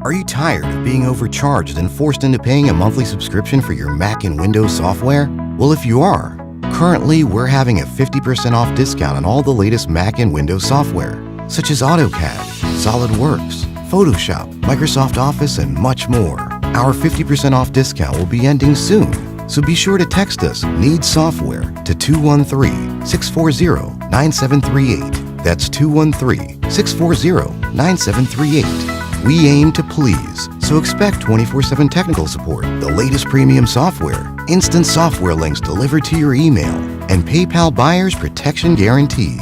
Are you tired of being overcharged and forced into paying a monthly subscription for your Mac and Windows software? Well, if you are, currently we're having a 50% off discount on all the latest Mac and Windows software, such as AutoCAD, SolidWorks, Photoshop, Microsoft Office, and much more. Our 50% off discount will be ending soon, so be sure to text us "Need Software" to 213-640-9738. That's 213-640-9738. We aim to please, so expect 24/7 technical support, the latest premium software, instant software links delivered to your email, and PayPal buyer's protection guarantee.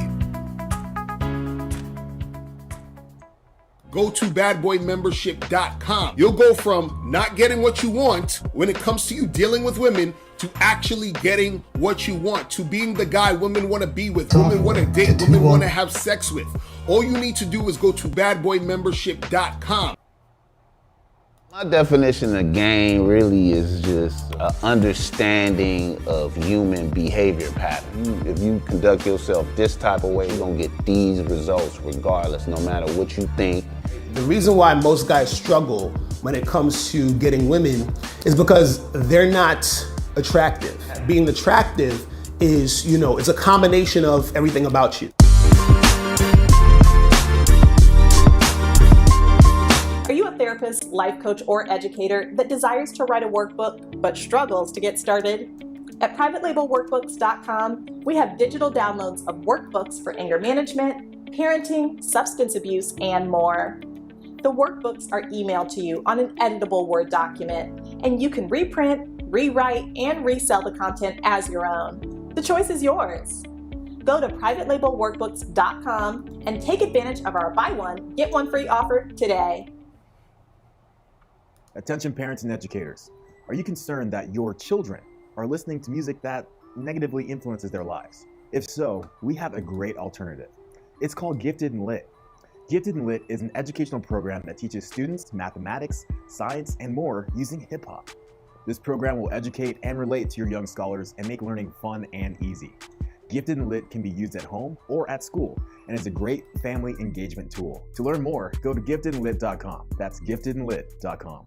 Go to badboymembership.com. You'll go from not getting what you want when it comes to you dealing with women to actually getting what you want, to being the guy women want to be with, women want to date, women want to have sex with. All you need to do is go to badboymembership.com. My definition of game really is just an understanding of human behavior patterns. If you conduct yourself this type of way, you're gonna get these results regardless, no matter what you think. The reason why most guys struggle when it comes to getting women is because they're not attractive. Being attractive is, it's a combination of everything about you. Are you a therapist, life coach, or educator that desires to write a workbook but struggles to get started? At privatelabelworkbooks.com, we have digital downloads of workbooks for anger management, parenting, substance abuse, and more. The workbooks are emailed to you on an editable Word document, and you can reprint, rewrite, and resell the content as your own. The choice is yours. Go to privatelabelworkbooks.com and take advantage of our buy one, get one free offer today. Attention parents and educators. Are you concerned that your children are listening to music that negatively influences their lives? If so, we have a great alternative. It's called Gifted and Lit. Gifted and Lit is an educational program that teaches students mathematics, science, and more using hip hop. This program will educate and relate to your young scholars and make learning fun and easy. Gifted and Lit can be used at home or at school and is a great family engagement tool. To learn more, go to giftedandlit.com. That's giftedandlit.com.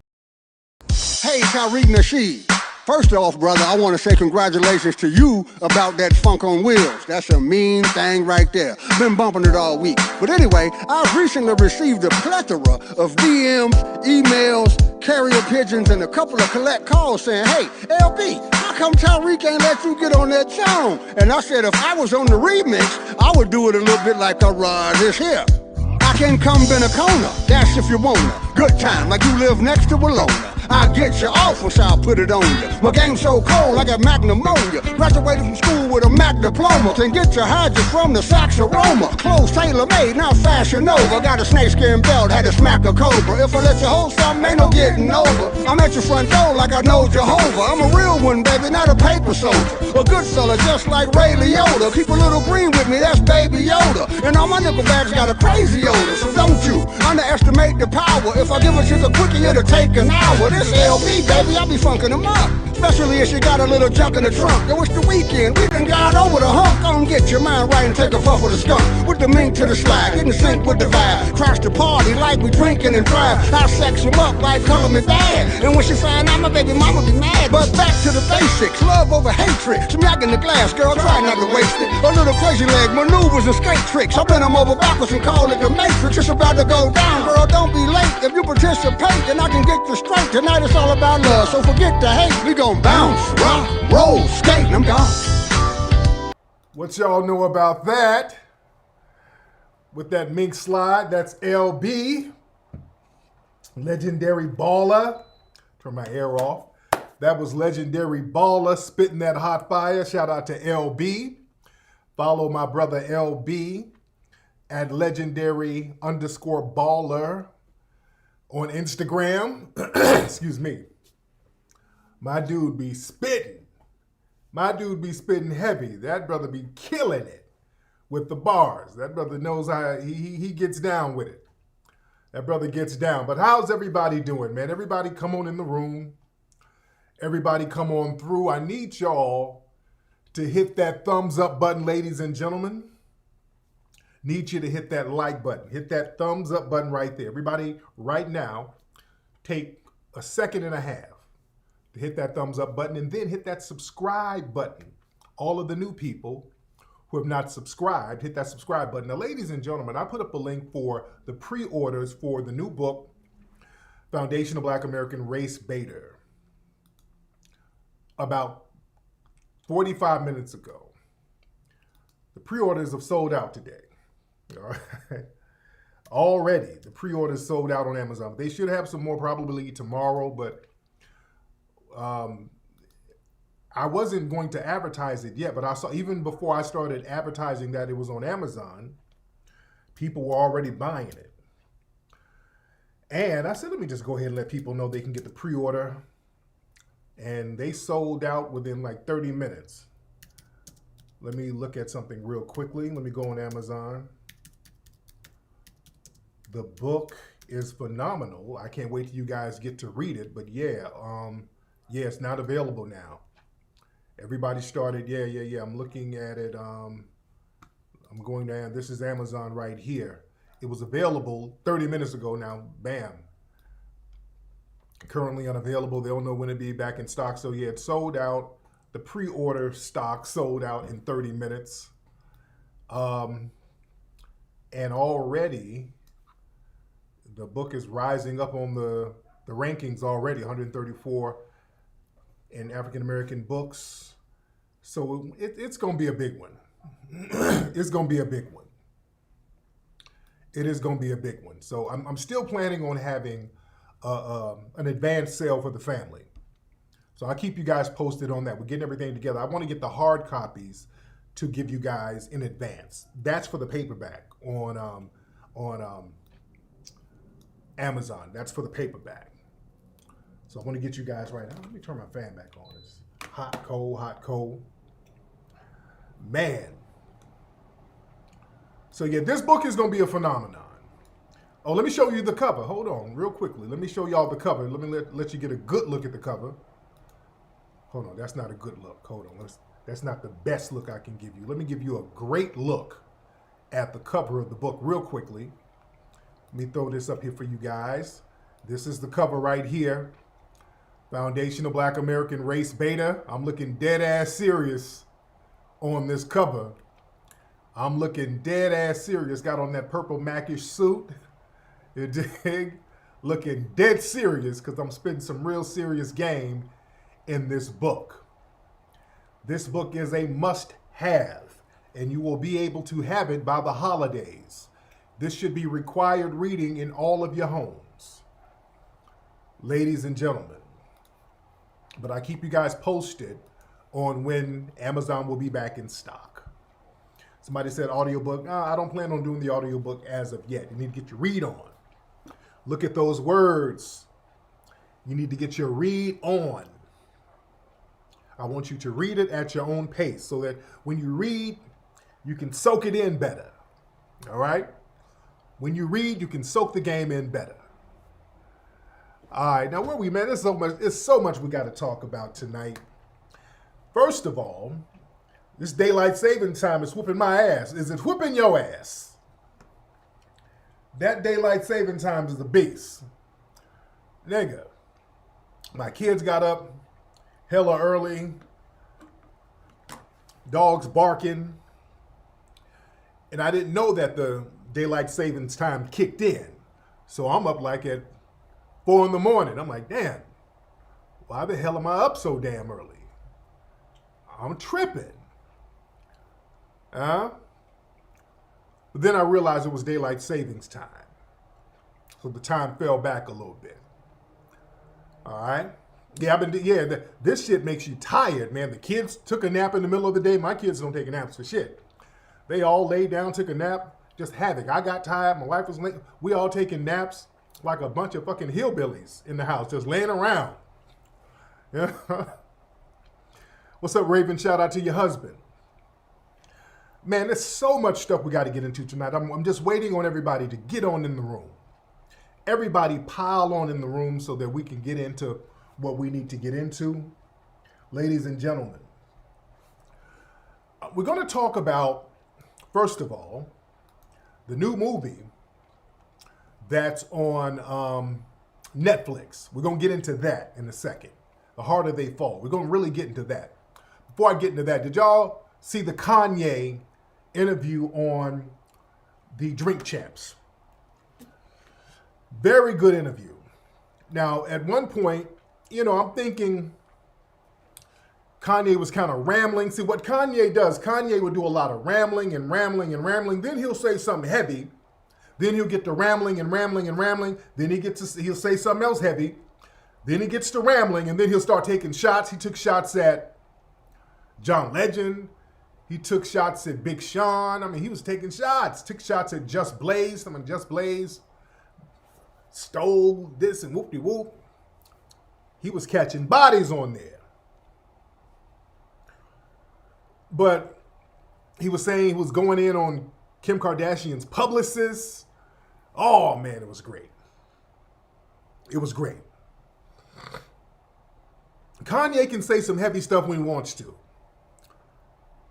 Hey, Tariq Nasheed. First off, brother, I want to say congratulations to you about that funk on wheels. That's a mean thing right there. Been bumping it all week. But anyway, I've recently received a plethora of DMs, emails, carrier pigeons, and a couple of collect calls saying, "Hey, LB, how come Tariq ain't let you get on that song?" And I said, if I was on the remix, I would do it a little bit like this here. I can come Benacona, that's if you wanna. Good time, like you live next to Walona. I'll get you off once I'll put it on you. My game's so cold, I got Mac pneumonia. Graduated from school with a Mac diploma. Can get your hydra from the Saks aroma. Clothes tailor-made, not Fashion Nova. Got a snakeskin belt, had to smack a cobra. If I let you hold something, ain't no getting over. I'm at your front door like I know Jehovah. I'm a real one, baby, not a paper soldier. A good fella just like Ray Liotta. Keep a little green with me, that's Baby Yoda. And all my nickelbacks got a crazy odor. So don't you underestimate the power. If I give it to the quickie, it'll take an hour. This LB, baby, I be funkin' them up. Especially if you got a little junk in the trunk. Yo, it's the weekend, we done got over the hump. Come get your mind right and take a puff of the skunk. With the mink to the slide, get in sync with the vibe. Crash the party like we drinking and drive. I sex him up like color me bad. And when she find out, my baby mama be mad. But back to the basics, love over hatred. Some yak in the glass, girl, try not to waste it. A little crazy leg maneuvers and skate tricks. I bend them over backwards and call it the Matrix. It's about to go down, girl, don't be late. If you participate, then I can get you straight. Tonight it's all about love, so forget the hate. We gon' bounce, rock, roll, skate, and I'm gone. What y'all know about that? With that Mink slide, that's LB. Legendary baller. Turn my air off. That was legendary baller spitting that hot fire. Shout out to LB. Follow my brother LB at legendary_baller on Instagram. Excuse me. My dude be spitting. My dude be spitting heavy. That brother be killing it with the bars. That brother knows how he gets down with it. That brother gets down. But how's everybody doing, man? Everybody come on in the room. Everybody come on through. I need y'all to hit that thumbs up button, ladies and gentlemen. Need you to hit that like button. Hit that thumbs up button right there. Everybody right now, take a second and a half to hit that thumbs up button and then hit that subscribe button. All of the new people who have not subscribed, hit that subscribe button. Now, ladies and gentlemen, I put up a link for the pre-orders for the new book, Foundation of Black American Race Beta, about 45 minutes ago. The pre-orders have sold out today. All right. Already, the pre-orders sold out on Amazon. They should have some more probably tomorrow, but I wasn't going to advertise it yet, but I saw even before I started advertising that it was on Amazon, people were already buying it. And I said, let me just go ahead and let people know they can get the pre-order. And they sold out within like 30 minutes. Let me look at something real quickly. Let me go on Amazon. The book is phenomenal. I can't wait till you guys get to read it. But yeah, it's not available now. Everybody started, yeah. I'm looking at it. I'm going to, this is Amazon right here. It was available 30 minutes ago now, bam. Currently unavailable. They don't know when it'll be back in stock. So yeah, it sold out. The pre-order stock sold out in 30 minutes. And already, the book is rising up on the rankings already, 134 in African-American books. So it's going to be a big one. It's going to be a big one. It is going to be a big one. So I'm still planning on having an advance sale for the family. So I'll keep you guys posted on that. We're getting everything together. I want to get the hard copies to give you guys in advance. That's for the paperback on Amazon. That's for the paperback. So I want to get you guys right now. Let me turn my fan back on. It's hot, cold. Man. So yeah, this book is going to be a phenomenon. Oh, let me show you the cover. Hold on, real quickly. Let me show y'all the cover. Let me let you get a good look at the cover. Hold on, that's not a good look. Hold on, that's not the best look I can give you. Let me give you a great look at the cover of the book real quickly. Let me throw this up here for you guys. This is the cover right here. Foundation of Black American Race Beta. I'm looking dead ass serious on this cover. I'm looking dead ass serious. Got on that purple Macish suit. You dig? Looking dead serious because I'm spitting some real serious game in this book. This book is a must-have, and you will be able to have it by the holidays. This should be required reading in all of your homes. Ladies and gentlemen. But I keep you guys posted on when Amazon will be back in stock. Somebody said audiobook. No, I don't plan on doing the audiobook as of yet. You need to get your read on. Look at those words. You need to get your read on. I want you to read it at your own pace so that when you read, you can soak it in better. All right? When you read, you can soak the game in better. All right, now where we, man, there's so much we got to talk about tonight. First of all, this daylight saving time is whooping my ass. Is it whooping your ass? That daylight saving time is a beast. Nigga, my kids got up hella early, dogs barking, and I didn't know that the daylight savings time kicked in. So I'm up like at 4 in the morning. I'm like, damn, why the hell am I up so damn early? I'm tripping. But then I realized it was daylight savings time. So the time fell back a little bit. All right. Yeah, this shit makes you tired, man. The kids took a nap in the middle of the day. My kids don't take naps for shit. They all laid down, took a nap, just havoc. I got tired. My wife was late. We all taking naps like a bunch of fucking hillbillies in the house, just laying around. Yeah. What's up, Raven? Shout out to your husband. Man, there's so much stuff we got to get into tonight. I'm just waiting on everybody to get on in the room. Everybody pile on in the room so that we can get into what we need to get into. Ladies and gentlemen, we're going to talk about, first of all, the new movie that's on Netflix. We're going to get into that in a second. The harder they fall. We're going to really get into that. Before I get into that, did y'all see the Kanye interview on the Drink Champs? Very good interview. Now, at one point, I'm thinking Kanye was kind of rambling. See, what Kanye does, Kanye would do a lot of rambling and rambling and rambling. Then he'll say something heavy. Then he'll get to rambling and rambling and rambling. Then he'll say something else heavy. Then he gets to rambling, and then he'll start taking shots. He took shots at John Legend. He took shots at Big Sean. I mean, he was taking shots. Took shots at Just Blaze. Just Blaze stole this and whoop-de-whoop. He was catching bodies on there. But he was saying he was going in on Kim Kardashian's publicist. Oh, man, it was great. It was great. Kanye can say some heavy stuff when he wants to.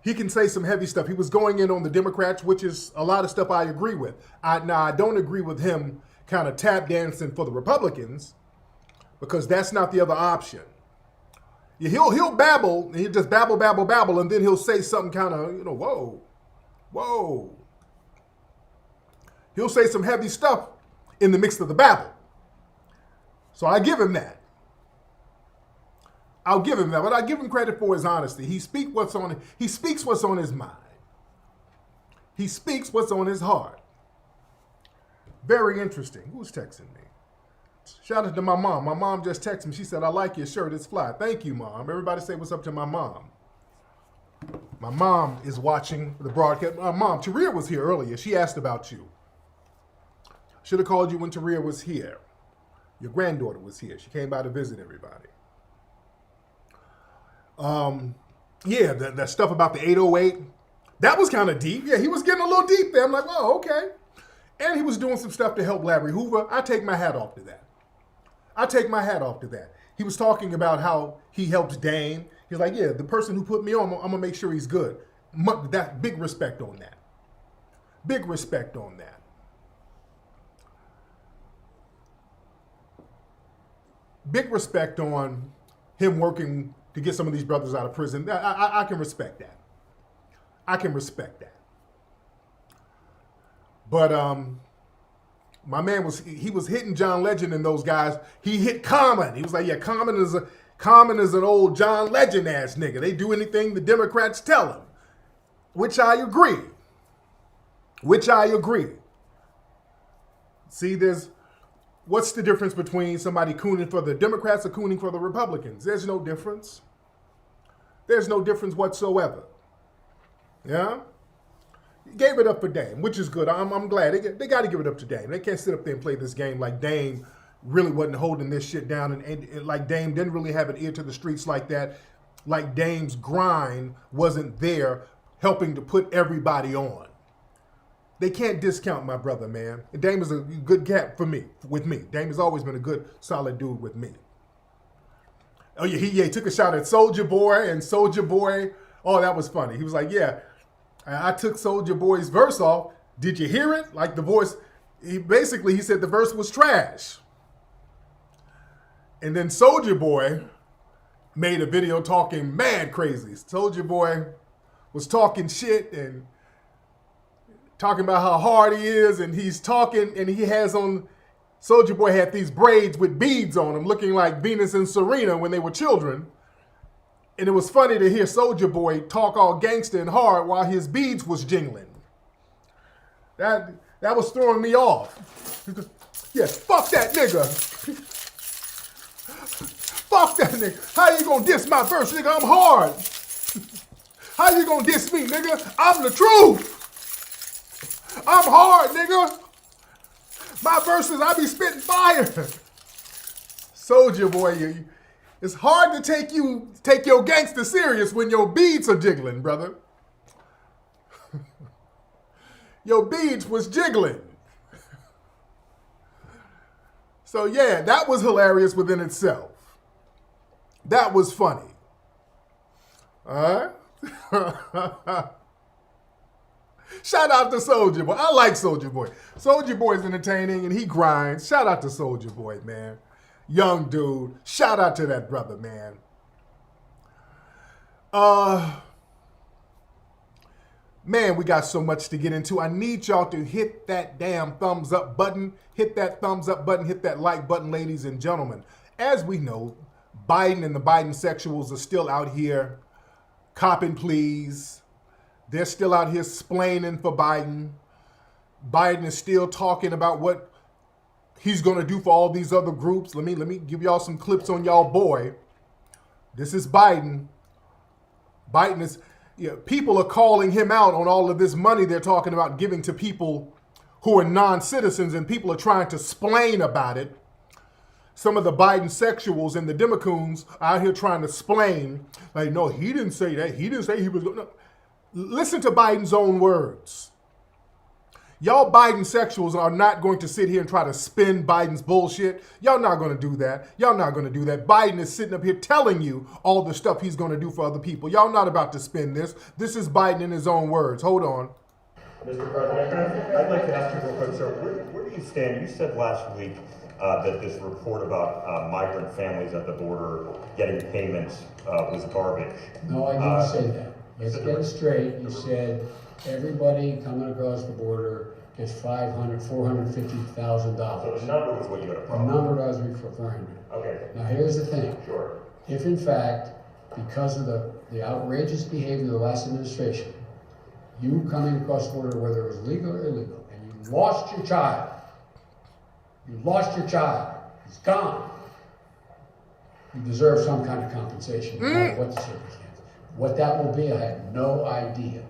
He can say some heavy stuff. He was going in on the Democrats, which is a lot of stuff I agree with. Now, I don't agree with him kind of tap dancing for the Republicans, because that's not the other option. He'll babble, and he'll just babble, and then he'll say something kind of, whoa. He'll say some heavy stuff in the mix of the babble. So I give him that. I'll give him that, but I give him credit for his honesty. He speaks what's on his mind. He speaks what's on his heart. Very interesting. Who's texting me? Shout out to my mom. My mom just texted me. She said, "I like your shirt. It's fly." Thank you, Mom. Everybody say what's up to my mom. My mom is watching the broadcast. Mom, Taria was here earlier. She asked about you. Should have called you when Taria was here. Your granddaughter was here. She came by to visit everybody. Yeah, that stuff about the 808, that was kind of deep. Yeah, he was getting a little deep there. I'm like, oh, okay. And he was doing some stuff to help Larry Hoover. I take my hat off to that. He was talking about how he helped Dame. He's like, yeah, the person who put me on, I'm going to make sure he's good. That big respect on that. Big respect on that. Big respect on him working to get some of these brothers out of prison. I can respect that. But my man was hitting John Legend and those guys. He hit Common. He was like, yeah, Common is an old John Legend ass nigga. They do anything the Democrats tell them, which I agree. See, what's the difference between somebody cooning for the Democrats or cooning for the Republicans? There's no difference. There's no difference whatsoever. Yeah? Gave it up for Dame, which is good. I'm glad. They got to give it up to Dame. They can't sit up there and play this game like Dame really wasn't holding this shit down, and like Dame didn't really have an ear to the streets like that. Like Dame's grind wasn't there helping to put everybody on. They can't discount my brother, man. And Dame is a good cat with me. Dame has always been a good, solid dude with me. Oh, yeah, he took a shot at Soulja Boy, and Soulja Boy, oh, that was funny. He was like, yeah, I took Soulja Boy's verse off. Did you hear it? Like the voice, he said the verse was trash. And then Soulja Boy made a video talking mad crazy. Soulja Boy was talking shit and talking about how hard he is, and he's talking, and he has on, Soulja Boy had these braids with beads on them, looking like Venus and Serena when they were children. And it was funny to hear Soulja Boy talk all gangster and hard while his beads was jingling. That was throwing me off. Yeah, fuck that nigga. Fuck that nigga. How you gonna diss my verse, nigga? I'm hard. How you gonna diss me, nigga? I'm the truth. I'm hard, nigga. My verses, I be spitting fire. Soulja Boy, it's hard to take your gangster serious when your beads are jiggling, brother. Your beads was jiggling. So yeah, that was hilarious within itself. That was funny. All right? Shout out to Soulja Boy. I like Soulja Boy. Soulja Boy is entertaining and he grinds. Shout out to Soulja Boy, man. Young dude. Shout out to that brother, man. Man, we got so much to get into. I need y'all to hit that damn thumbs up button. Hit that thumbs up button. Hit that like button, ladies and gentlemen. As we know, Biden and the Biden sexuals are still out here copping pleas. They're still out here splaining for Biden. Biden is still talking about what he's going to do for all these other groups. Let me give y'all some clips on y'all boy. This is Biden. Biden is, people are calling him out on all of this money they're talking about giving to people who are non-citizens, and people are trying to splain about it. Some of the Biden sexuals and the Democrats are out here trying to splain, like, no, he didn't say that. He didn't say he was. No. Listen to Biden's own words. Y'all Biden sexuals are not going to sit here and try to spin Biden's bullshit. Y'all not going to do that. Y'all not going to do that. Biden is sitting up here telling you all the stuff he's going to do for other people. Y'all not about to spin this. This is Biden in his own words. Hold on. Mr. President, I'd like to ask you real quick, sir, where do you stand? You said last week that this report about migrant families at the border getting payments was garbage. No, I didn't say that. Let's get it straight. You said everybody coming across the border gets $450,000. So the number was what you had a The problem number I was referring to. Okay. Now here's the thing. Sure. If in fact, because of the outrageous behavior of the last administration, you coming across the border, whether it was legal or illegal, and you lost your child, he's gone, you deserve some kind of compensation, no matter what the circumstance. What that will be, I have no idea.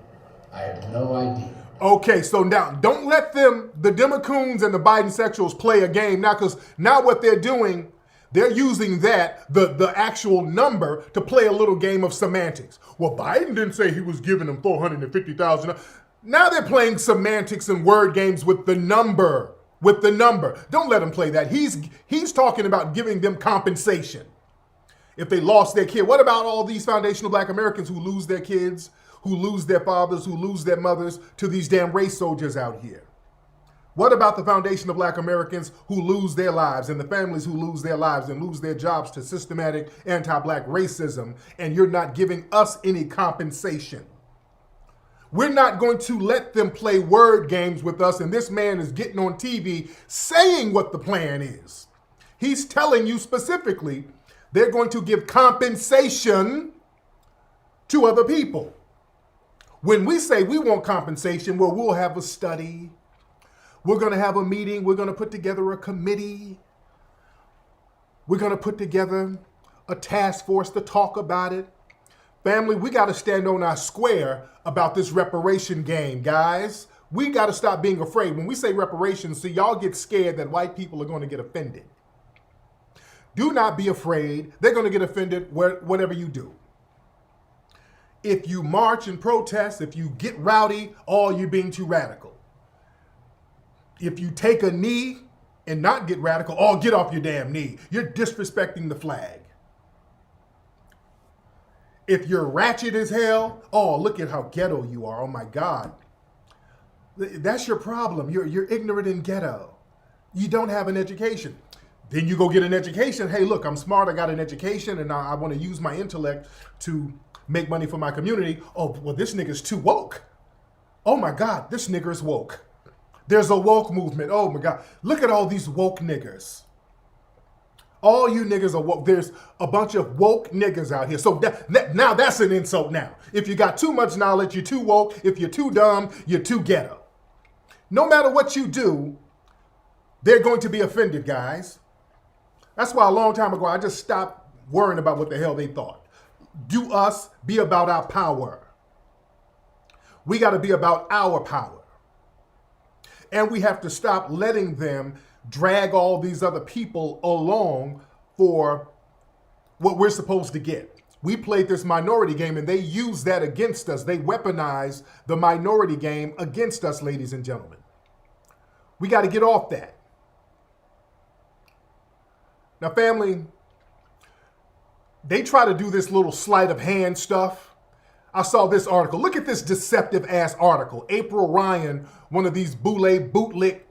Okay, so now don't let them, the Democrats and the Biden sexuals, play a game now, because now what they're doing, they're using that, the actual number, to play a little game of semantics. Well, Biden didn't say he was giving them $450,000. Now they're playing semantics and word games with the number. Don't let them play that. He's talking about giving them compensation if they lost their kid. What about all these foundational Black Americans who lose their kids, who lose their fathers, who lose their mothers to these damn race soldiers out here? What about the foundational Black Americans who lose their lives, and the families who lose their lives and lose their jobs to systematic anti-Black racism, and you're not giving us any compensation? We're not going to let them play word games with us, and this man is getting on TV saying what the plan is. He's telling you specifically they're going to give compensation to other people. When we say we want compensation, well, we'll have a study. We're going to have a meeting. We're going to put together a committee. We're going to put together a task force to talk about it. Family, we got to stand on our square about this reparation game, guys. We got to stop being afraid. When we say reparations, see, y'all get scared that white people are going to get offended. Do not be afraid. They're going to get offended whatever you do. If you march and protest, if you get rowdy, you're being too radical. If you take a knee and not get radical, get off your damn knee. You're disrespecting the flag. If you're ratchet as hell, look at how ghetto you are. Oh my God. That's your problem. You're ignorant and ghetto. You don't have an education. Then you go get an education. Hey, look, I'm smart. I got an education, and I want to use my intellect to make money for my community. Oh, well, this nigga's too woke. Oh my God, this nigger is woke. There's a woke movement. Oh my God. Look at all these woke niggers. All you niggas are woke. There's a bunch of woke niggas out here. So now that's an insult now. If you got too much knowledge, you're too woke. If you're too dumb, you're too ghetto. No matter what you do, they're going to be offended, guys. That's why a long time ago, I just stopped worrying about what the hell they thought. Do us, be about our power. We got to be about our power. And we have to stop letting them drag all these other people along for what we're supposed to get. We played this minority game, and they use that against us. They weaponize the minority game against us, ladies and gentlemen. We got to get off that. Now, family, they try to do this little sleight of hand stuff. I saw this article. Look at this deceptive ass article. April Ryan, one of these bootleg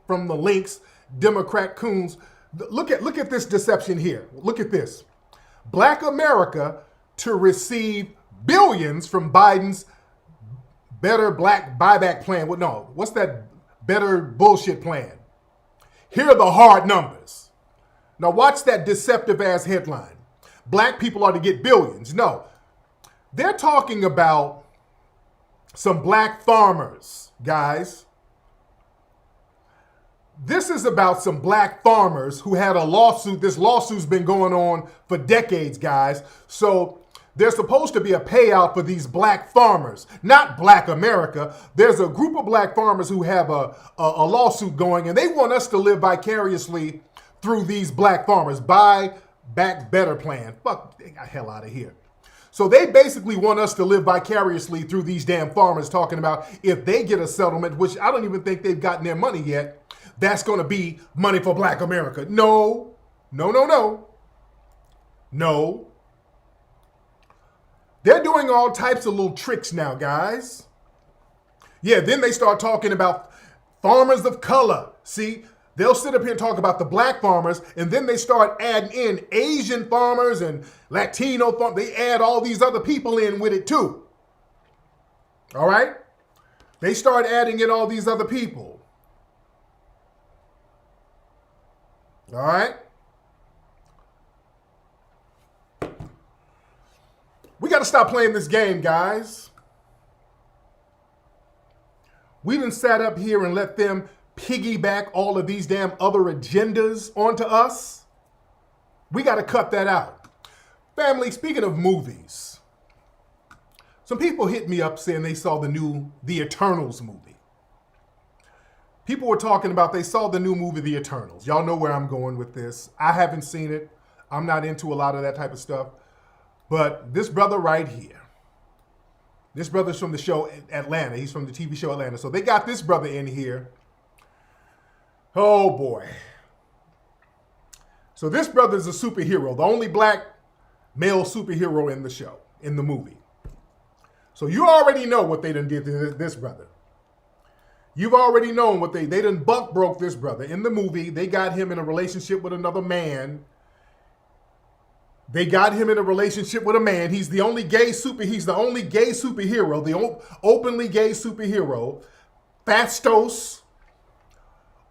from the links, Democrat coons, Look at this deception here. Look at this. Black America to receive billions from Biden's better black buyback plan. Well, no, what's that better bullshit plan? Here are the hard numbers. Now watch that deceptive ass headline. Black people are to get billions. No, they're talking about some black farmers, guys. This is about some black farmers who had a lawsuit. This lawsuit's been going on for decades, guys. So there's supposed to be a payout for these black farmers, not Black America. There's a group of black farmers who have a lawsuit going, and they want us to live vicariously through these black farmers. Buy back better plan. Fuck, they got hell out of here. So they basically want us to live vicariously through these damn farmers, talking about if they get a settlement, which I don't even think they've gotten their money yet, that's going to be money for Black America. No, no, no, no. No. They're doing all types of little tricks now, guys. Yeah, then they start talking about farmers of color. See, they'll sit up here and talk about the black farmers, and then they start adding in Asian farmers and Latino farmers. They add all these other people in with it too. All right? They start adding in all these other people. All right? We got to stop playing this game, guys. We done sat up here and let them piggyback all of these damn other agendas onto us. We got to cut that out. Family, speaking of movies, some people hit me up saying they saw the new The Eternals movie. People were talking about they saw the new movie, The Eternals. Y'all know where I'm going with this. I haven't seen it. I'm not into a lot of that type of stuff. But this brother right here, this brother's from the show Atlanta. He's from the TV show Atlanta. So they got this brother in here. Oh, boy. So this brother's a superhero, the only black male superhero in the show, in the movie. So you already know what they done did to this brother. You've already known what they done buck broke this brother. In the movie, they got him in a relationship with another man. They got him in a relationship with a man. He's the only gay superhero, the openly gay superhero. Fastos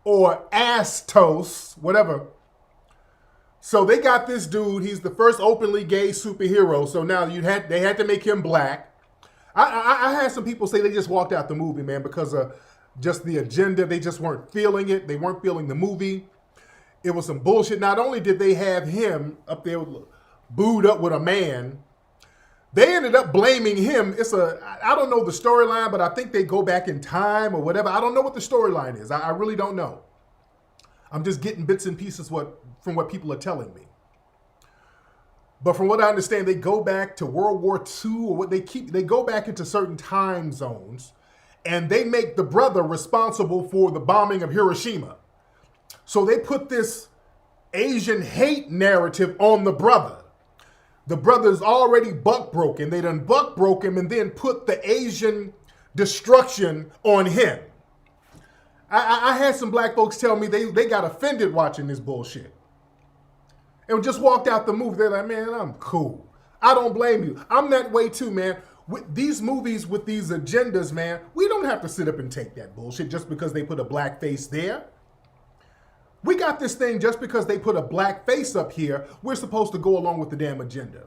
or Astos, whatever. So they got this dude, he's the first openly gay superhero. So now they had to make him black. I had some people say they just walked out the movie, man, because of just the agenda. They just weren't feeling it. They weren't feeling the movie. It was some bullshit. Not only did they have him up there booed up with a man, they ended up blaming him. I don't know the storyline, but I think they go back in time or whatever. I don't know what the storyline is. I really don't know. I'm just getting bits and pieces from what people are telling me. But from what I understand, they go back to World War II, or they go back into certain time zones, and they make the brother responsible for the bombing of Hiroshima. So they put this Asian hate narrative on the brother. The brother's already buck broken. They done buck broke him and then put the Asian destruction on him. I had some black folks tell me they got offended watching this bullshit. And just walked out the movie. They're like, man, I'm cool. I don't blame you. I'm that way too, man. With these movies, with these agendas, man, we don't have to sit up and take that bullshit just because they put a black face there. We got this thing just because they put a black face up here, we're supposed to go along with the damn agenda.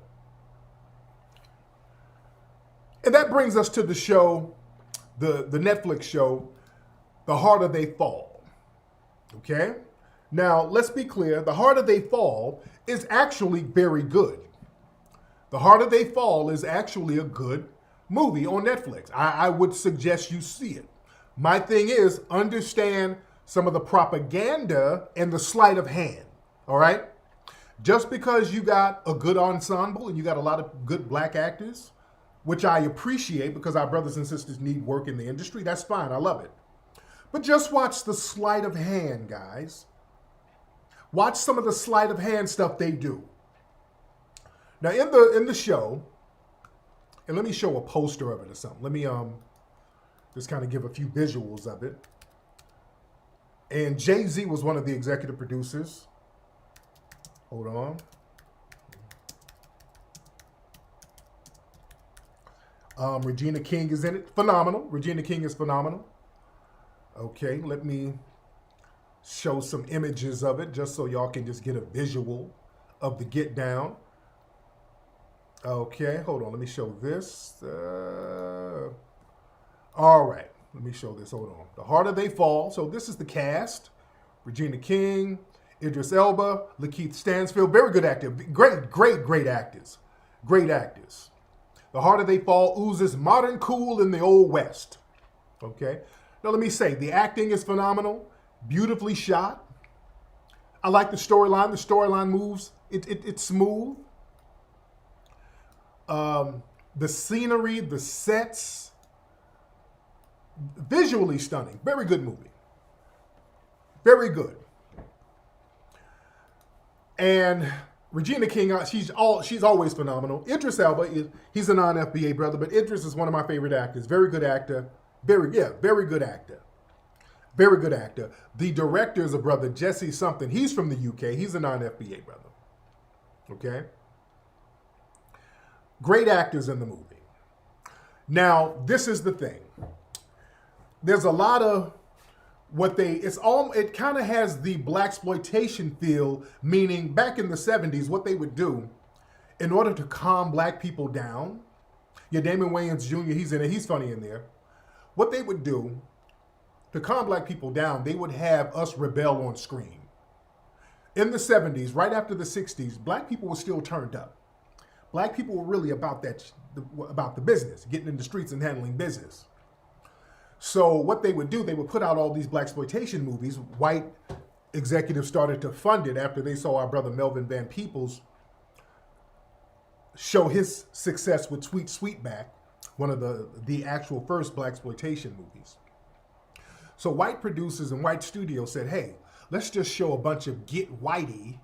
And that brings us to the show, the Netflix show, The Harder They Fall. Okay? Now, let's be clear. The Harder They Fall is actually very good. The Harder They Fall is actually a good movie on Netflix. I would suggest you see it. My thing is, understand some of the propaganda and the sleight of hand, all right? Just because you got a good ensemble and you got a lot of good black actors, which I appreciate because our brothers and sisters need work in the industry, that's fine, I love it. But just watch the sleight of hand, guys. Watch some of the sleight of hand stuff they do. Now in the show, and let me show a poster of it or something. Let me just kind of give a few visuals of it. And Jay-Z was one of the executive producers. Hold on. Regina King is in it. Phenomenal. Regina King is phenomenal. Okay, let me show some images of it just so y'all can just get a visual of the get down. Okay, hold on. Let me show this. All right, let me show this. Hold on. The Harder They Fall. So this is the cast. Regina King, Idris Elba, Lakeith Stanfield. Very good actor. Great actors. Great actors. The Harder They Fall oozes modern cool in the Old West. Okay. Now let me say, the acting is phenomenal. Beautifully shot. I like the storyline. The storyline moves. It's smooth. The scenery, the sets, visually stunning. Very good movie. Very good. And Regina King, she's always phenomenal. Idris Elba, he's a non-FBA brother, but Idris is one of my favorite actors. Very good actor. Very good actor. Very good actor. The director is a brother, Jesse something. He's from the UK. He's a non-FBA brother. Okay? Great actors in the movie. Now, this is the thing. There's a lot of it kind of has the blaxploitation feel, meaning back in the 70s, what they would do in order to calm black people down. Yeah, Damon Wayans Jr., he's in it. He's funny in there. What they would do to calm black people down, they would have us rebel on screen. In the 70s, right after the 60s, black people were still turned up. Black people were really about the business, getting in the streets and handling business. So what they would do, they would put out all these blaxploitation movies. White executives started to fund it after they saw our brother Melvin Van Peebles show his success with Sweet Sweetback, one of the actual first blaxploitation movies. So white producers and white studios said, hey, let's just show a bunch of get whitey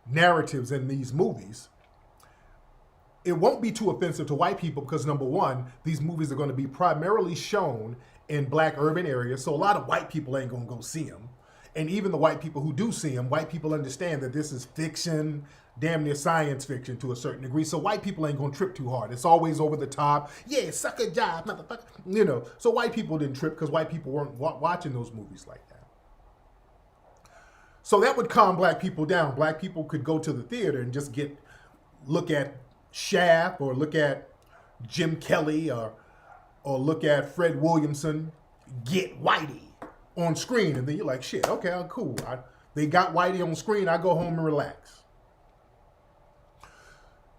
narratives in these movies. It won't be too offensive to white people because, number one, these movies are going to be primarily shown in black urban areas, so a lot of white people ain't going to go see them. And even the white people who do see them, white people understand that this is fiction, damn near science fiction to a certain degree, so white people ain't going to trip too hard. It's always over the top. Yeah, suck a job, motherfucker. You know, so white people didn't trip because white people weren't watching those movies like that. So that would calm black people down. Black people could go to the theater and just look at Shaft or look at Jim Kelly or look at Fred Williamson get whitey on screen, and then you're like, shit, okay, cool. They got whitey on screen, I go home and relax.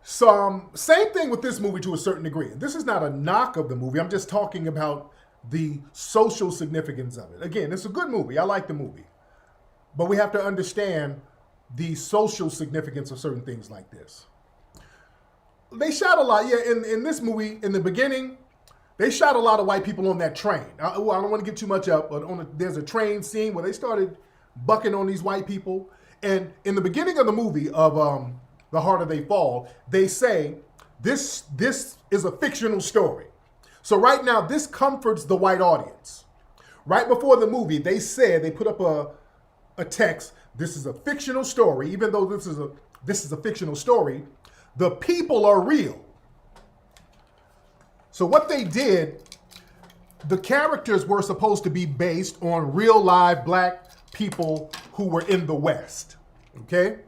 So same thing with this movie to a certain degree. This is not a knock of the movie. I'm just talking about the social significance of it. Again, it's a good movie. I like the movie. But we have to understand the social significance of certain things like this. They shot a lot. Yeah, in this movie, in the beginning, they shot a lot of white people on that train. I don't want to get too much up, but there's a train scene where they started bucking on these white people. And in the beginning of the movie of The Harder They Fall, they say, this is a fictional story. So right now, this comforts the white audience. Right before the movie, they put up a text, this is a fictional story. Even though this is a fictional story, the people are real. So what they did, the characters were supposed to be based on real live black people who were in the West, okay?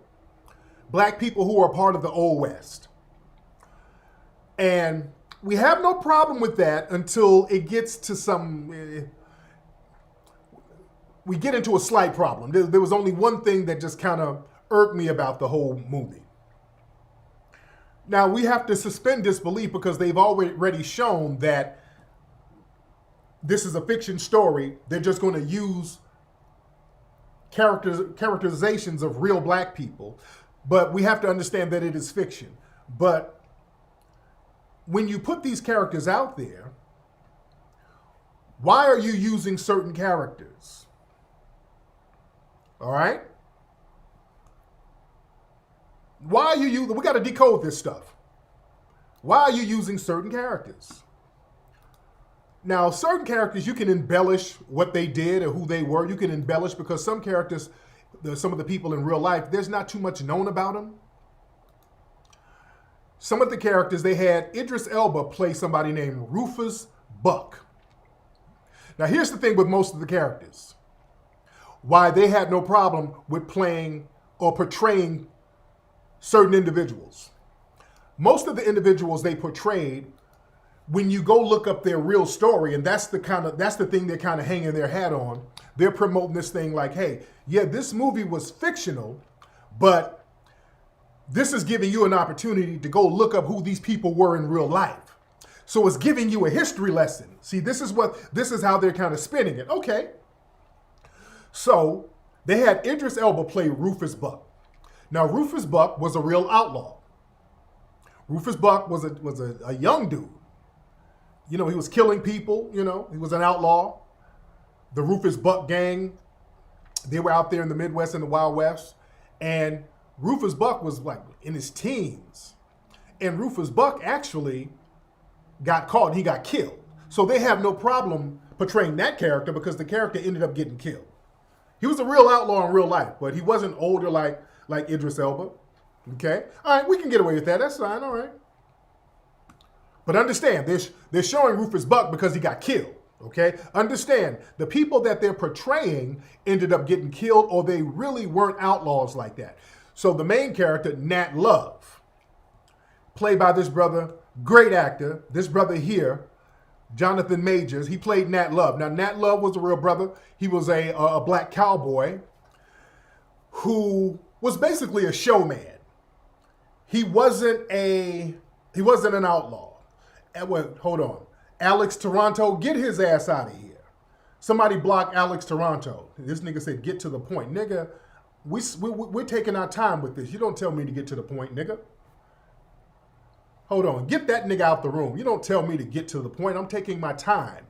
Black people who are part of the Old West. And we have no problem with that until it gets to we get into a slight problem. There was only one thing that just kind of irked me about the whole movie. Now, we have to suspend disbelief because they've already shown that this is a fiction story. They're just going to use characterizations of real black people. But we have to understand that it is fiction. But when you put these characters out there, why are you using certain characters? All right? Why are you using, we got to decode this stuff. Why are you using certain characters? Now, certain characters, you can embellish what they did or who they were. You can embellish because some characters, some of the people in real life, there's not too much known about them. Some of the characters, they had Idris Elba play somebody named Rufus Buck. Now, here's the thing with most of the characters. Why they had no problem with playing or portraying certain individuals. Most of the individuals they portrayed, when you go look up their real story, and that's the thing they're kind of hanging their hat on, they're promoting this thing like, hey, yeah, this movie was fictional, but this is giving you an opportunity to go look up who these people were in real life. So it's giving you a history lesson. See, this is how they're kind of spinning it. Okay. So they had Idris Elba play Rufus Buck. Now, Rufus Buck was a real outlaw. Rufus Buck was a young dude. You know, he was killing people, you know, he was an outlaw. The Rufus Buck gang, they were out there in the Midwest and the Wild West. And Rufus Buck was like in his teens. And Rufus Buck actually got caught and he got killed. So they have no problem portraying that character because the character ended up getting killed. He was a real outlaw in real life, but he wasn't older like Idris Elba. Okay? All right, we can get away with that. That's fine, all right. But understand, they're showing Rufus Buck because he got killed. Okay? Understand, the people that they're portraying ended up getting killed or they really weren't outlaws like that. So the main character, Nat Love, played by this brother, great actor, this brother here, Jonathan Majors, he played Nat Love. Now, Nat Love was a real brother. He was a black cowboy who was basically a showman. He wasn't an outlaw. Hold on. Alex Toronto, get his ass out of here. Somebody block Alex Toronto. This nigga said, get to the point. Nigga, we're taking our time with this. You don't tell me to get to the point, nigga. Hold on. Get that nigga out the room. You don't tell me to get to the point. I'm taking my time.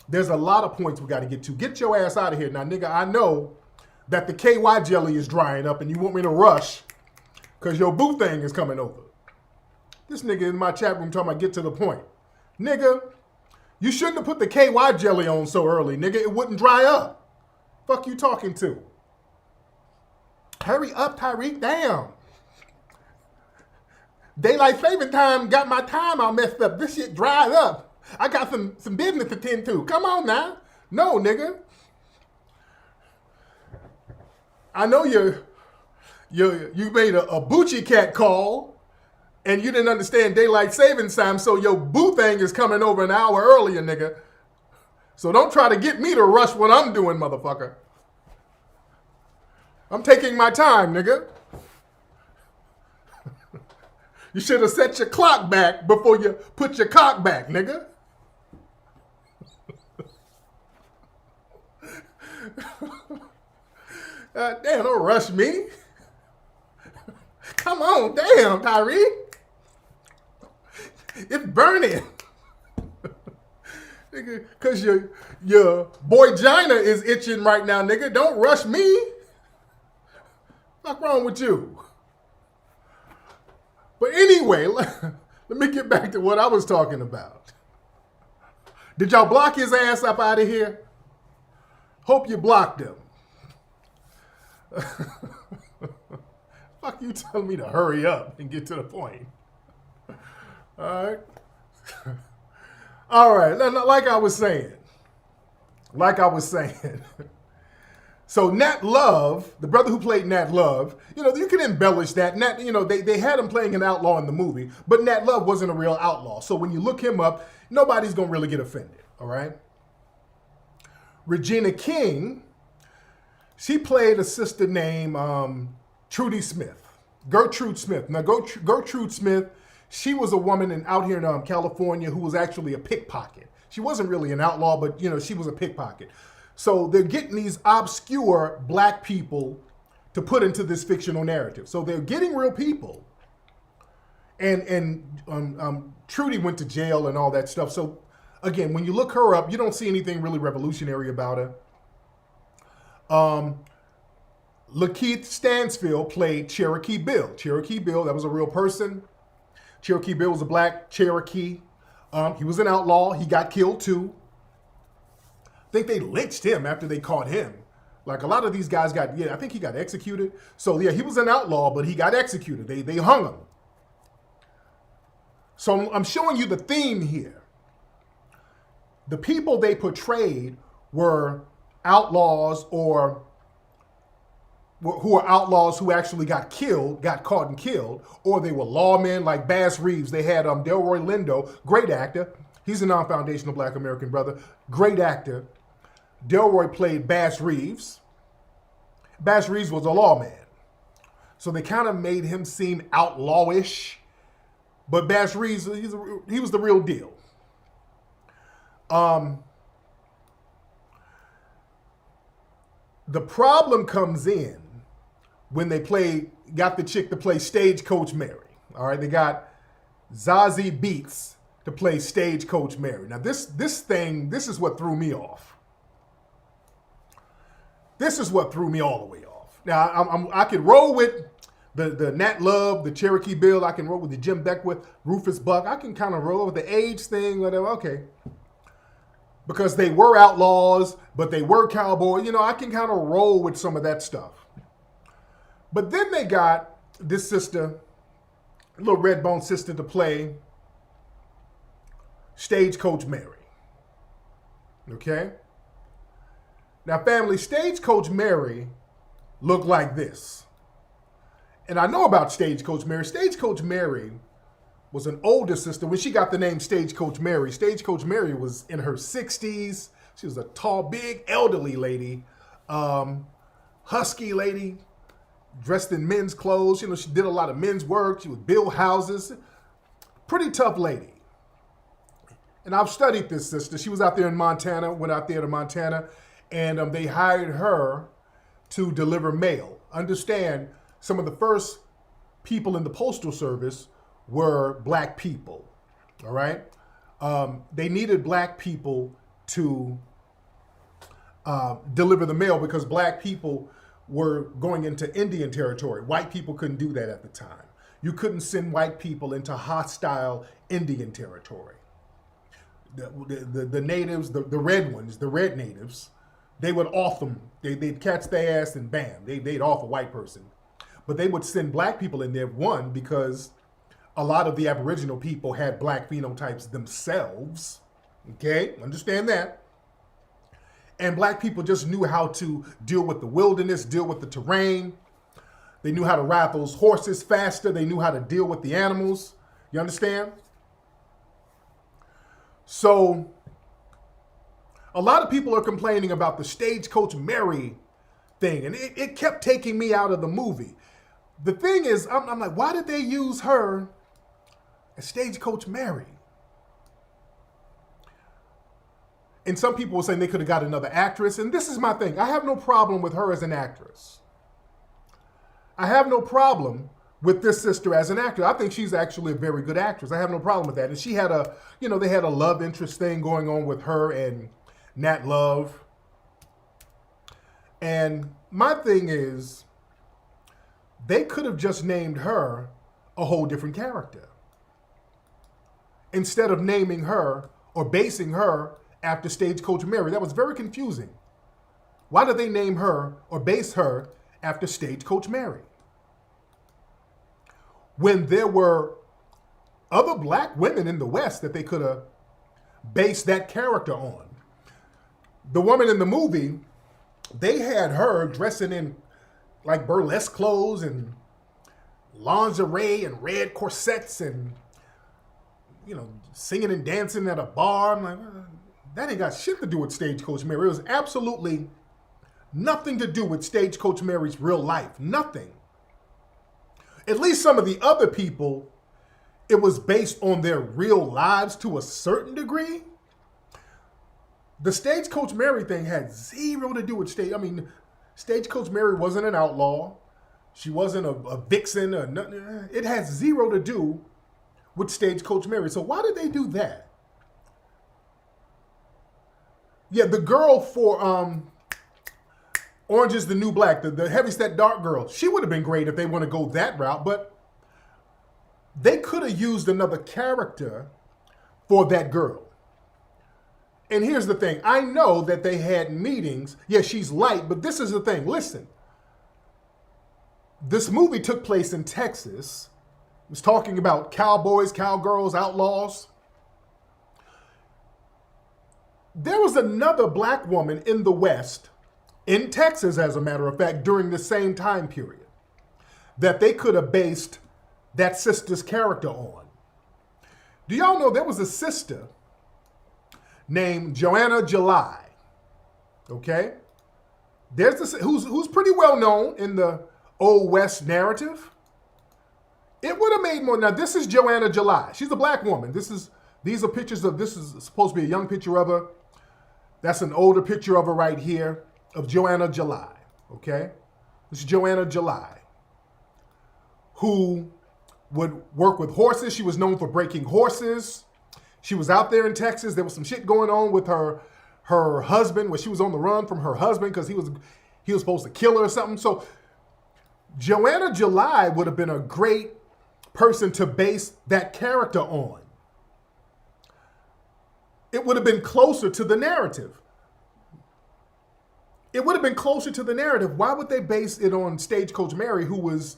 There's a lot of points we got to get to. Get your ass out of here. Now, nigga, I know that the KY jelly is drying up and you want me to rush because your boo thing is coming over. This nigga in my chat room talking about get to the point. Nigga, you shouldn't have put the KY jelly on so early, nigga. It wouldn't dry up. Fuck you talking to? Hurry up, Tariq. Damn. Daylight saving time got my time all messed up. This shit dried up. I got some business to tend to. Come on now. No, nigga. I know you made a Bucci cat call and you didn't understand daylight savings time, so your boo thing is coming over an hour earlier, nigga. So don't try to get me to rush what I'm doing, motherfucker. I'm taking my time, nigga. You should have set your clock back before you put your cock back, nigga. Damn, don't rush me. Come on, damn, Tyree. It's burning. Nigga, because your boy Gina is itching right now, nigga. Don't rush me. What's wrong with you? But anyway, let me get back to what I was talking about. Did y'all block his ass up out of here? Hope you blocked him. Fuck you telling me to hurry up and get to the point. All right. All right. Like I was saying. So Nat Love, the brother who played Nat Love, you can embellish that. Nat, they had him playing an outlaw in the movie, but Nat Love wasn't a real outlaw. So when you look him up, nobody's going to really get offended, all right? Regina King, she played a sister named Gertrude Smith. Now, Gertrude Smith, she was a woman out here in California who was actually a pickpocket. She wasn't really an outlaw, but, she was a pickpocket. So they're getting these obscure black people to put into this fictional narrative. So they're getting real people. And Trudy went to jail and all that stuff. So again, when you look her up, you don't see anything really revolutionary about her. Lakeith Stansfield played Cherokee Bill. Cherokee Bill, that was a real person. Cherokee Bill was a black Cherokee. He was an outlaw. He got killed too. I think they lynched him after they caught him. Like a lot of these guys got, I think he got executed. So yeah, he was an outlaw, but he got executed. They hung him. So I'm showing you the theme here. The people they portrayed were outlaws or who are outlaws who actually got caught and killed, or they were lawmen like Bass Reeves. They had Delroy Lindo, great actor. He's a non-foundational Black American brother, great actor. Delroy played Bass Reeves. Bass Reeves was a lawman. So they kind of made him seem outlawish. But Bass Reeves, he was the real deal. The problem comes in when they got the chick to play Stagecoach Mary. All right, they got Zazie Beetz to play Stagecoach Mary. Now this is what threw me off. This is what threw me all the way off. Now I could roll with the Nat Love, the Cherokee Bill. I can roll with the Jim Beckwith, Rufus Buck. I can kind of roll with the age thing, whatever. Okay, because they were outlaws, but they were cowboys. I can kind of roll with some of that stuff. But then they got this sister, little red bone sister, to play Stagecoach Mary. Okay? Now, family, Stagecoach Mary looked like this. And I know about Stagecoach Mary. Stagecoach Mary was an older sister. When she got the name Stagecoach Mary was in her 60s. She was a tall, big, elderly lady, husky lady, dressed in men's clothes. She did a lot of men's work. She would build houses. Pretty tough lady. And I've studied this sister. She was out there in Montana, went out there to Montana, and they hired her to deliver mail. Understand, some of the first people in the Postal Service were Black people, all right? They needed Black people to deliver the mail because Black people were going into Indian territory. White people couldn't do that at the time. You couldn't send white people into hostile Indian territory. The natives, the red ones, the red natives, they would off them. They'd catch their ass and bam, they'd off a white person. But they would send Black people in there, one, because a lot of the Aboriginal people had Black phenotypes themselves. Okay, understand that. And Black people just knew how to deal with the wilderness, deal with the terrain. They knew how to ride those horses faster. They knew how to deal with the animals. You understand? So a lot of people are complaining about the Stagecoach Mary thing, and it kept taking me out of the movie. The thing is, I'm like, why did they use her as Stagecoach Mary? And some people were saying they could have got another actress, and this is my thing. I have no problem with her as an actress. I have no problem with this sister as an actor. I think she's actually a very good actress. I have no problem with that. And she had they had a love interest thing going on with her and Nat Love. And my thing is, they could have just named her a whole different character instead of naming her or basing her after Stagecoach Mary. That was very confusing. Why did they name her or base her after Stagecoach Mary? When there were other Black women in the West that they could have based that character on. The woman in the movie, they had her dressing in like burlesque clothes and lingerie and red corsets and, singing and dancing at a bar. I'm like, that ain't got shit to do with Stagecoach Mary. It was absolutely nothing to do with Stagecoach Mary's real life. Nothing. At least some of the other people, it was based on their real lives to a certain degree. The Stagecoach Mary thing had zero to do with Stagecoach Mary wasn't an outlaw. She wasn't a vixen or nothing. It has zero to do with Stagecoach Mary. So why did they do that? Yeah, the girl for Orange is the New Black, the heavyset dark girl, she would have been great if they want to go that route, but they could have used another character for that girl. And here's the thing. I know that they had meetings. Yeah, she's light, but this is the thing. Listen. This movie took place in Texas. It was talking about cowboys, cowgirls, outlaws. There was another black woman in the West, in Texas, as a matter of fact, during the same time period, that they could have based that sister's character on. Do y'all know there was a sister named Joanna July? Okay? There's this who's pretty well known in the Old West narrative. It would have made more. Now, this is Joanna July. She's a black woman. These are pictures of, this is supposed to be a young picture of her. That's an older picture of her right here, of Joanna July, okay? This is Joanna July, who would work with horses. She was known for breaking horses. She was out there in Texas. There was some shit going on with her husband, where she was on the run from her husband because he was supposed to kill her or something. So Joanna July would have been a great person to base that character on. It would have been closer to the narrative. It would have been closer to the narrative. Why would they base it on Stagecoach Mary, who was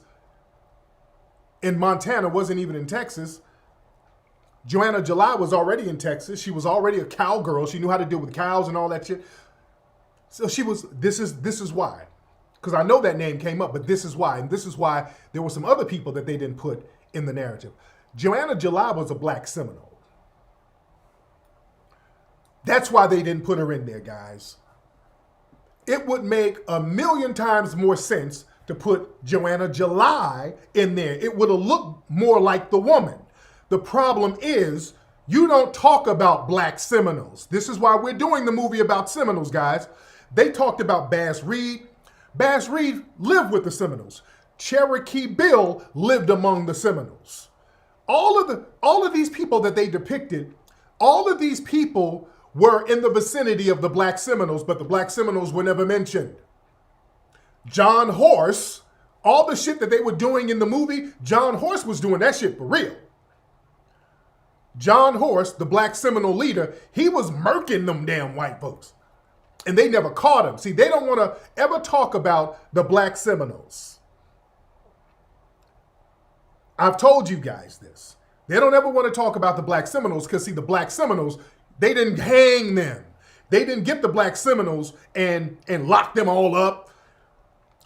in Montana, wasn't even in Texas? Joanna July was already in Texas. She was already a cowgirl. She knew how to deal with cows and all that shit. So this is why. Because I know that name came up, but this is why. And this is why there were some other people that they didn't put in the narrative. Joanna July was a black Seminole. That's why they didn't put her in there, guys. It would make 1,000,000 times more sense to put Joanna July in there. It would have looked more like the woman. The problem is, you don't talk about black Seminoles. This is why we're doing the movie about Seminoles, guys. They talked about Bass Reed. Bass Reed lived with the Seminoles. Cherokee Bill lived among the Seminoles. All of these people that they depicted, all of these people were in the vicinity of the black Seminoles, but the black Seminoles were never mentioned. John Horse, all the shit that they were doing in the movie, John Horse was doing that shit for real. John Horse, the black Seminole leader, he was murking them damn white folks. And they never caught him. See, they don't want to ever talk about the black Seminoles. I've told you guys this. They don't ever want to talk about the black Seminoles because, see, the black Seminoles, they didn't hang them. They didn't get the black Seminoles and lock them all up.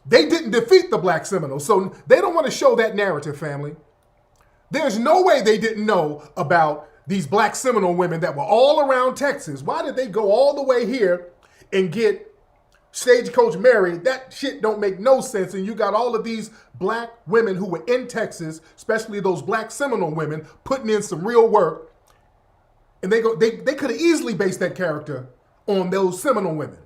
They didn't defeat the black Seminoles. So they don't want to show that narrative, family. There's no way they didn't know about these black Seminole women that were all around Texas. Why did they go all the way here and get Stagecoach Mary? That shit don't make no sense. And you got all of these black women who were in Texas, especially those black Seminole women, putting in some real work. And they could have easily based that character on those Seminole women.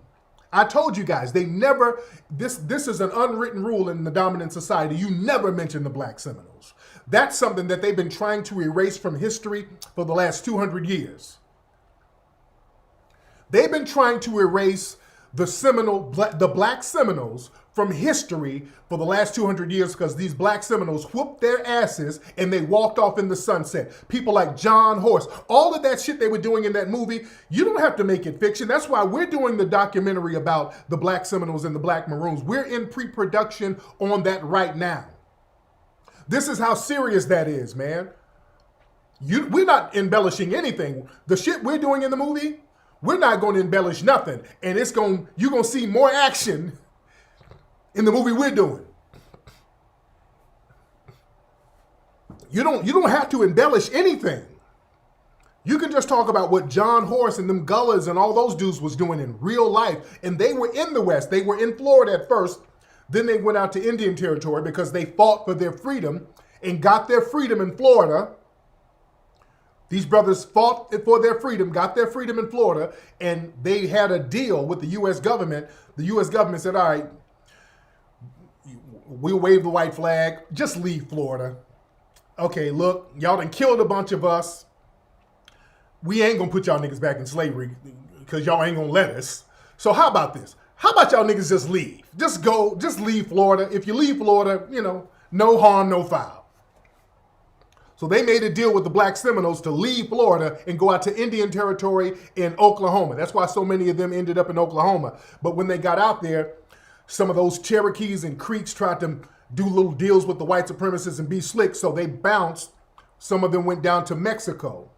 I told you guys, they never, this is an unwritten rule in the dominant society. You never mention the black Seminoles. That's something that they've been trying to erase from history for the last 200 years. They've been trying to erase the black Seminoles from history for the last 200 years because these black Seminoles whooped their asses and they walked off in the sunset. People like John Horse, all of that shit they were doing in that movie, you don't have to make it fiction. That's why we're doing the documentary about the black Seminoles and the black Maroons. We're in pre-production on that right now. This is how serious that is, man. We're not embellishing anything. The shit we're doing in the movie, we're not going to embellish nothing. And you're going to see more action in the movie we're doing. You don't have to embellish anything. You can just talk about what John Horse and them Gullahs and all those dudes was doing in real life. And they were in the West. They were in Florida at first. Then they went out to Indian Territory because they fought for their freedom and got their freedom in Florida. These brothers fought for their freedom, got their freedom in Florida, and they had a deal with the U.S. government. The U.S. government said, all right, we'll wave the white flag, just leave Florida. Okay, look, y'all done killed a bunch of us. We ain't gonna put y'all niggas back in slavery because y'all ain't gonna let us. So how about this? How about y'all niggas just leave? Just leave Florida. If you leave Florida, no harm, no foul. So they made a deal with the Black Seminoles to leave Florida and go out to Indian Territory in Oklahoma. That's why so many of them ended up in Oklahoma. But when they got out there, some of those Cherokees and Creeks tried to do little deals with the white supremacists and be slick, so they bounced. Some of them went down to Mexico.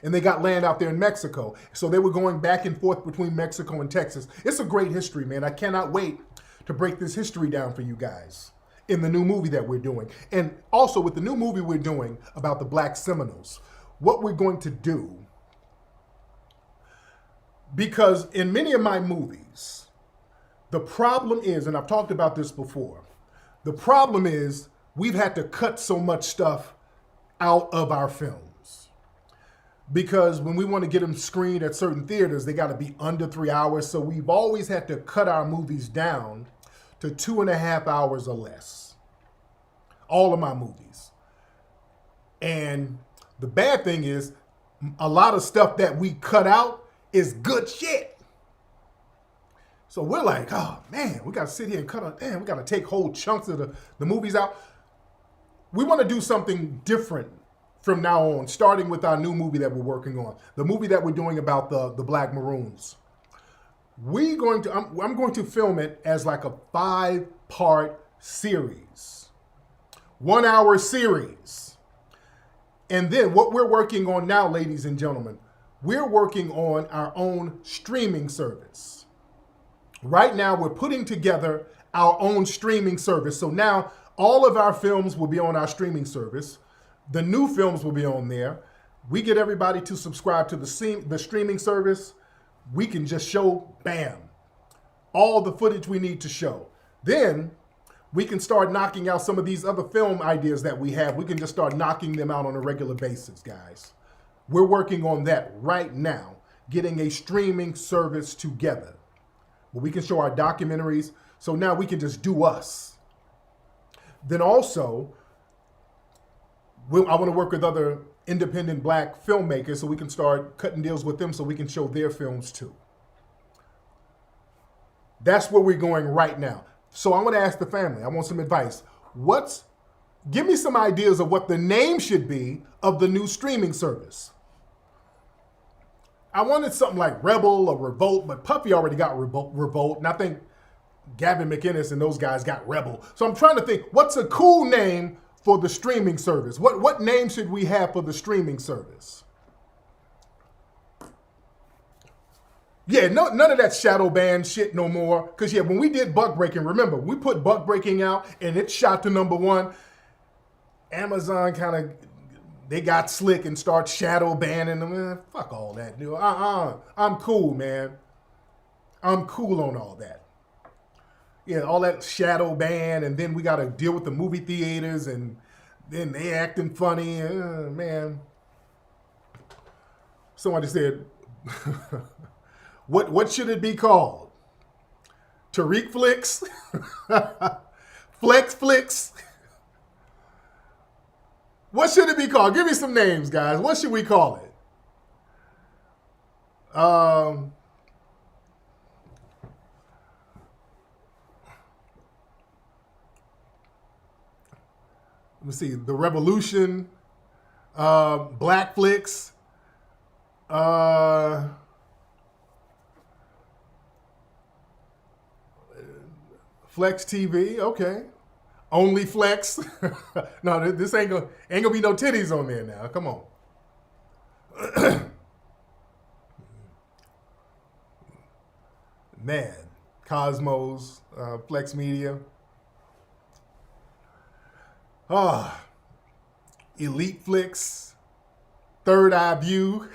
And they got land out there in Mexico. So they were going back and forth between Mexico and Texas. It's a great history, man. I cannot wait to break this history down for you guys in the new movie that we're doing. And also with the new movie we're doing about the Black Seminoles, what we're going to do, because in many of my movies, the problem is, and I've talked about this before, the problem is we've had to cut so much stuff out of our films. Because when we want to get them screened at certain theaters, they got to be under 3 hours. So we've always had to cut our movies down to 2.5 hours or less. All of my movies. And the bad thing is, a lot of stuff that we cut out is good shit. So we're like, oh man, we got to sit here and cut out, damn, we got to take whole chunks of the movies out. We want to do something different from now on, starting with our new movie that we're working on. The movie that we're doing about the Black Maroons. I'm going to film it as like a 5-part series. 1 hour series. And then what we're working on now, ladies and gentlemen, we're working on our own streaming service. Right now, we're putting together our own streaming service. So now all of our films will be on our streaming service. The new films will be on there. We get everybody to subscribe to the streaming service. We can just show, bam, all the footage we need to show. Then we can start knocking out some of these other film ideas that we have. We can just start knocking them out on a regular basis, guys. We're working on that right now, getting a streaming service together where we can show our documentaries. So now we can just do us. Then also, I want to work with other independent Black filmmakers so we can start cutting deals with them so we can show their films too. That's where we're going right now. So I want to ask the family, I want some advice. Give me some ideas of what the name should be of the new streaming service. I wanted something like Rebel or Revolt, but Puffy already got Revolt, and I think Gavin McInnes and those guys got Rebel. So I'm trying to think, what's a cool name for the streaming service? What name should we have for the streaming service? Yeah, none of that shadow ban shit no more. Because yeah, when we did Buck Breaking, remember, we put Buck Breaking out and it shot to #1. Amazon they got slick and start shadow banning them. Fuck all that, dude. I'm cool, man. I'm cool on all that. Yeah, all that shadow ban, and then we got to deal with the movie theaters, and then they acting funny. Man. Somebody said, what should it be called? Tariq Flicks? Flex Flicks? What should it be called? Give me some names, guys. What should we call it? Let me see. The Revolution, Black Flicks, Flex TV. Okay. Only Flex. No, this ain't gonna be no titties on there now. Come on. Man, Cosmos, Flex Media. Elite Flicks, Third Eye View.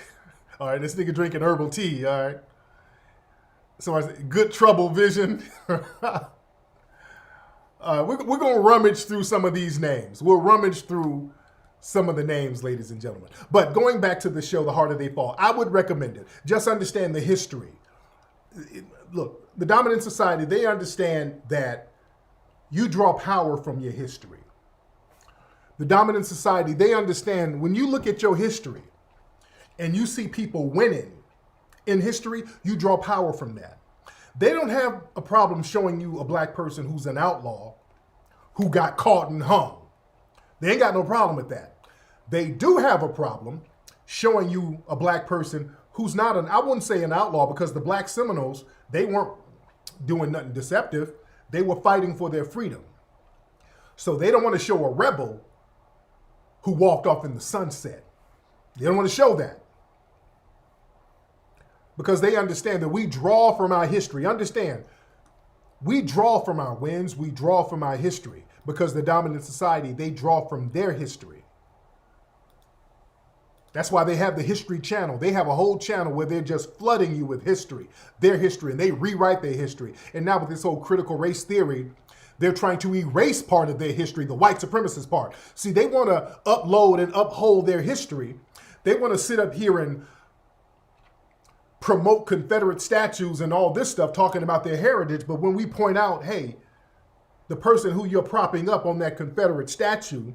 All right, this nigga drinking herbal tea. All right. So Good Trouble Vision. We're going to rummage through some of these names. We'll rummage through some of the names, ladies and gentlemen. But going back to the show, The Harder They Fall, I would recommend it. Just understand the history. Look, the dominant society, they understand that you draw power from your history. The dominant society, they understand when you look at your history and you see people winning in history, you draw power from that. They don't have a problem showing you a black person who's an outlaw who got caught and hung. They ain't got no problem with that. They do have a problem showing you a black person who's not I wouldn't say an outlaw, because the black Seminoles, they weren't doing nothing deceptive. They were fighting for their freedom. So they don't want to show a rebel who walked off in the sunset. They don't want to show that. Because they understand that we draw from our history. Understand, we draw from our wins, we draw from our history. Because the dominant society, they draw from their history. That's why they have the History Channel. They have a whole channel where they're just flooding you with history, their history, and they rewrite their history. And now with this whole critical race theory, they're trying to erase part of their history, the white supremacist part. See, they want to upload and uphold their history. They want to sit up here and promote Confederate statues and all this stuff, talking about their heritage. But when we point out, hey, the person who you're propping up on that Confederate statue,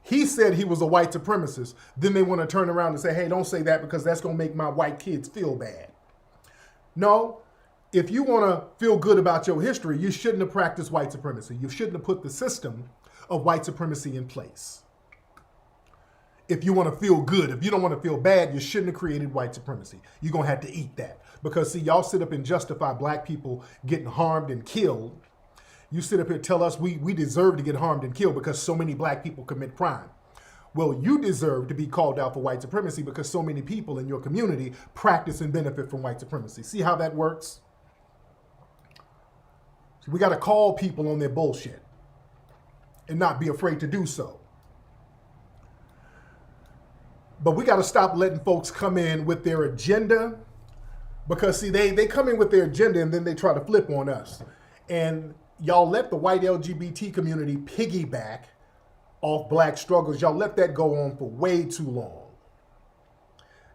he said he was a white supremacist. Then they want to turn around and say, hey, don't say that because that's going to make my white kids feel bad. No, if you want to feel good about your history, you shouldn't have practiced white supremacy. You shouldn't have put the system of white supremacy in place. If you want to feel good, if you don't want to feel bad, you shouldn't have created white supremacy. You're going to have to eat that. Because see, y'all sit up and justify black people getting harmed and killed. You sit up here and tell us we deserve to get harmed and killed because so many black people commit crime. Well, you deserve to be called out for white supremacy because so many people in your community practice and benefit from white supremacy. See how that works? So we got to call people on their bullshit and not be afraid to do so. But we got to stop letting folks come in with their agenda, because see, they come in with their agenda and then they try to flip on us. And y'all let the white LGBT community piggyback off black struggles. Y'all let that go on for way too long.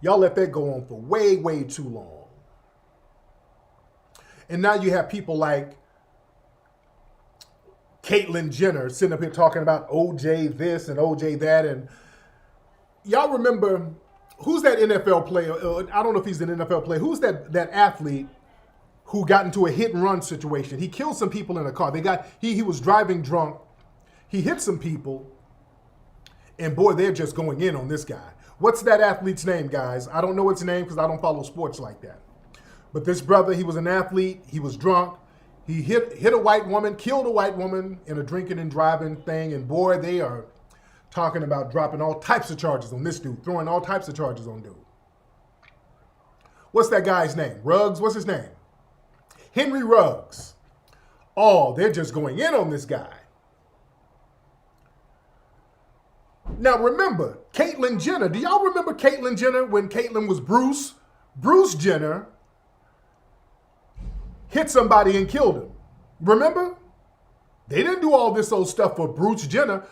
Y'all let that go on for way, way too long. And now you have people like Caitlyn Jenner sitting up here talking about OJ this and OJ that. And y'all remember, who's that NFL player? I don't know if he's an NFL player. Who's that athlete who got into a hit and run situation? He killed some people in a car. He was driving drunk. He hit some people. And boy, they're just going in on this guy. What's that athlete's name, guys? I don't know its name because I don't follow sports like that. But this brother, he was an athlete. He was drunk. He hit a white woman, killed a white woman in a drinking and driving thing. And boy, they are talking about dropping all types of charges on this dude, throwing all types of charges on dude. What's that guy's name? Ruggs? What's his name? Henry Ruggs. Oh, they're just going in on this guy. Now remember, Caitlyn Jenner. Do y'all remember Caitlyn Jenner when Caitlyn was Bruce? Bruce Jenner hit somebody and killed him. Remember? They didn't do all this old stuff for Bruce Jenner.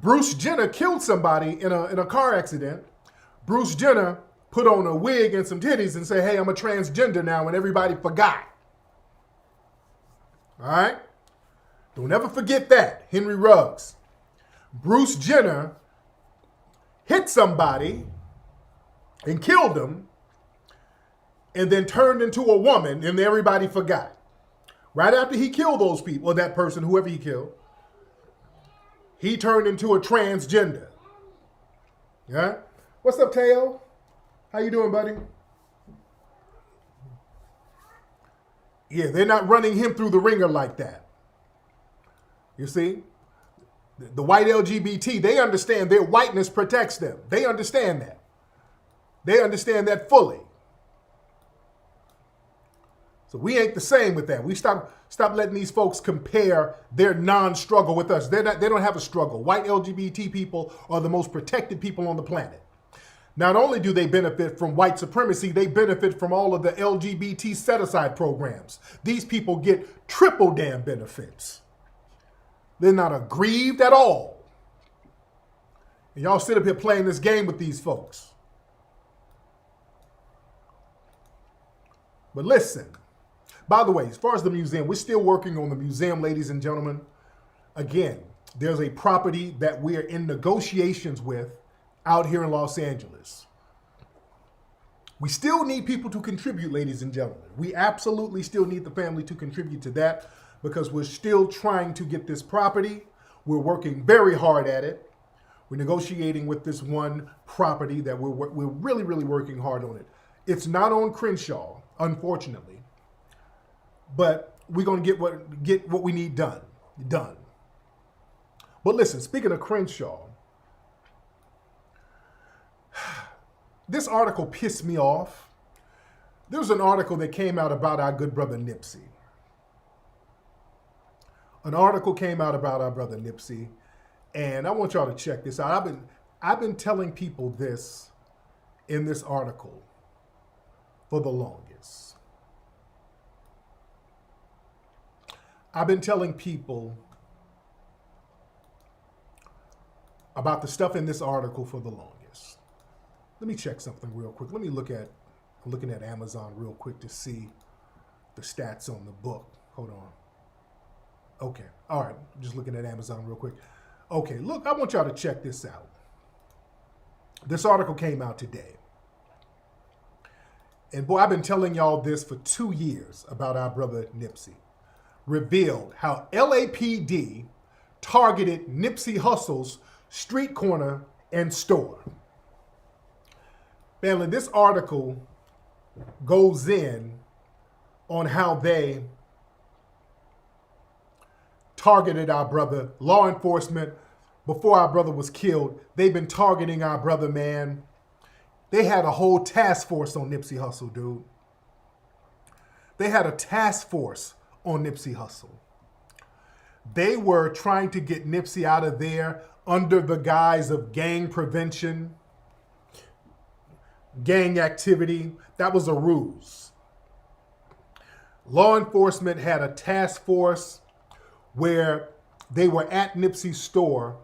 Bruce Jenner killed somebody in a car accident. Bruce Jenner put on a wig and some titties and said, hey, I'm a transgender now, and everybody forgot. All right? Don't ever forget that, Henry Ruggs. Bruce Jenner hit somebody and killed him and then turned into a woman, and everybody forgot. Right after he killed those people, or that person, whoever he killed, he turned into a transgender. Yeah? What's up, Teo? How you doing, buddy? Yeah, they're not running him through the ringer like that. You see? The white LGBT, they understand their whiteness protects them. They understand that. They understand that fully. So we ain't the same with that. We stop letting these folks compare their non-struggle with us. They don't have a struggle. White LGBT people are the most protected people on the planet. Not only do they benefit from white supremacy, they benefit from all of the LGBT set-aside programs. These people get triple damn benefits. They're not aggrieved at all. And y'all sit up here playing this game with these folks. But listen, by the way, as far as the museum, we're still working on the museum, ladies and gentlemen. Again, there's a property that we're in negotiations with out here in Los Angeles. We still need people to contribute, ladies and gentlemen. We absolutely still need the family to contribute to that because we're still trying to get this property. We're working very hard at it. We're negotiating with this one property that we're really, really working hard on it. It's not on Crenshaw, unfortunately, but we're going to get what we need done. But listen, speaking of Crenshaw, this article pissed me off. There was an article that came out about our good brother Nipsey. An article came out about our brother Nipsey, and I want y'all to check this out. I've been telling people this in this article for the longest. I've been telling people about the stuff in this article for the longest. Let me check something real quick. I'm looking at Amazon real quick to see the stats on the book. Hold on. Okay. All right. Just looking at Amazon real quick. Okay. Look, I want y'all to check this out. This article came out today. And boy, I've been telling y'all this for 2 years about our brother Nipsey. Revealed how LAPD targeted Nipsey Hussle's street corner and store. Family, this article goes in on how they targeted our brother. Law enforcement, before our brother was killed, they've been targeting our brother, man. They had a whole task force on Nipsey Hussle, dude. They had a task force on Nipsey Hussle. They were trying to get Nipsey out of there under the guise of gang prevention, gang activity. That was a ruse. Law enforcement had a task force where they were at Nipsey's store,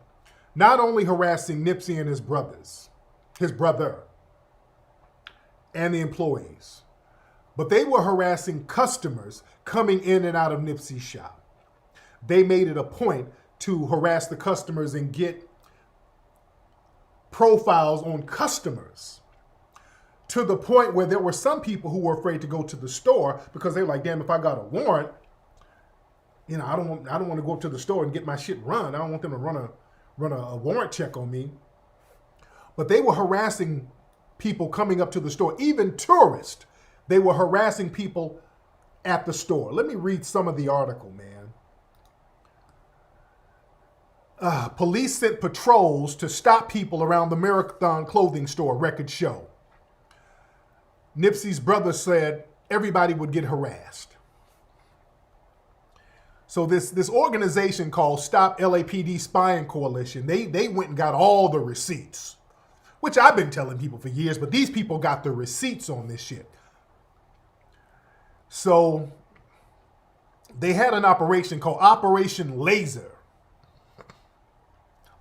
not only harassing Nipsey and his brother, and the employees, but they were harassing customers coming in and out of Nipsey's shop. They made it a point to harass the customers and get profiles on customers, to the point where there were some people who were afraid to go to the store because they were like, damn, if I got a warrant, you know, I don't want to go up to the store and get my shit run. I don't want them to run a warrant check on me. But they were harassing people coming up to the store, even tourists. They were harassing people at the store. Let me read some of the article, man. Police sent patrols to stop people around the Marathon clothing store, records show. Nipsey's brother said everybody would get harassed. So this organization called Stop LAPD Spying Coalition, they went and got all the receipts, which I've been telling people for years, but these people got the receipts on this shit. So they had an operation called Operation Laser.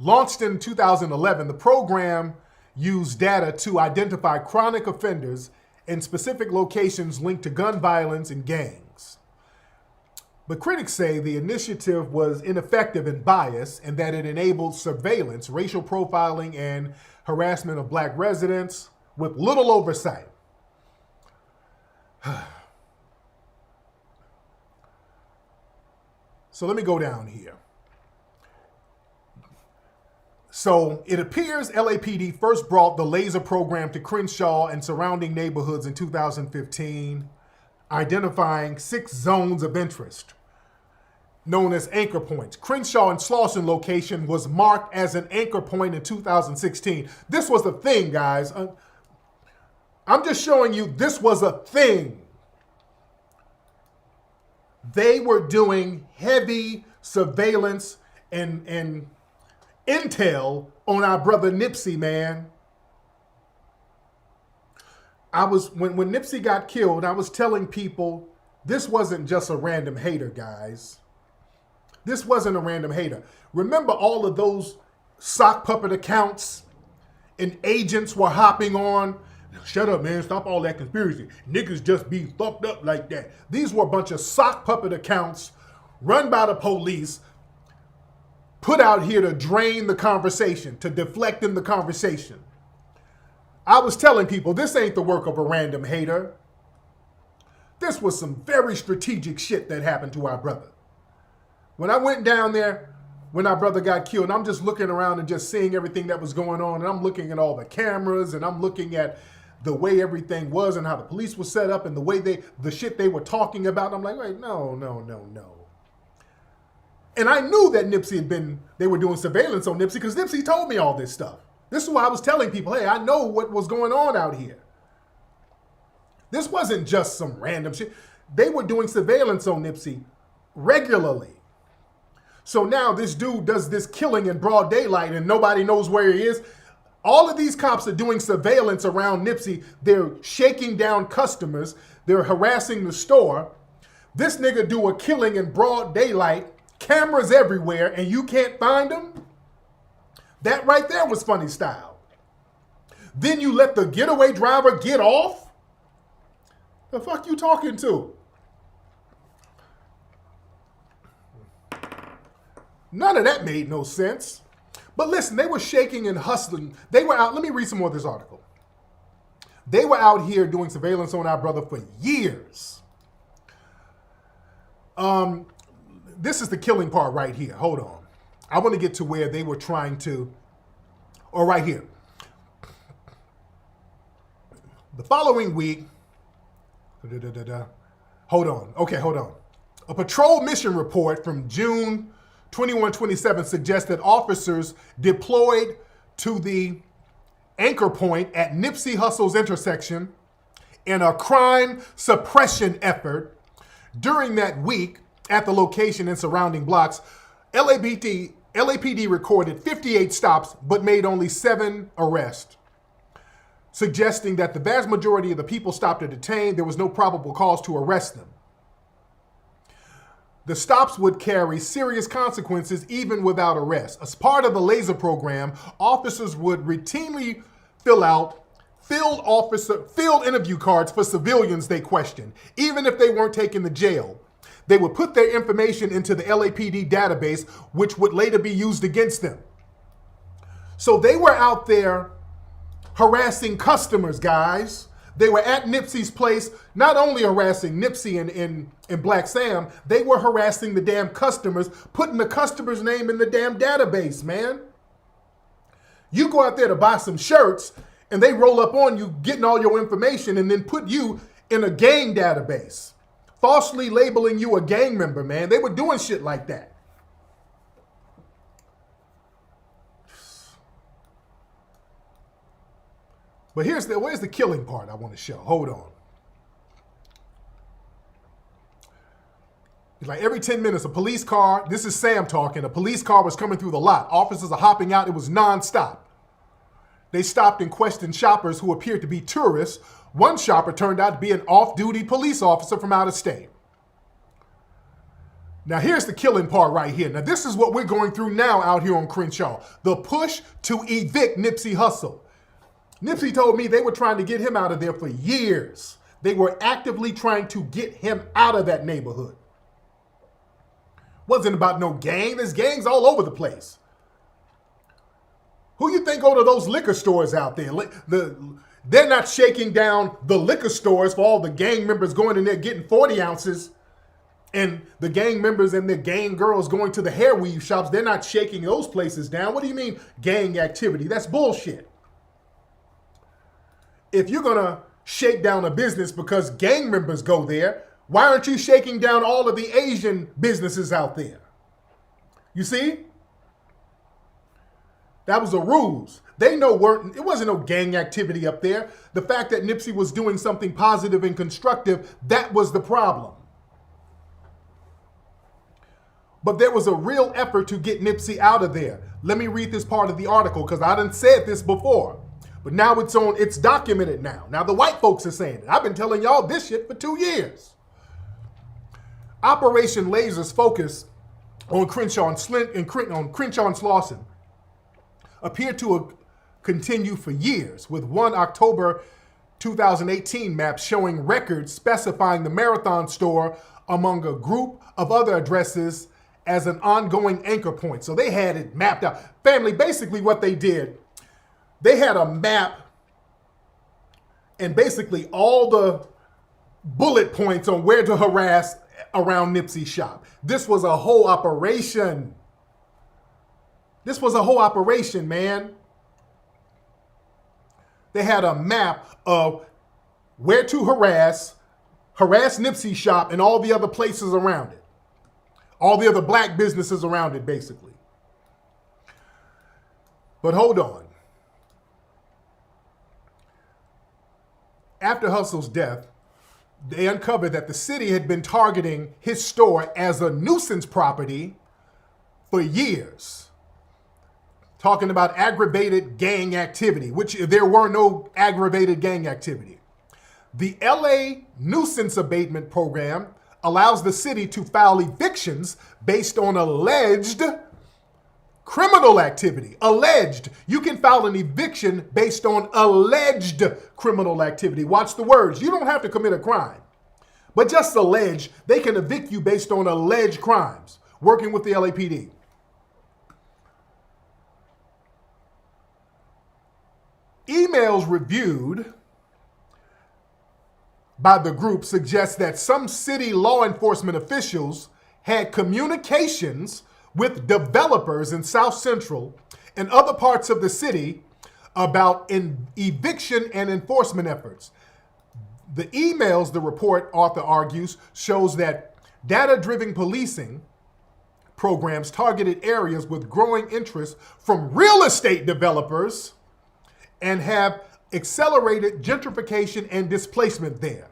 Launched in 2011, the program used data to identify chronic offenders in specific locations linked to gun violence and gangs. But critics say the initiative was ineffective and biased, and that it enabled surveillance, racial profiling, and harassment of black residents with little oversight. So let me go down here. So it appears LAPD first brought the laser program to Crenshaw and surrounding neighborhoods in 2015, identifying 6 zones of interest known as anchor points. Crenshaw and Slauson location was marked as an anchor point in 2016. This was a thing, guys. I'm just showing you this was a thing. They were doing heavy surveillance and intel on our brother Nipsey, man. When Nipsey got killed, I was telling people this wasn't just a random hater, guys. This wasn't a random hater. Remember all of those sock puppet accounts and agents were hopping on? Shut up, man. Stop all that conspiracy. Niggas just be fucked up like that. These were a bunch of sock puppet accounts run by the police, put out here to drain the conversation, to deflect in the conversation. I was telling people, this ain't the work of a random hater. This was some very strategic shit that happened to our brother. When I went down there, when our brother got killed. And I'm just looking around and just seeing everything that was going on. And I'm looking at all the cameras and I'm looking at the way everything was and how the police was set up and the way the shit they were talking about. I'm like, wait, no. And I knew that they were doing surveillance on Nipsey because Nipsey told me all this stuff. This is why I was telling people, hey, I know what was going on out here. This wasn't just some random shit. They were doing surveillance on Nipsey regularly. So now this dude does this killing in broad daylight and nobody knows where he is. All of these cops are doing surveillance around Nipsey. They're shaking down customers. They're harassing the store. This nigga do a killing in broad daylight, cameras everywhere, and you can't find him? That right there was funny style. Then you let the getaway driver get off? The fuck you talking to? None of that made no sense. But listen, they were shaking and hustling. They were out. Let me read some more of this article. They were out here doing surveillance on our brother for years. This is the killing part right here. Hold on. I want to get to where they were trying to, or right here. The following week, hold on. Okay, hold on. A patrol mission report from June 21-27 suggests that officers deployed to the anchor point at Nipsey Hussle's intersection in a crime suppression effort. During that week at the location and surrounding blocks, LAPD recorded 58 stops but made only 7 arrests, suggesting that the vast majority of the people stopped or detained, there was no probable cause to arrest them. The stops would carry serious consequences even without arrest. As part of the laser program, officers would routinely fill out field interview cards for civilians they questioned, even if they weren't taken to jail. They would put their information into the LAPD database, which would later be used against them. So they were out there harassing customers, guys. They were at Nipsey's place, not only harassing Nipsey and Black Sam, they were harassing the damn customers, putting the customer's name in the damn database, man. You go out there to buy some shirts and they roll up on you, getting all your information and then put you in a gang database, falsely labeling you a gang member, man. They were doing shit like that. But where's the killing part I want to show? Hold on. It's like every 10 minutes, a police car, this is Sam talking, a police car was coming through the lot. Officers are hopping out. It was nonstop. They stopped and questioned shoppers who appeared to be tourists. One shopper turned out to be an off-duty police officer from out of state. Now here's the killing part right here. Now this is what we're going through now out here on Crenshaw. The push to evict Nipsey Hussle. Nipsey told me they were trying to get him out of there for years. They were actively trying to get him out of that neighborhood. Wasn't about no gang. There's gangs all over the place. Who you think go to those liquor stores out there? They're not shaking down the liquor stores for all the gang members going in there getting 40 ounces and the gang members and the gang girls going to the hair weave shops. They're not shaking those places down. What do you mean gang activity? That's bullshit. If you're going to shake down a business because gang members go there, why aren't you shaking down all of the Asian businesses out there? You see? That was a ruse. They know it wasn't no gang activity up there. The fact that Nipsey was doing something positive and constructive, that was the problem. But there was a real effort to get Nipsey out of there. Let me read this part of the article because I done said this before. But now it's documented now. Now the white folks are saying it. I've been telling y'all this shit for 2 years. Operation Laser's focus on Crenshaw and Slauson appeared to continue for years, with one October 2018 map showing records specifying the Marathon store among a group of other addresses as an ongoing anchor point. So they had it mapped out. Family, basically what they did, they had a map and basically all the bullet points on where to harass around Nipsey's shop. This was a whole operation. This was a whole operation, man. They had a map of where to harass Nipsey shop and all the other places around it. All the other black businesses around it, basically. But hold on. After Hustle's death, they uncovered that the city had been targeting his store as a nuisance property for years. Talking about aggravated gang activity, which there were no aggravated gang activity. The LA Nuisance Abatement Program allows the city to file evictions based on alleged criminal activity. Alleged. You can file an eviction based on alleged criminal activity. Watch the words. You don't have to commit a crime. But just allege, they can evict you based on alleged crimes. Working with the LAPD. Emails reviewed by the group suggest that some city law enforcement officials had communications with developers in South Central and other parts of the city about eviction and enforcement efforts. The emails, the report author argues, shows that data-driven policing programs targeted areas with growing interest from real estate developers and have accelerated gentrification and displacement there.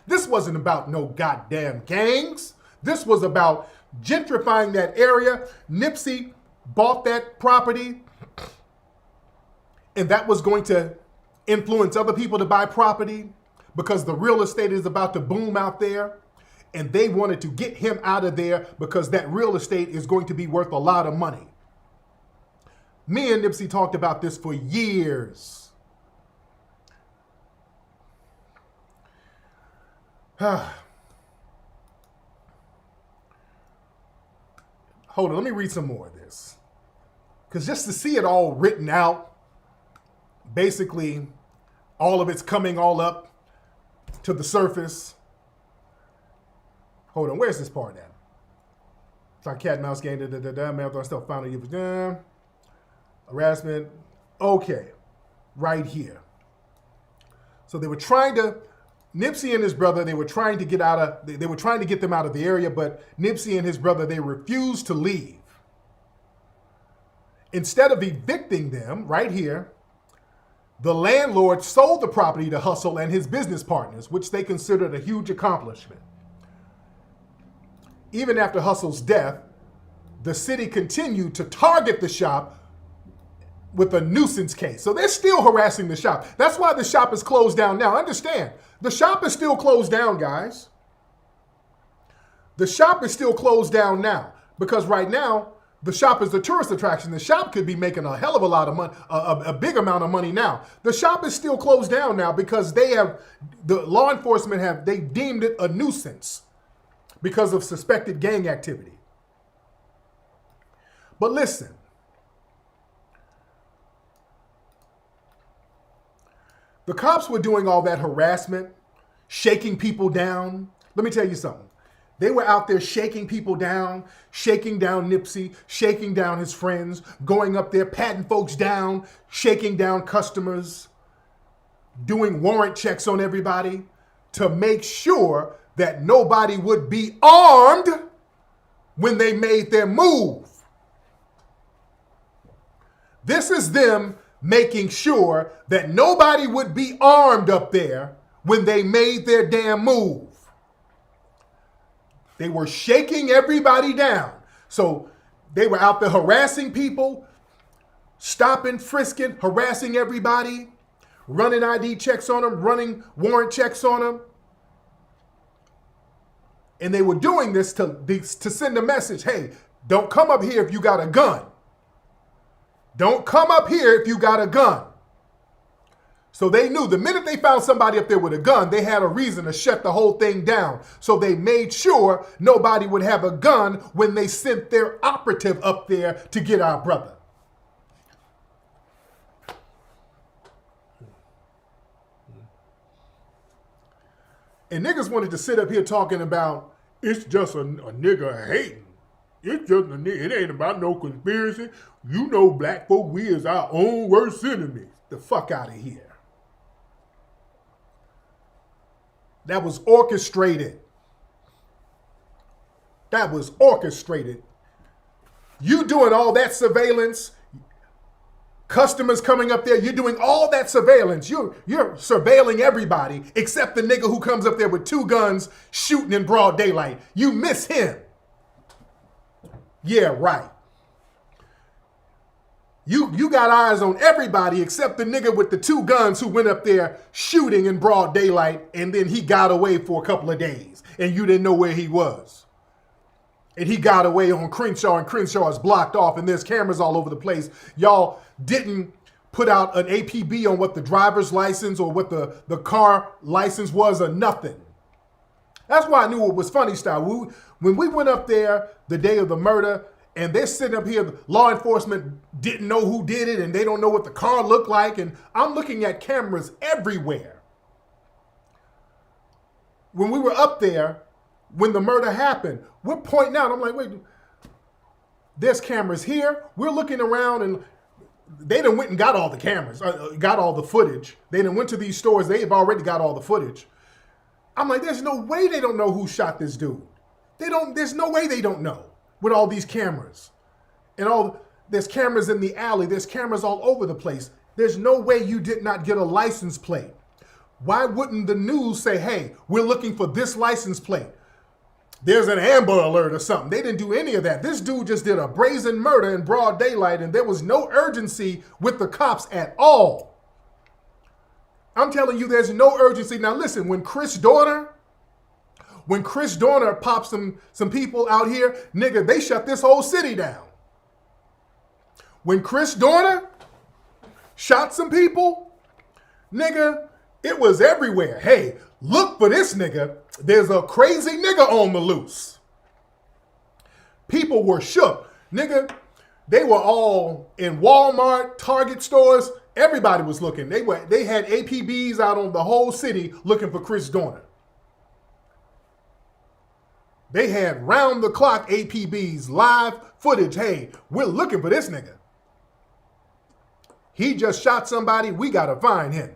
This wasn't about no goddamn gangs. This was about gentrifying that area. Nipsey bought that property, and that was going to influence other people to buy property because the real estate is about to boom out there, and they wanted to get him out of there because that real estate is going to be worth a lot of money. Me and Nipsey talked about this for years. Hold on, let me read some more of this. Because just to see it all written out, basically all of it's coming all up to the surface. Hold on, where's this part at? It's like cat and mouse game, marathon stuff, final year, harassment. Okay, right here. So they were trying to, Nipsey and his brother, they were trying to get them out of the area, but Nipsey and his brother, they refused to leave. Instead of evicting them, right here, the landlord sold the property to Hustle and his business partners, which they considered a huge accomplishment. Even after Hustle's death, the city continued to target the shop with a nuisance case. So they're still harassing the shop. That's why the shop is closed down now. Understand, the shop is still closed down, guys. The shop is still closed down now because right now, the shop is a tourist attraction. The shop could be making a hell of a lot of money, a big amount of money now. The shop is still closed down now because the law enforcement they deemed it a nuisance because of suspected gang activity. But listen, the cops were doing all that harassment, shaking people down. Let me tell you something. They were out there shaking people down, shaking down Nipsey, shaking down his friends, going up there, patting folks down, shaking down customers, doing warrant checks on everybody to make sure that nobody would be armed when they made their move. This is them making sure that nobody would be armed up there when they made their damn move. They were shaking everybody down. So they were out there harassing people, stopping, frisking, harassing everybody, running ID checks on them, running warrant checks on them. And they were doing this to send a message, hey, don't come up here if you got a gun. Don't come up here if you got a gun. So they knew the minute they found somebody up there with a gun, they had a reason to shut the whole thing down. So they made sure nobody would have a gun when they sent their operative up there to get our brother. And niggas wanted to sit up here talking about it's just a nigga hating. It's just a nigga. It ain't about no conspiracy. You know black folk, we is our own worst enemies. The fuck out of here. That was orchestrated. That was orchestrated. You doing all that surveillance, customers coming up there, you're doing all that surveillance. You're surveilling everybody except the nigga who comes up there with 2 guns shooting in broad daylight. You miss him. Yeah, right. You got eyes on everybody except the nigga with the 2 guns who went up there shooting in broad daylight, and then he got away for a couple of days and you didn't know where he was. And he got away on Crenshaw, and Crenshaw is blocked off, and there's cameras all over the place. Y'all didn't put out an APB on what the driver's license or what the car license was or nothing. That's why I knew it was funny style. When we went up there the day of the murder, and they're sitting up here, law enforcement didn't know who did it, and they don't know what the car looked like, and I'm looking at cameras everywhere. When we were up there, when the murder happened, we're pointing out, I'm like, wait, there's cameras here. We're looking around, and they done went and got all the cameras, got all the footage. They done went to these stores. They've already got all the footage. I'm like, there's no way they don't know who shot this dude. There's no way they don't know with all these cameras. And there's cameras in the alley. There's cameras all over the place. There's no way you did not get a license plate. Why wouldn't the news say, hey, we're looking for this license plate? There's an Amber Alert or something. They didn't do any of that. This dude just did a brazen murder in broad daylight, and there was no urgency with the cops at all. I'm telling you, there's no urgency. Now listen, when Chris Dorner popped some people out here, nigga, they shut this whole city down. When Chris Dorner shot some people, nigga, it was everywhere. Hey, look for this nigga. There's a crazy nigga on the loose. People were shook. Nigga, they were all in Walmart, Target stores. Everybody was looking. They had APBs out on the whole city looking for Chris Dorner. They had round the clock APBs, live footage. Hey, we're looking for this nigga. He just shot somebody. We gotta find him.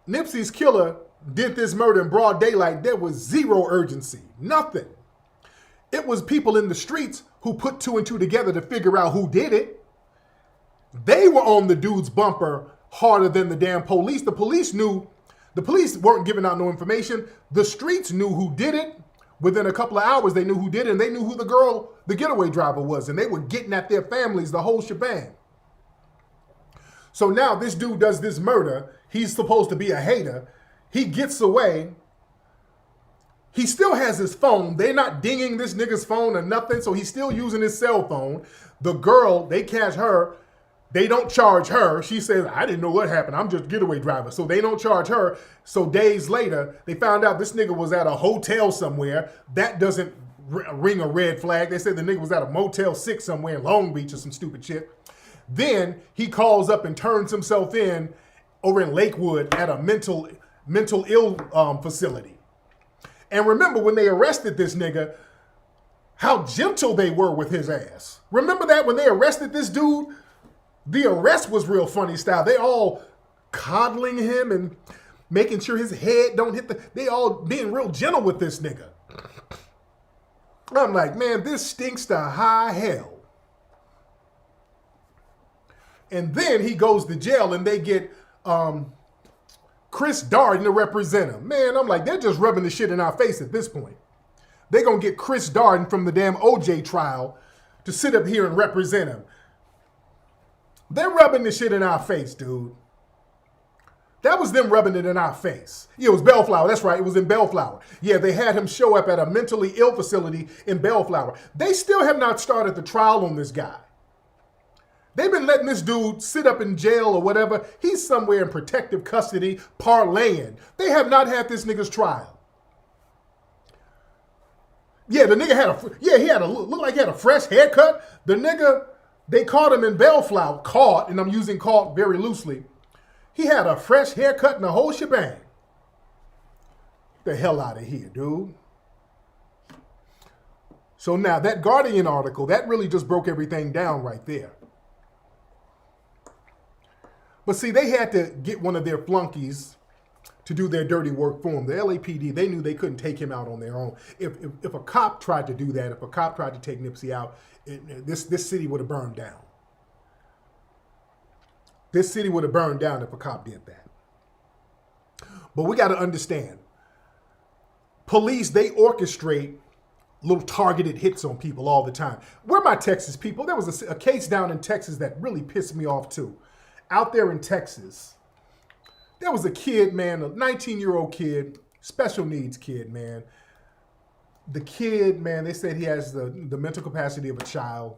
Nipsey's killer did this murder in broad daylight. There was zero urgency, nothing. It was people in the streets who put 2 and 2 together to figure out who did it. They were on the dude's bumper harder than the damn police. The police weren't giving out no information. The streets knew who did it. Within a couple of hours, they knew who did it, and they knew who the getaway driver was, and they were getting at their families, the whole shebang. So now this dude does this murder. He's supposed to be a hater. He gets away. He still has his phone. They're not dinging this nigga's phone or nothing, so he's still using his cell phone. The girl, they catch her. They don't charge her. She says, I didn't know what happened. I'm just a getaway driver. So they don't charge her. So days later, they found out this nigga was at a hotel somewhere. That doesn't ring a red flag. They said the nigga was at a Motel 6 somewhere in Long Beach or some stupid shit. Then he calls up and turns himself in over in Lakewood at a mental ill facility. And remember when they arrested this nigga, how gentle they were with his ass. Remember that when they arrested this dude? The arrest was real funny style. They all coddling him and making sure his head don't hit they all being real gentle with this nigga. I'm like, man, this stinks to high hell. And then he goes to jail and they get Chris Darden to represent him. Man, I'm like, they're just rubbing the shit in our face at this point. They're going to get Chris Darden from the damn OJ trial to sit up here and represent him. They're rubbing the shit in our face, dude. That was them rubbing it in our face. Yeah, it was Bellflower. That's right. It was in Bellflower. Yeah, they had him show up at a mentally ill facility in Bellflower. They still have not started the trial on this guy. They've been letting this dude sit up in jail or whatever. He's somewhere in protective custody, parlaying. They have not had this nigga's trial. Yeah, the nigga had looked like he had a fresh haircut. The nigga, they caught him in Bellflower. Caught, and I'm using caught very loosely. He had a fresh haircut and the whole shebang. Get the hell out of here, dude. So now that Guardian article, that really just broke everything down right there. But see, they had to get one of their flunkies to do their dirty work for them. The LAPD, they knew they couldn't take him out on their own. If a cop tried to do that, if a cop tried to take Nipsey out, this city would have burned down. This city would have burned down if a cop did that. But we got to understand, police, they orchestrate little targeted hits on people all the time. Where are my Texas people? There was a case down in Texas that really pissed me off too. Out there in Texas, there was a kid, man, a 19-year-old kid, special needs kid, man. The kid, man, they said he has the mental capacity of a child.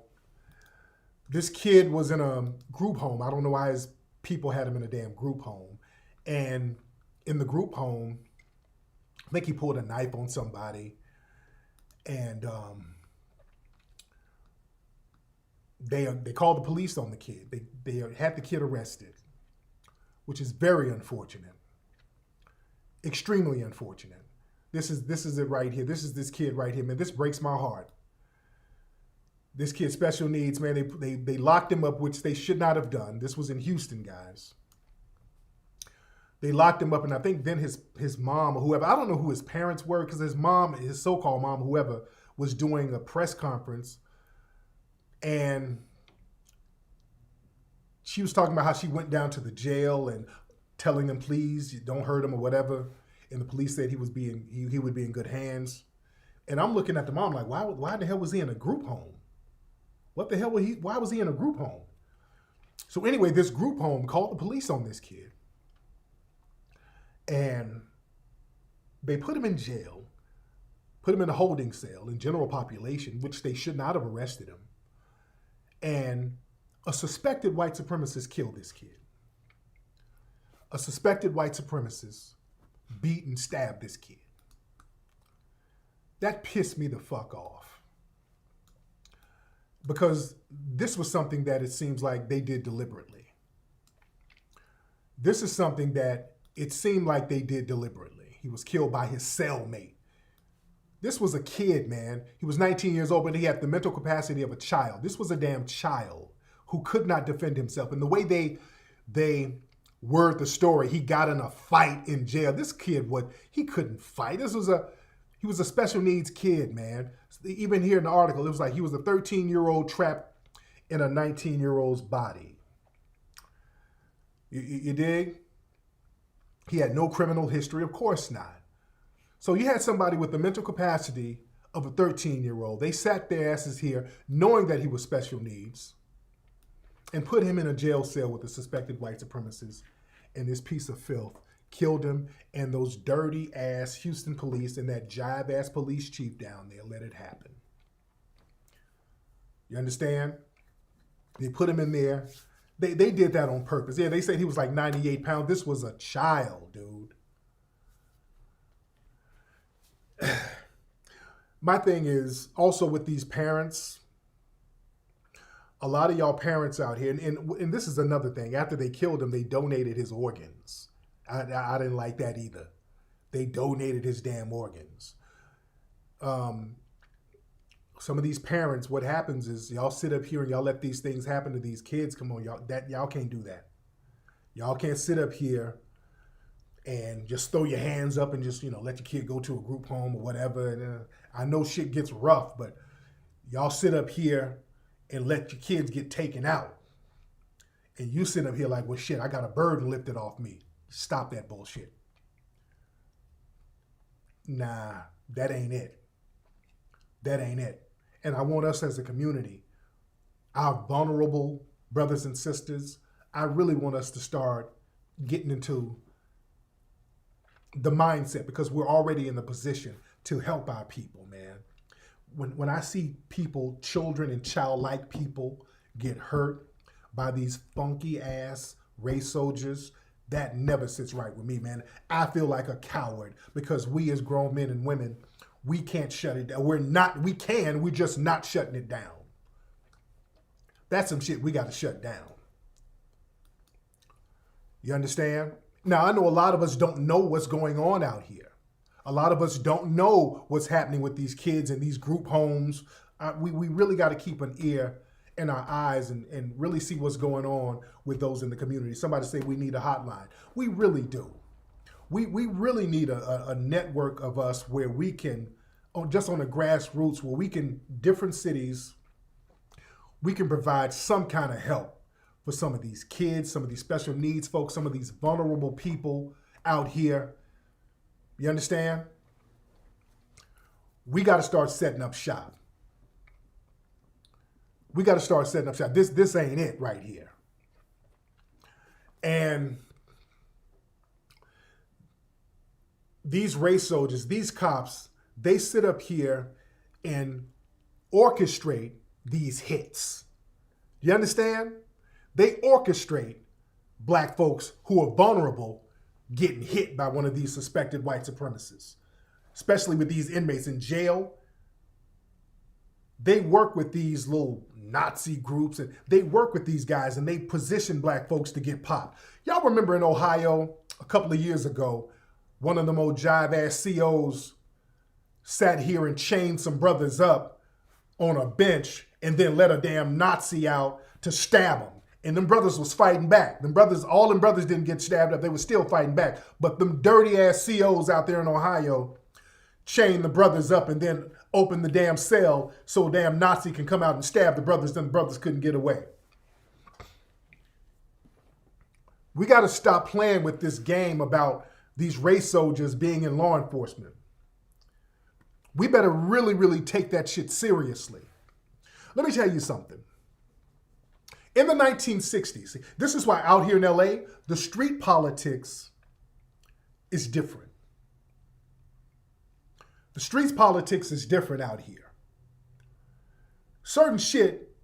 This kid was in a group home. I don't know why his people had him in a damn group home. And in the group home, I think he pulled a knife on somebody. And they called the police on the kid. They had the kid arrested, which is very unfortunate. Extremely unfortunate. This is it right here. This is this kid right here, man. This breaks my heart. This kid, special needs, man. They locked him up, which they should not have done. This was in Houston, guys. They locked him up, and I think then his mom or whoever, I don't know who his parents were, because his mom, his so-called mom, whoever, was doing a press conference, and she was talking about how she went down to the jail and telling them, please, don't hurt him or whatever. And the police said he would be in good hands. And I'm looking at the mom like, why the hell was he in a group home? What the hell why was he in a group home? So anyway, this group home called the police on this kid. And they put him in jail, put him in a holding cell in general population, which they should not have arrested him. And a suspected white supremacist killed this kid. A suspected white supremacist beat and stabbed this kid. That pissed me the fuck off. Because this was something that it seems like they did deliberately. This is something that it seemed like they did deliberately. He was killed by his cellmate. This was a kid, man. He was 19 years old, but he had the mental capacity of a child. This was a damn child who could not defend himself. And the way they word the story, he got in a fight in jail. This kid, he couldn't fight. He was a special needs kid, man. Even here in the article, it was like he was a 13-year-old trapped in a 19-year-old's body. You dig? He had no criminal history, of course not. So you had somebody with the mental capacity of a 13-year-old. They sat their asses here knowing that he was special needs and put him in a jail cell with a suspected white supremacist, and this piece of filth killed him, and those dirty ass Houston police and that jive ass police chief down there let it happen. You understand? They put him in there. They did that on purpose. Yeah, they said he was like 98 pounds. This was a child, dude. My thing is also with these parents, a lot of y'all parents out here, and this is another thing. After they killed him, they donated his organs. I didn't like that either. They donated his damn organs. Some of these parents, what happens is y'all sit up here and y'all let these things happen to these kids. Come on, y'all can't do that. Y'all can't sit up here and just throw your hands up and just, let your kid go to a group home or whatever. And, I know shit gets rough, but y'all sit up here and let your kids get taken out. And you sit up here like, well, shit, I got a burden lifted off me. Stop that bullshit. Nah, that ain't it. That ain't it. And I want us as a community, our vulnerable brothers and sisters, I really want us to start getting into the mindset, because we're already in the position to help our people, man. When I see people, children and childlike people get hurt by these funky ass race soldiers, that never sits right with me, man. I feel like a coward because we as grown men and women, we can't shut it down. We're just not shutting it down. That's some shit we got to shut down. You understand? Now, I know a lot of us don't know what's going on out here. A lot of us don't know what's happening with these kids in these group homes. We really got to keep an ear in our eyes and really see what's going on with those in the community. Somebody say we need a hotline. We really do. We really need a network of us where we can, just on the grassroots, where we can, different cities, we can provide some kind of help for some of these kids, some of these special needs folks, some of these vulnerable people out here. You understand? We got to start setting up shop. We got to start setting up shop. This ain't it right here. And these race soldiers, these cops, they sit up here and orchestrate these hits. You understand? They orchestrate black folks who are vulnerable getting hit by one of these suspected white supremacists, especially with these inmates in jail. They work with these little Nazi groups and they work with these guys and they position black folks to get popped. Y'all remember in Ohio a couple of years ago, one of them old jive ass COs sat here and chained some brothers up on a bench and then let a damn Nazi out to stab them. And them brothers was fighting back. All them brothers didn't get stabbed up. They were still fighting back. But them dirty ass COs out there in Ohio chained the brothers up and then opened the damn cell so a damn Nazi can come out and stab the brothers. Then the brothers couldn't get away. We got to stop playing with this game about these race soldiers being in law enforcement. We better really, really take that shit seriously. Let me tell you something. In the 1960s, this is why out here in LA, the street politics is different. The streets politics is different out here. Certain shit,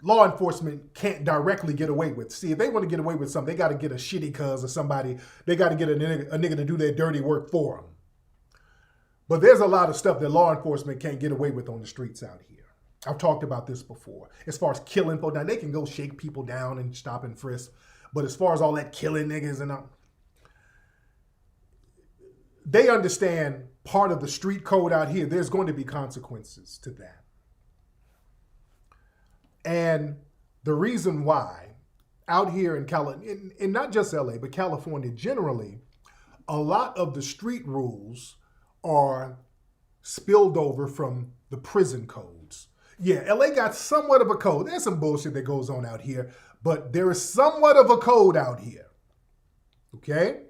law enforcement can't directly get away with. See, if they want to get away with something, they got to get a shitty cuz or somebody. They got to get a nigga to do their dirty work for them. But there's a lot of stuff that law enforcement can't get away with on the streets out here. I've talked about this before. As far as killing people, now they can go shake people down and stop and frisk. But as far as all that killing niggas and they understand part of the street code out here, there's going to be consequences to that. And the reason why out here in California, and not just LA, but California generally, a lot of the street rules are spilled over from the prison codes. Yeah, LA got somewhat of a code. There's some bullshit that goes on out here, but there is somewhat of a code out here. Okay?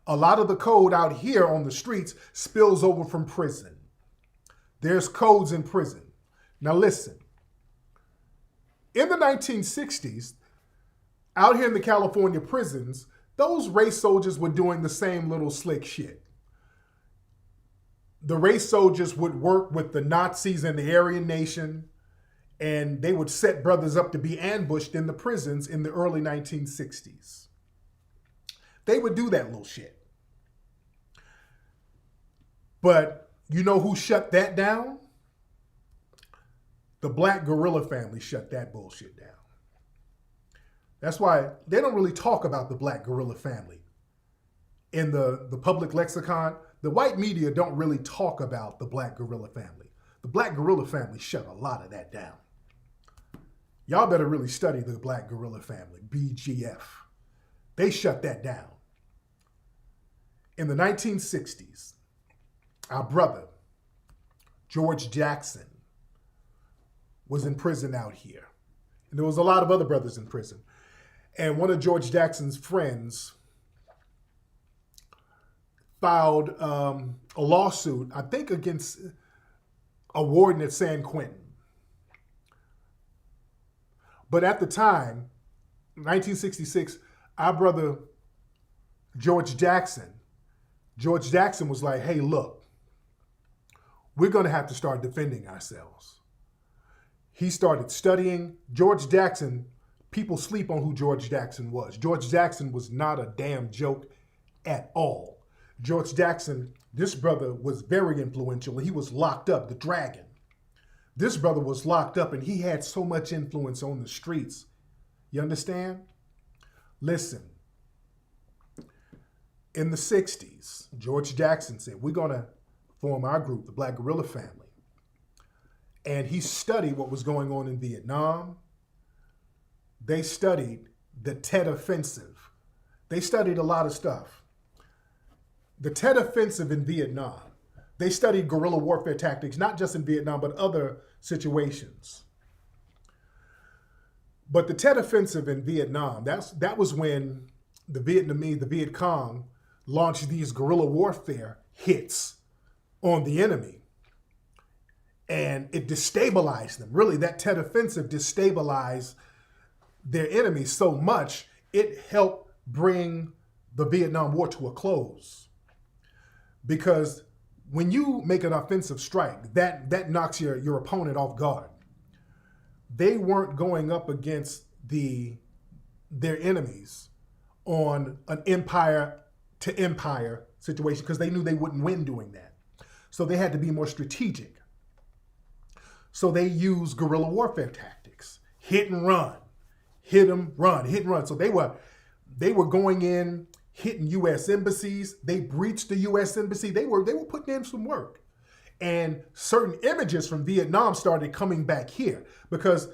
A lot of the code out here on the streets spills over from prison. There's codes in prison. Now listen, in the 1960s, out here in the California prisons, those race soldiers were doing the same little slick shit. The race soldiers would work with the Nazis and the Aryan Nation, and they would set brothers up to be ambushed in the prisons in the early 1960s. They would do that little shit. But you know who shut that down? The Black Guerrilla family shut that bullshit down. That's why they don't really talk about the Black Guerrilla family in the public lexicon. The white media don't really talk about the Black Guerrilla family. The Black Guerrilla family shut a lot of that down. Y'all better really study the Black Guerrilla family, BGF. They shut that down. In the 1960s, our brother, George Jackson, was in prison out here. And there was a lot of other brothers in prison. And one of George Jackson's friends filed a lawsuit, I think against a warden at San Quentin. But at the time, 1966, our brother, George Jackson was like, hey, look, we're going to have to start defending ourselves. He started studying. George Jackson, people sleep on who George Jackson was. George Jackson was not a damn joke at all. George Jackson, this brother was very influential. He was locked up, the Dragon. This brother was locked up and he had so much influence on the streets. You understand? Listen, in the 60s, George Jackson said, we're going to form our group, the Black Guerrilla Family. And he studied what was going on in Vietnam. They studied the Tet Offensive. They studied a lot of stuff. The Tet Offensive in Vietnam, they studied guerrilla warfare tactics, not just in Vietnam, but other situations. But the Tet Offensive in Vietnam, that was when the Vietnamese, the Viet Cong, launched these guerrilla warfare hits on the enemy. And it destabilized them. Really, that Tet Offensive destabilized their enemies so much, it helped bring the Vietnam War to a close. Because when you make an offensive strike, that knocks your opponent off guard. They weren't going up against their enemies on an empire to empire situation because they knew they wouldn't win doing that. So they had to be more strategic. So they used guerrilla warfare tactics, hit and run, hit them, run, hit and run. So they were going in, hitting U.S. embassies. They breached the U.S. embassy. They were putting in some work. And certain images from Vietnam started coming back here because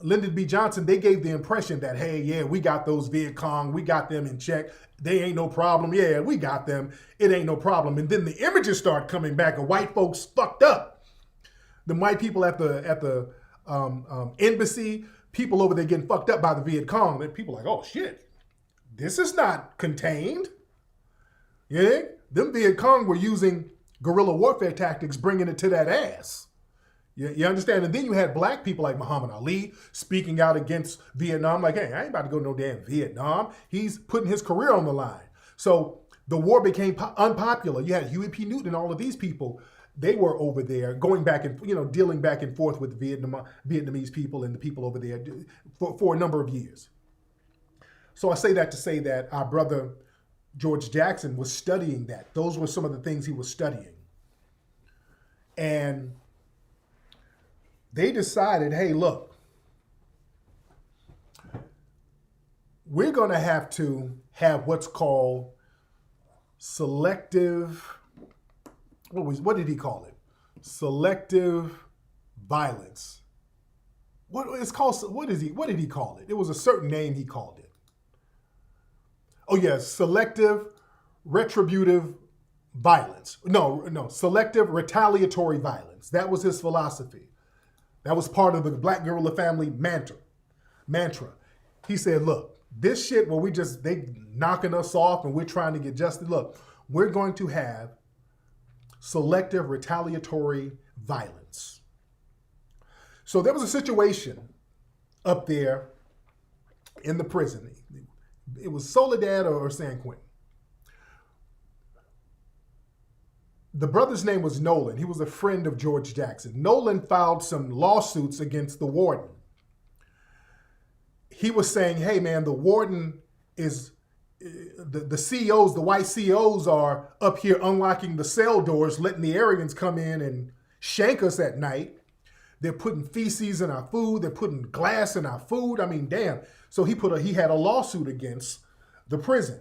Lyndon B. Johnson, they gave the impression that, hey, yeah, we got those Viet Cong, we got them in check. They ain't no problem. Yeah, we got them. It ain't no problem. And then the images start coming back of white folks fucked up. The white people at the embassy, people over there getting fucked up by the Viet Cong. And people like, oh shit, this is not contained. Yeah, them Viet Cong were using guerrilla warfare tactics, bringing it to that ass. You understand? And then you had black people like Muhammad Ali speaking out against Vietnam, like, hey, I ain't about to go to no damn Vietnam. He's putting his career on the line. So the war became unpopular. You had Huey P. Newton and all of these people. They were over there going back and, dealing back and forth with Vietnamese people and the people over there for a number of years. So I say that to say that our brother George Jackson was studying that. Those were some of the things he was studying. And they decided, hey, look, we're going to have what's called selective, what did he call it? Selective violence. What did he call it? It was a certain name he called it. Oh yes, selective retributive violence. No, selective retaliatory violence. That was his philosophy. That was part of the Black Guerrilla Family mantra. He said, look, this shit where they knocking us off and we're trying to get justice. Look, we're going to have selective retaliatory violence. So there was a situation up there in the prison. It was Soledad or San Quentin. The brother's name was Nolan. He was a friend of George Jackson. Nolan filed some lawsuits against the warden. He was saying, hey man, the warden is, the CEOs, the white CEOs are up here unlocking the cell doors, letting the Aryans come in and shank us at night. They're putting feces in our food. They're putting glass in our food. I mean, damn. So he had a lawsuit against the prison.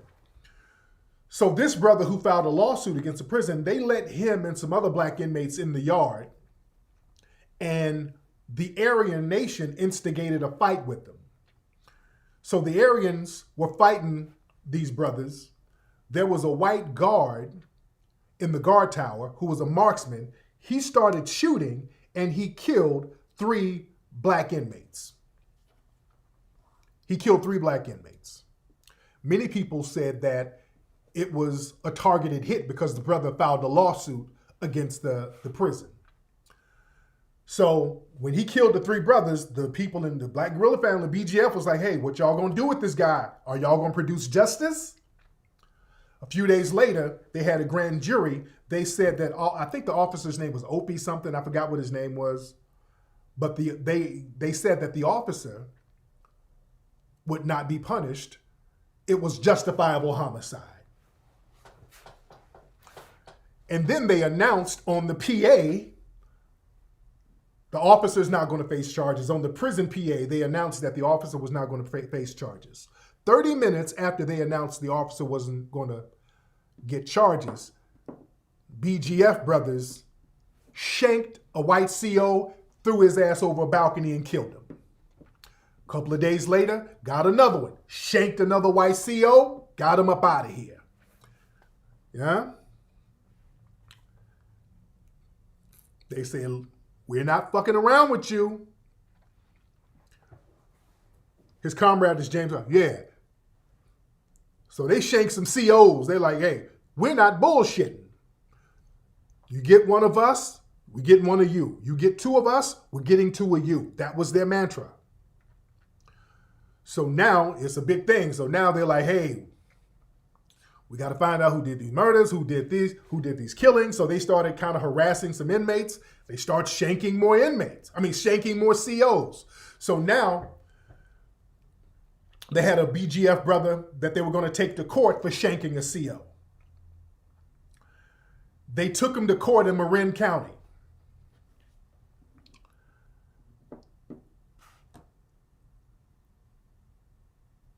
So this brother who filed a lawsuit against the prison, they let him and some other black inmates in the yard, and the Aryan nation instigated a fight with them. So the Aryans were fighting these brothers. There was a white guard in the guard tower who was a marksman. He started shooting and he killed 3 black inmates. He killed 3 black inmates. Many people said that it was a targeted hit because the brother filed a lawsuit against the prison. So when he killed the 3 brothers, the people in the Black Guerrilla Family, BGF, was like, hey, what y'all gonna do with this guy? Are y'all gonna produce justice? A few days later, they had a grand jury. They said that, I think the officer's name was Opie something, I forgot what his name was. But they said that the officer would not be punished. It was justifiable homicide. And then they announced on the PA, the officer is not going to face charges. On the prison PA, they announced that the officer was not going to face charges. 30 minutes after they announced the officer wasn't going to get charges. BGF brothers shanked a white CO, threw his ass over a balcony and killed him. A couple of days later, got another one. Shanked another white CO, got him up out of here. Yeah? They say, we're not fucking around with you. His comrade is James. Yeah. So they shank some COs. They're like, hey, we're not bullshitting. You get one of us, we get one of you. You get two of us, we're getting two of you. That was their mantra. So now it's a big thing. So now they're like, hey, we got to find out who did these murders, who did these killings. So they started kind of harassing some inmates. They start shanking more inmates. Shanking more COs. So now they had a BGF brother that they were going to take to court for shanking a CO. They took him to court in Marin County.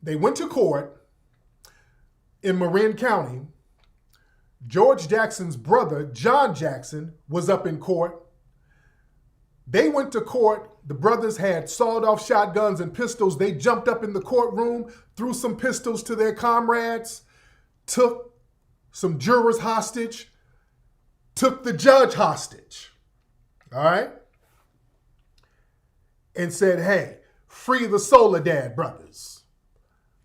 They went to court in Marin County. George Jackson's brother, John Jackson, was up in court. They went to court. The brothers had sawed-off shotguns and pistols. They jumped up in the courtroom, threw some pistols to their comrades, took some jurors hostage, took the judge hostage, all right? And said, hey, free the Soledad brothers.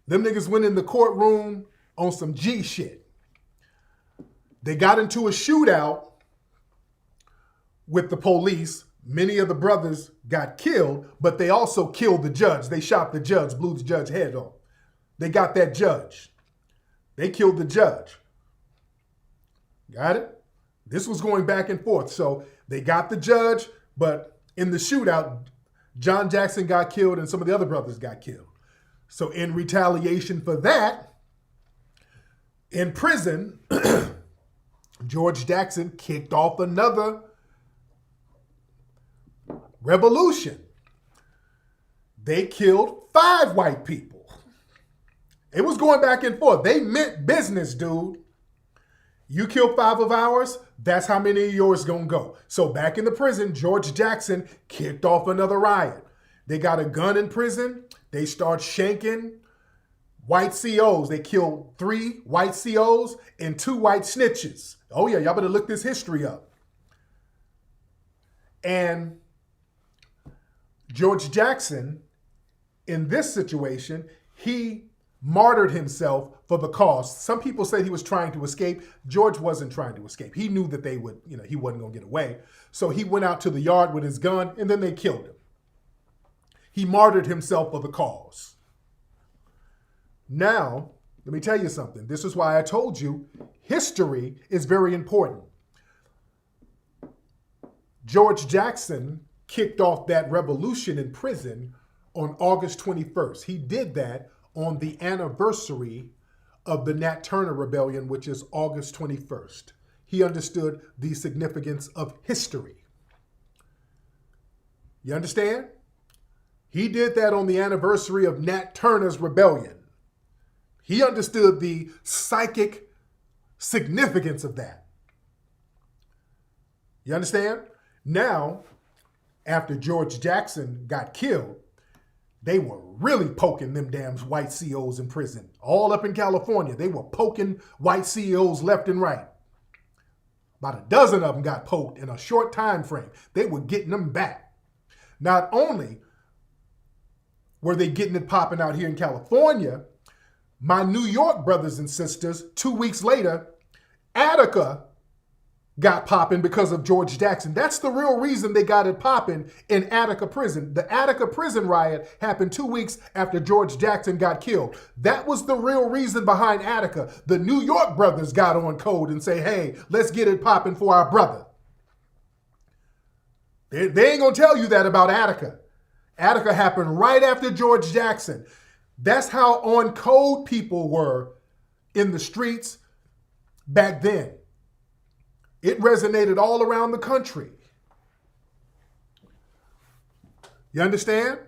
Them niggas went in the courtroom on some G shit. They got into a shootout with the police. Many of the brothers got killed, but they also killed the judge. They shot the judge, blew the judge's head off. They got that judge. They killed the judge. Got it? This was going back and forth. So they got the judge, but in the shootout, John Jackson got killed and some of the other brothers got killed. So in retaliation for that, in prison, George Jackson kicked off another revolution. They killed 5 white people. It was going back and forth. They meant business, dude. You kill 5 of ours, that's how many of yours gonna go. So back in the prison, George Jackson kicked off another riot. They got a gun in prison. They start shanking white COs. They killed 3 white COs and 2 white snitches. Oh yeah, y'all better look this history up. And George Jackson, in this situation, he martyred himself for the cause. Some people say he was trying to escape. George wasn't trying to escape. He knew that they would, he wasn't going to get away. So he went out to the yard with his gun and then they killed him. He martyred himself for the cause. Now, let me tell you something. This is why I told you history is very important. George Jackson kicked off that revolution in prison on August 21st. He did that on the anniversary of the Nat Turner Rebellion, which is August 21st. He understood the significance of history. You understand? He did that on the anniversary of Nat Turner's rebellion. He understood the psychic significance of that. You understand? Now, after George Jackson got killed, they were really poking them damn white CEOs in prison. All up in California, they were poking white CEOs left and right. About a dozen of them got poked in a short time frame. They were getting them back. Not only were they getting it popping out here in California, my New York brothers and sisters, 2 weeks later, Attica got popping because of George Jackson. That's the real reason they got it popping in Attica prison. The Attica prison riot happened 2 weeks after George Jackson got killed. That was the real reason behind Attica. The New York brothers got on code and say, hey, let's get it popping for our brother. They ain't gonna tell you that about Attica. Attica happened right after George Jackson. That's how on code people were in the streets back then. It resonated all around the country. You understand?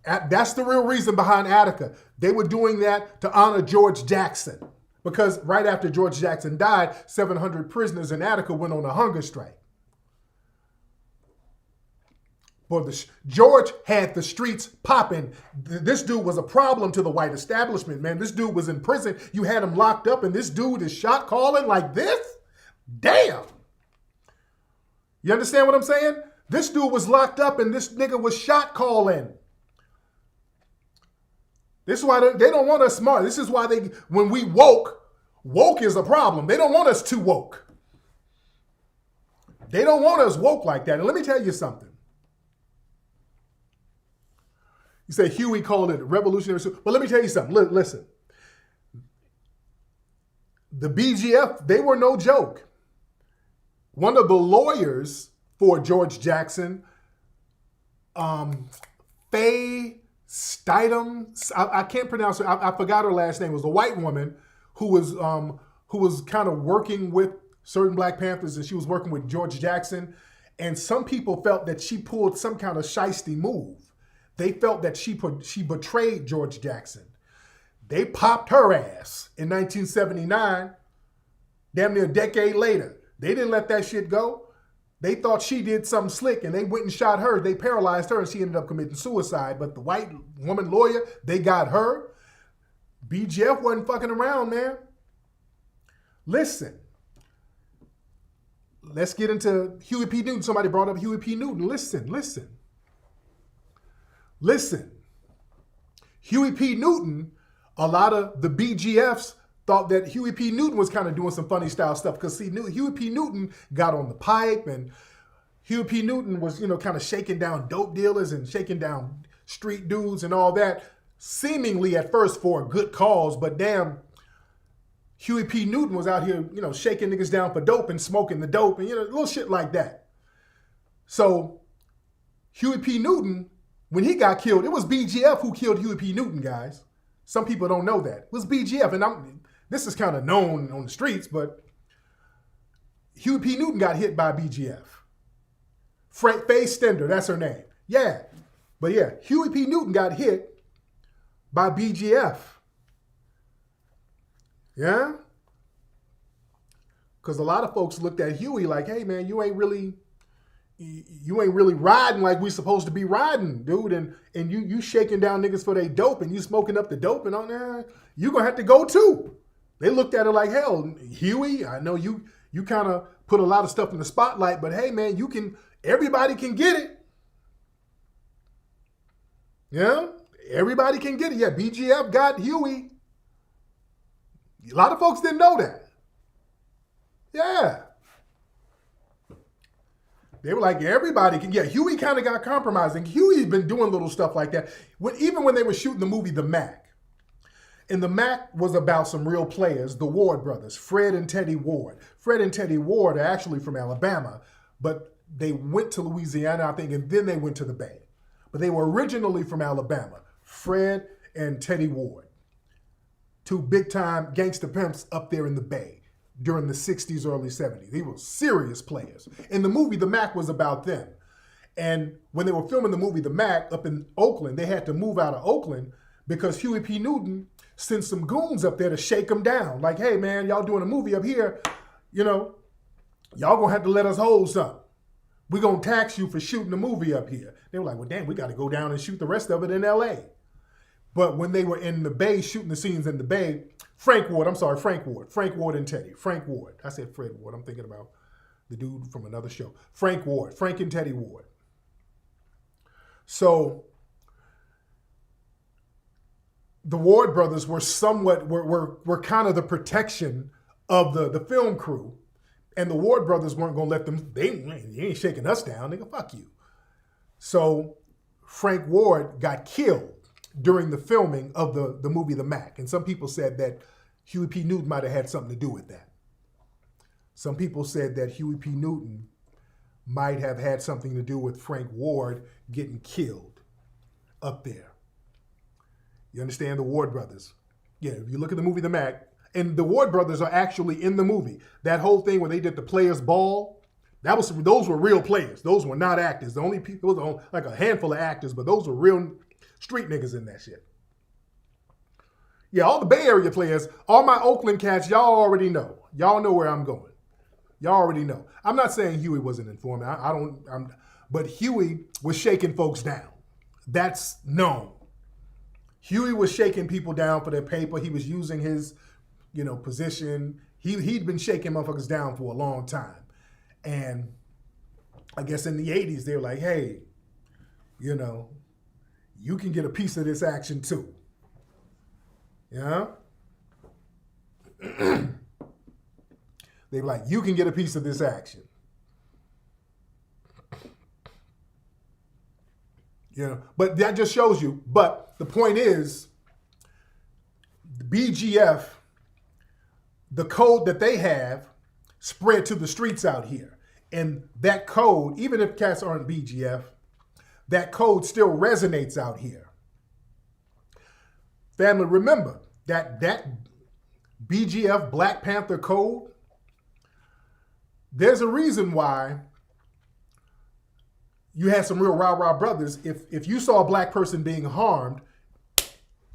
That's the real reason behind Attica. They were doing that to honor George Jackson. Because right after George Jackson died, 700 prisoners in Attica went on a hunger strike. But George had the streets popping. This dude was a problem to the white establishment, man. This dude was in prison. You had him locked up, and this dude is shot calling like this? Damn. You understand what I'm saying? This dude was locked up, and this nigga was shot calling. This is why they don't want us smart. This is why when we woke is a problem. They don't want us too woke. They don't want us woke like that. And let me tell you something. You say Huey called it revolutionary. But let me tell you something. Listen. The BGF, they were no joke. One of the lawyers for George Jackson, Faye Stidham, I can't pronounce her. I forgot her last name. It was a white woman who was kind of working with certain Black Panthers, and she was working with George Jackson. And some people felt that she pulled some kind of shiesty move. They felt that she betrayed George Jackson. They popped her ass in 1979, damn near a decade later. They didn't let that shit go. They thought she did something slick, and they went and shot her. They paralyzed her, and she ended up committing suicide. But the white woman lawyer, they got her. BGF wasn't fucking around, man. Listen. Let's get into Huey P. Newton. Somebody brought up Huey P. Newton. Listen. Huey P. Newton, a lot of the BGFs thought that Huey P. Newton was kind of doing some funny style stuff because see, Huey P. Newton got on the pipe, and Huey P. Newton was, kind of shaking down dope dealers and shaking down street dudes and all that, seemingly at first for a good cause, but damn, Huey P. Newton was out here, shaking niggas down for dope and smoking the dope and, little shit like that. So Huey P. Newton, when he got killed, it was BGF who killed Huey P. Newton, guys. Some people don't know that. It was BGF, and this is kind of known on the streets, but Huey P. Newton got hit by BGF. Faye Stender, that's her name. Yeah, but yeah, Huey P. Newton got hit by BGF. Yeah? Because a lot of folks looked at Huey like, hey man, you ain't really riding like we supposed to be riding, dude. And you shaking down niggas for they dope and you smoking up the dope and on there, you gonna have to go too. They looked at it like, hell, Huey, I know you kind of put a lot of stuff in the spotlight, but hey man, everybody can get it. Yeah? Everybody can get it. Yeah, BGF got Huey. A lot of folks didn't know that. Yeah. They were like, everybody can. Yeah, Huey kind of got compromised. And Huey's been doing little stuff like that. Even when they were shooting the movie The Mac. And The Mac was about some real players, the Ward brothers, Fred and Teddy Ward. Fred and Teddy Ward are actually from Alabama, but they went to Louisiana, I think, and then they went to the Bay. But they were originally from Alabama, Fred and Teddy Ward. Two big-time gangster pimps up there in the Bay during the 60s, early 70s. They were serious players. In the movie, The Mac was about them. And when they were filming the movie The Mac up in Oakland, they had to move out of Oakland because Huey P. Newton sent some goons up there to shake them down. Like, hey, man, y'all doing a movie up here, y'all gonna have to let us hold something. We're gonna tax you for shooting the movie up here. They were like, well, damn, we gotta go down and shoot the rest of it in L.A. But when they were in the Bay, shooting the scenes in the Bay, Frank Ward and Teddy. Frank Ward. I said Fred Ward. I'm thinking about the dude from another show. Frank and Teddy Ward. So the Ward brothers were were kind of the protection of the film crew. And the Ward brothers weren't going to let them, they ain't shaking us down, nigga, fuck you. So Frank Ward got killed during the filming of the movie The Mac. And some people said that Huey P. Newton might have had something to do with that. Some people said that Huey P. Newton might have had something to do with Frank Ward getting killed up there. You understand? The Ward brothers. Yeah, if you look at the movie The Mac, and the Ward brothers are actually in the movie. That whole thing where they did the players' ball, those were real players. Those were not actors. The only people, like a handful of actors, but those were real Street niggas in that shit. Yeah, all the Bay Area players, all my Oakland cats, y'all already know. Y'all know where I'm going. Y'all already know. I'm not saying Huey wasn't informing. But Huey was shaking folks down. That's known. Huey was shaking people down for their paper. He was using his, position. He'd been shaking motherfuckers down for a long time. And I guess in the 80s, they were like, hey, you can get a piece of this action too. Yeah? They were like, you can get a piece of this action. But that just shows you. But the point is, the BGF, the code that they have spread to the streets out here. And that code, even if cats aren't BGF, that code still resonates out here. Family, remember that BGF Black Panther code, there's a reason why you had some real rah-rah brothers. If you saw a black person being harmed,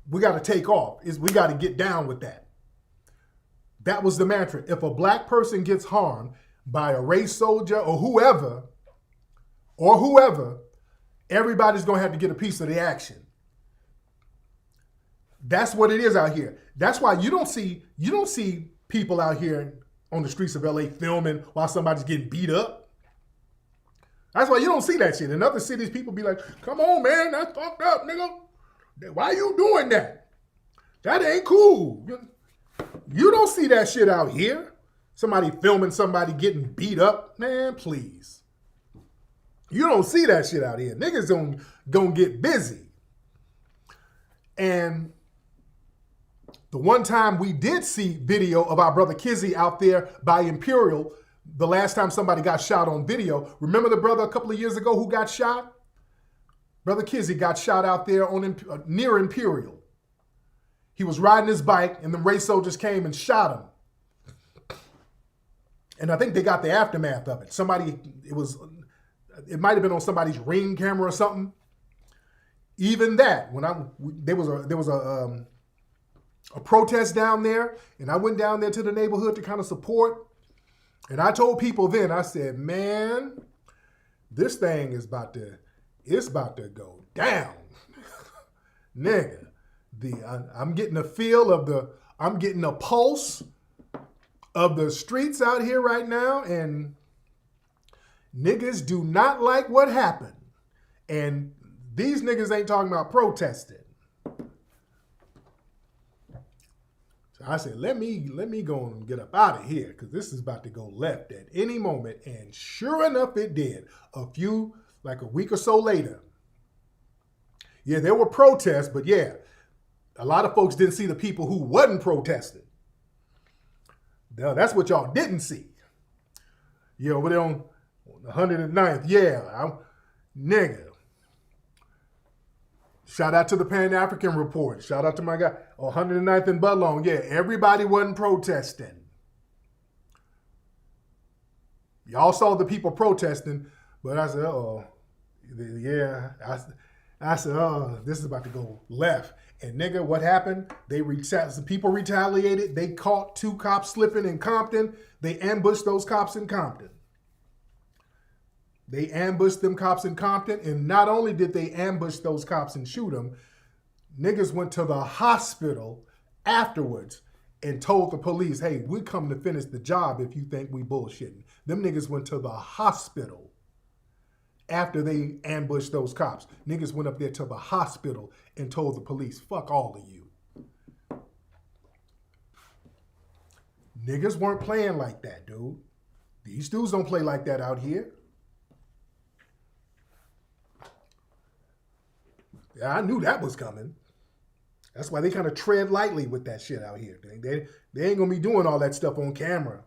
we got to take off. We got to get down with that. That was the mantra. If a black person gets harmed by a race soldier or whoever, everybody's going to have to get a piece of the action. That's what it is out here. That's why you don't see people out here on the streets of LA filming while somebody's getting beat up. That's why you don't see that shit. In other cities, people be like, come on, man, that's fucked up, nigga. Why you doing that? That ain't cool. You don't see that shit out here. Somebody filming somebody getting beat up. Man, please. You don't see that shit out here. Niggas gonna get busy. And the one time we did see video of our brother Kizzy out there by Imperial, the last time somebody got shot on video, remember the brother a couple of years ago who got shot? Brother Kizzy got shot out there near Imperial. He was riding his bike and the race soldiers came and shot him. And I think they got the aftermath of it. It might have been on somebody's Ring camera or something. Even that, there was a protest down there, and I went down there to the neighborhood to kind of support. And I told people then, I said, man, this thing is about to go down. Nigga, I'm getting a feel I'm getting a pulse of the streets out here right now, and niggas do not like what happened. And these niggas ain't talking about protesting. So I said, let me go and get up out of here, because this is about to go left at any moment. And sure enough, it did. Like a week or so later. Yeah, there were protests, but yeah, a lot of folks didn't see the people who wasn't protesting. That's what y'all didn't see. Yeah, over there on 109th, yeah, nigga. Shout out to the Pan-African Report. Shout out to my guy, 109th and Budlong. Yeah, everybody wasn't protesting. Y'all saw the people protesting, but I said, yeah. I said, this is about to go left. And nigga, what happened? Some people retaliated. They caught 2 cops slipping in Compton. They ambushed those cops in Compton. They ambushed them cops in Compton, and not only did they ambush those cops and shoot them, niggas went to the hospital afterwards and told the police, hey, we come to finish the job if you think we bullshitting. Them niggas went to the hospital after they ambushed those cops. Niggas went up there to the hospital and told the police, fuck all of you. Niggas weren't playing like that, dude. These dudes don't play like that out here. Yeah, I knew that was coming. That's why they kind of tread lightly with that shit out here. They ain't gonna be doing all that stuff on camera.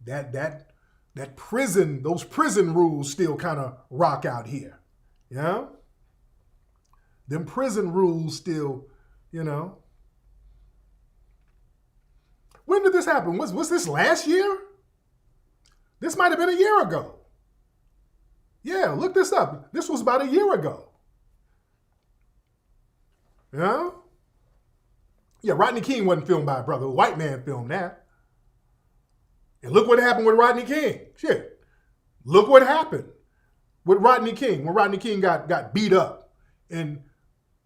That prison, those prison rules still kind of rock out here. You know? Them prison rules still, you know. When did this happen? Was this last year? This might have been a year ago. Yeah, look this up. This was about a year ago. You know? Yeah, Rodney King wasn't filmed by a brother. A white man filmed that. And look what happened with Rodney King. Shit. Look what happened with Rodney King when Rodney King got beat up. And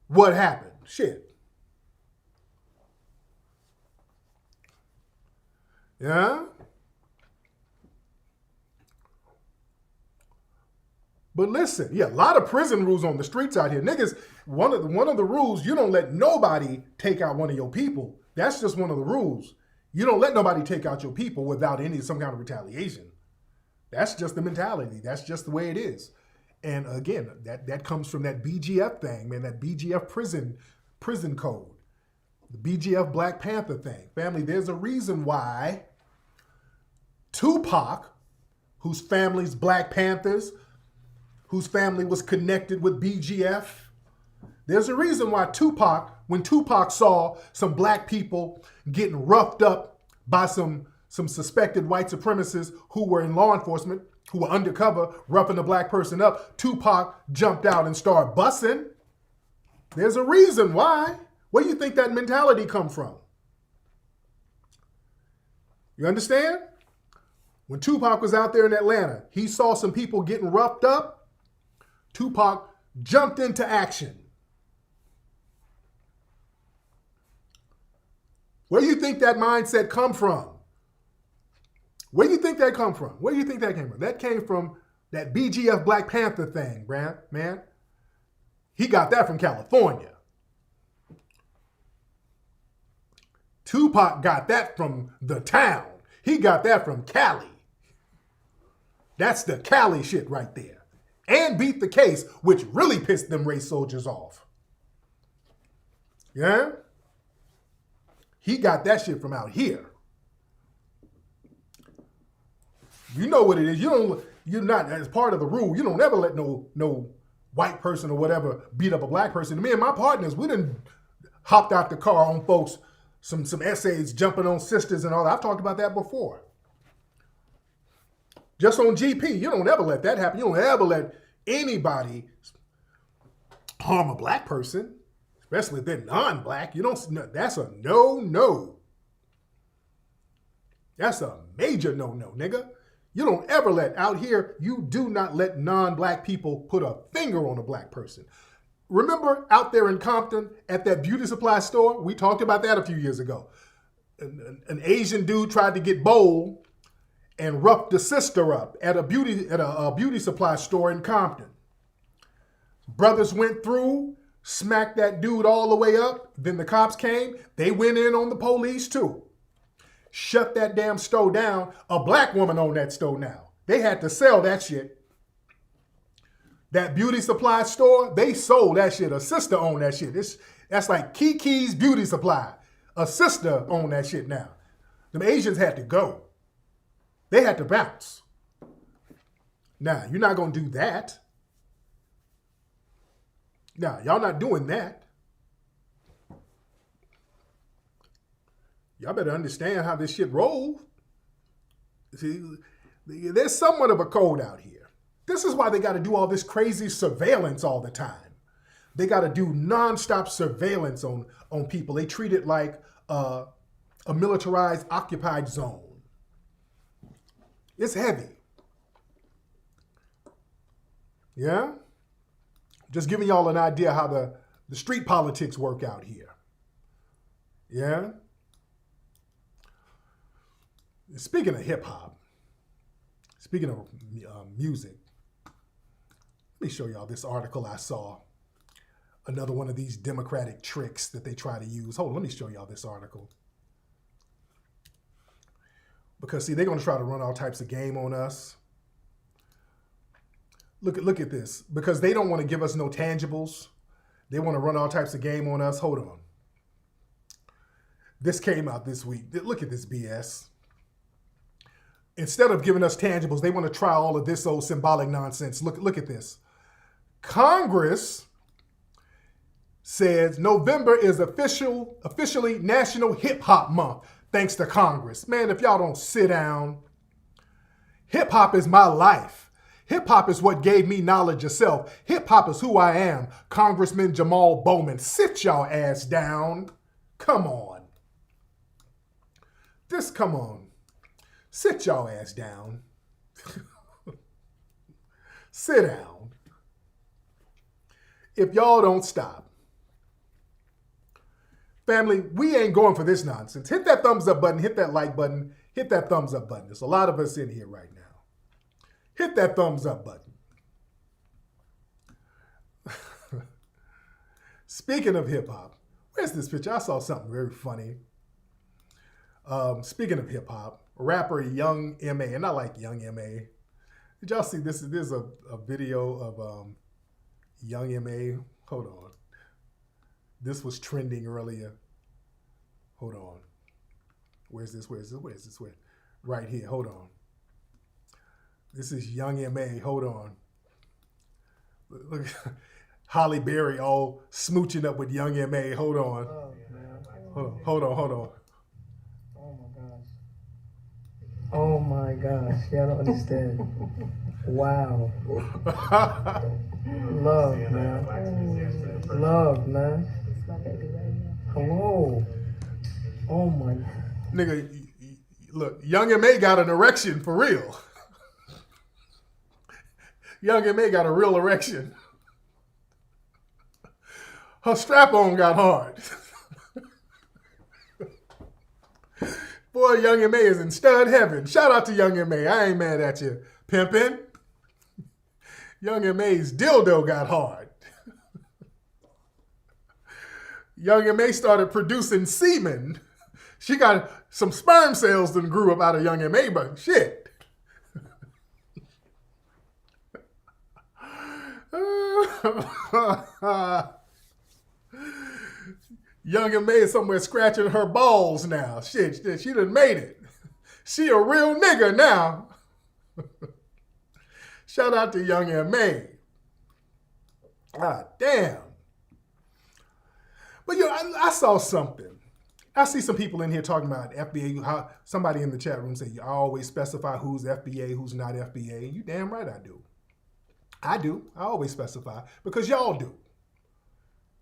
what happened? Shit. Yeah? But listen, yeah, a lot of prison rules on the streets out here. Niggas, one of the rules, you don't let nobody take out one of your people. That's just one of the rules. You don't let nobody take out your people without some kind of retaliation. That's just the mentality. That's just the way it is. And again, that comes from that BGF thing, man, that BGF prison code. The BGF Black Panther thing. Family, there's a reason why Tupac, whose family's Black Panthers, whose family was connected with BGF, there's a reason why when Tupac saw some black people getting roughed up by some suspected white supremacists who were in law enforcement, who were undercover, roughing a black person up, Tupac jumped out and started bussing. There's a reason why. Where do you think that mentality come from? You understand? When Tupac was out there in Atlanta, he saw some people getting roughed up. Tupac jumped into action. Where do you think that mindset come from? Where do you think that come from? Where do you think that came from? That came from that BGF Black Panther thing, man. He got that from California. Tupac got that from the town. He got that from Cali. That's the Cali shit right there. And beat the case, which really pissed them race soldiers off. Yeah? He got that shit from out here. You know what it is. You're not, as part of the rule, you don't ever let no white person or whatever beat up a black person. Me and my partners, we done hopped out the car on folks, some essays jumping on sisters and all that. I've talked about that before. Just on GP, you don't ever let that happen. You don't ever let anybody harm a black person, especially if they're non-black. That's a no-no. That's a major no-no, nigga. You don't ever let, out here, you do not let non-black people put a finger on a black person. Remember out there in Compton at that beauty supply store? We talked about that a few years ago. An Asian dude tried to get bold and roughed the sister up at a beauty supply store in Compton. Brothers went through, smacked that dude all the way up. Then the cops came. They went in on the police too. Shut that damn store down. A black woman owned that store now. They had to sell that shit. That beauty supply store, they sold that shit. A sister owned that shit. That's like Kiki's Beauty Supply. A sister owned that shit now. Them Asians had to go. They had to bounce. Now, you're not going to do that. Now, y'all not doing that. Y'all better understand how this shit rolls. See, there's somewhat of a code out here. This is why they got to do all this crazy surveillance all the time. They got to do nonstop surveillance on people. They treat it like a militarized, occupied zone. It's heavy. Yeah? Just giving y'all an idea how the street politics work out here. Yeah? Speaking of hip hop, speaking of music, let me show y'all this article I saw. Another one of these democratic tricks that they try to use. Hold on, let me show y'all this article. Because, see, they're going to try to run all types of game on us. Look at this. Because they don't want to give us no tangibles. They want to run all types of game on us. Hold on. This came out this week. Look at this BS. Instead of giving us tangibles, they want to try all of this old symbolic nonsense. Look at this. Congress says November is officially National Hip Hop Month. Thanks to Congress. Man, if y'all don't sit down, hip hop is my life. Hip-hop is what gave me knowledge of self. Hip-hop is who I am. Congressman Jamal Bowman, sit y'all ass down. Come on. Come on. Sit y'all ass down. Sit down. If y'all don't stop. Family, we ain't going for this nonsense. Hit that thumbs up button, hit that like button, hit that thumbs up button. There's a lot of us in here right now. Hit that thumbs up button. Speaking of hip hop, where's this picture? I saw something very funny. Speaking of hip hop, rapper Young M.A., and I like Young M.A. Did y'all see this? There's a video of Young M.A. Hold on. This was trending earlier. Hold on. Where's this? Right here. Hold on. This is Young M.A. Hold on. Look, Holly Berry all smooching up with Young M.A. Hold on. Hold on. Oh my gosh. Y'all don't understand. Wow. Love, man. Love, man. Hello. Oh my. Nigga, look, Young M.A. got an erection for real. Young M.A. got a real erection. Her strap-on got hard. Boy, Young M.A. is in stud heaven. Shout out to Young M.A. I ain't mad at you, pimpin'. Young M.A.'s dildo got hard. Young M.A. started producing semen. She got some sperm cells that grew up out of Young M.A., but shit. Young M.A. is somewhere scratching her balls now. Shit, she done made it. She a real nigga now. Shout out to Young M.A. God damn. But I saw something. I see some people in here talking about FBA. How somebody in the chat room say, you always specify who's FBA, who's not FBA. You damn right I do. I do. I always specify because y'all do.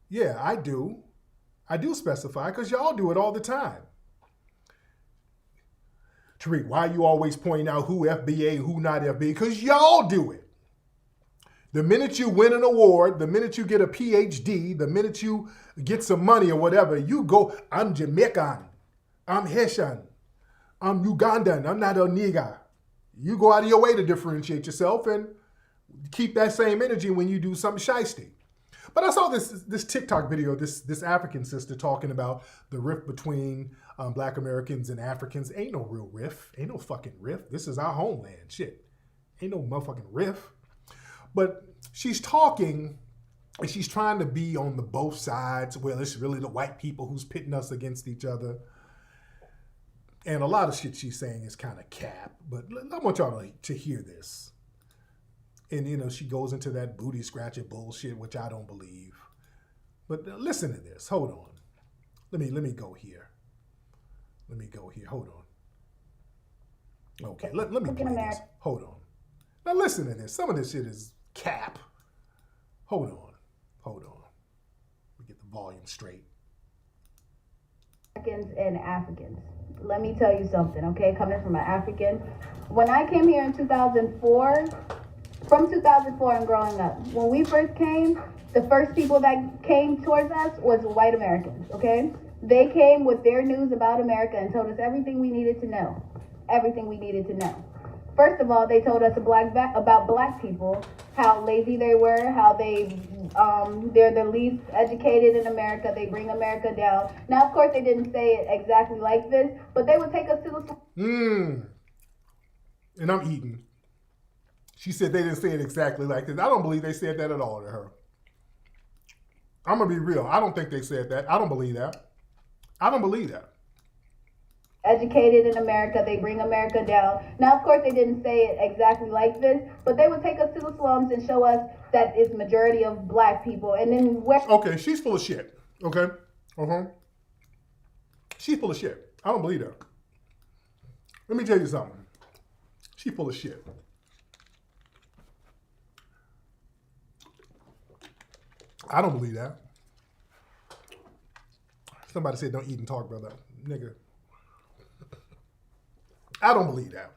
Yeah, I do. I do specify because y'all do it all the time. Tariq, why are you always pointing out who FBA, who not FBA? Because y'all do it. The minute you win an award, the minute you get a PhD, the minute you get some money or whatever, you go, I'm Jamaican, I'm Haitian, I'm Ugandan, I'm not a nigga. You go out of your way to differentiate yourself and keep that same energy when you do something shiesty. But I saw this TikTok video, this African sister talking about the rift between Black Americans and Africans. Ain't no real rift. Ain't no fucking rift. This is our homeland. Shit. Ain't no motherfucking rift. But she's talking and she's trying to be on the both sides. Well, it's really the white people who's pitting us against each other. And a lot of shit she's saying is kind of cap. But I want y'all to hear this. And, you know, she goes into that booty scratching bullshit, which I don't believe. But listen to this. Hold on. Let me go here. Hold on. Okay, let me play this. Hold on. Now listen to this. Some of this shit is cap. Hold on. Let me get the volume straight. Americans and Africans. Let me tell you something, okay? Coming from an African. When I came here in 2004, from 2004 and growing up, when we first came, the first people that came towards us was white Americans, okay? They came with their news about America and told us everything we needed to know. Everything we needed to know. First of all, they told us about black people, how lazy they were, how they're the least educated in America, they bring America down. Now, of course, they didn't say it exactly like this, but they would take us to the... And I'm eating. She said they didn't say it exactly like this. I don't believe they said that at all to her. I'm going to be real. I don't think they said that. I don't believe that. Educated in America, they bring America down. Now, of course, they didn't say it exactly like this, but they would take us to the slums and show us that it's majority of black people. And then Okay, she's full of shit. Okay? She's full of shit. I don't believe her. Let me tell you something. She's full of shit. I don't believe that. Somebody said don't eat and talk, brother. Nigga. I don't believe that.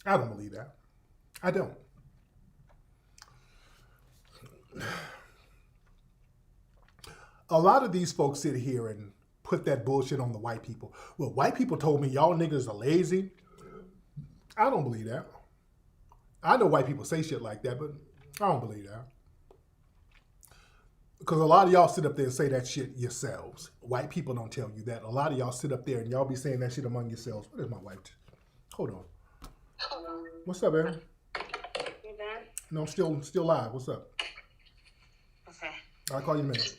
I don't believe that. I don't. A lot of these folks sit here and put that bullshit on the white people. Well, white people told me y'all niggas are lazy. I don't believe that. I know white people say shit like that, but I don't believe that. Because a lot of y'all sit up there and say that shit yourselves. White people don't tell you that. A lot of y'all sit up there and y'all be saying that shit among yourselves. What is my wife? Hold on. What's up, Aaron? You there? No, I'm still live. What's up? Okay. I'll call you in a minute.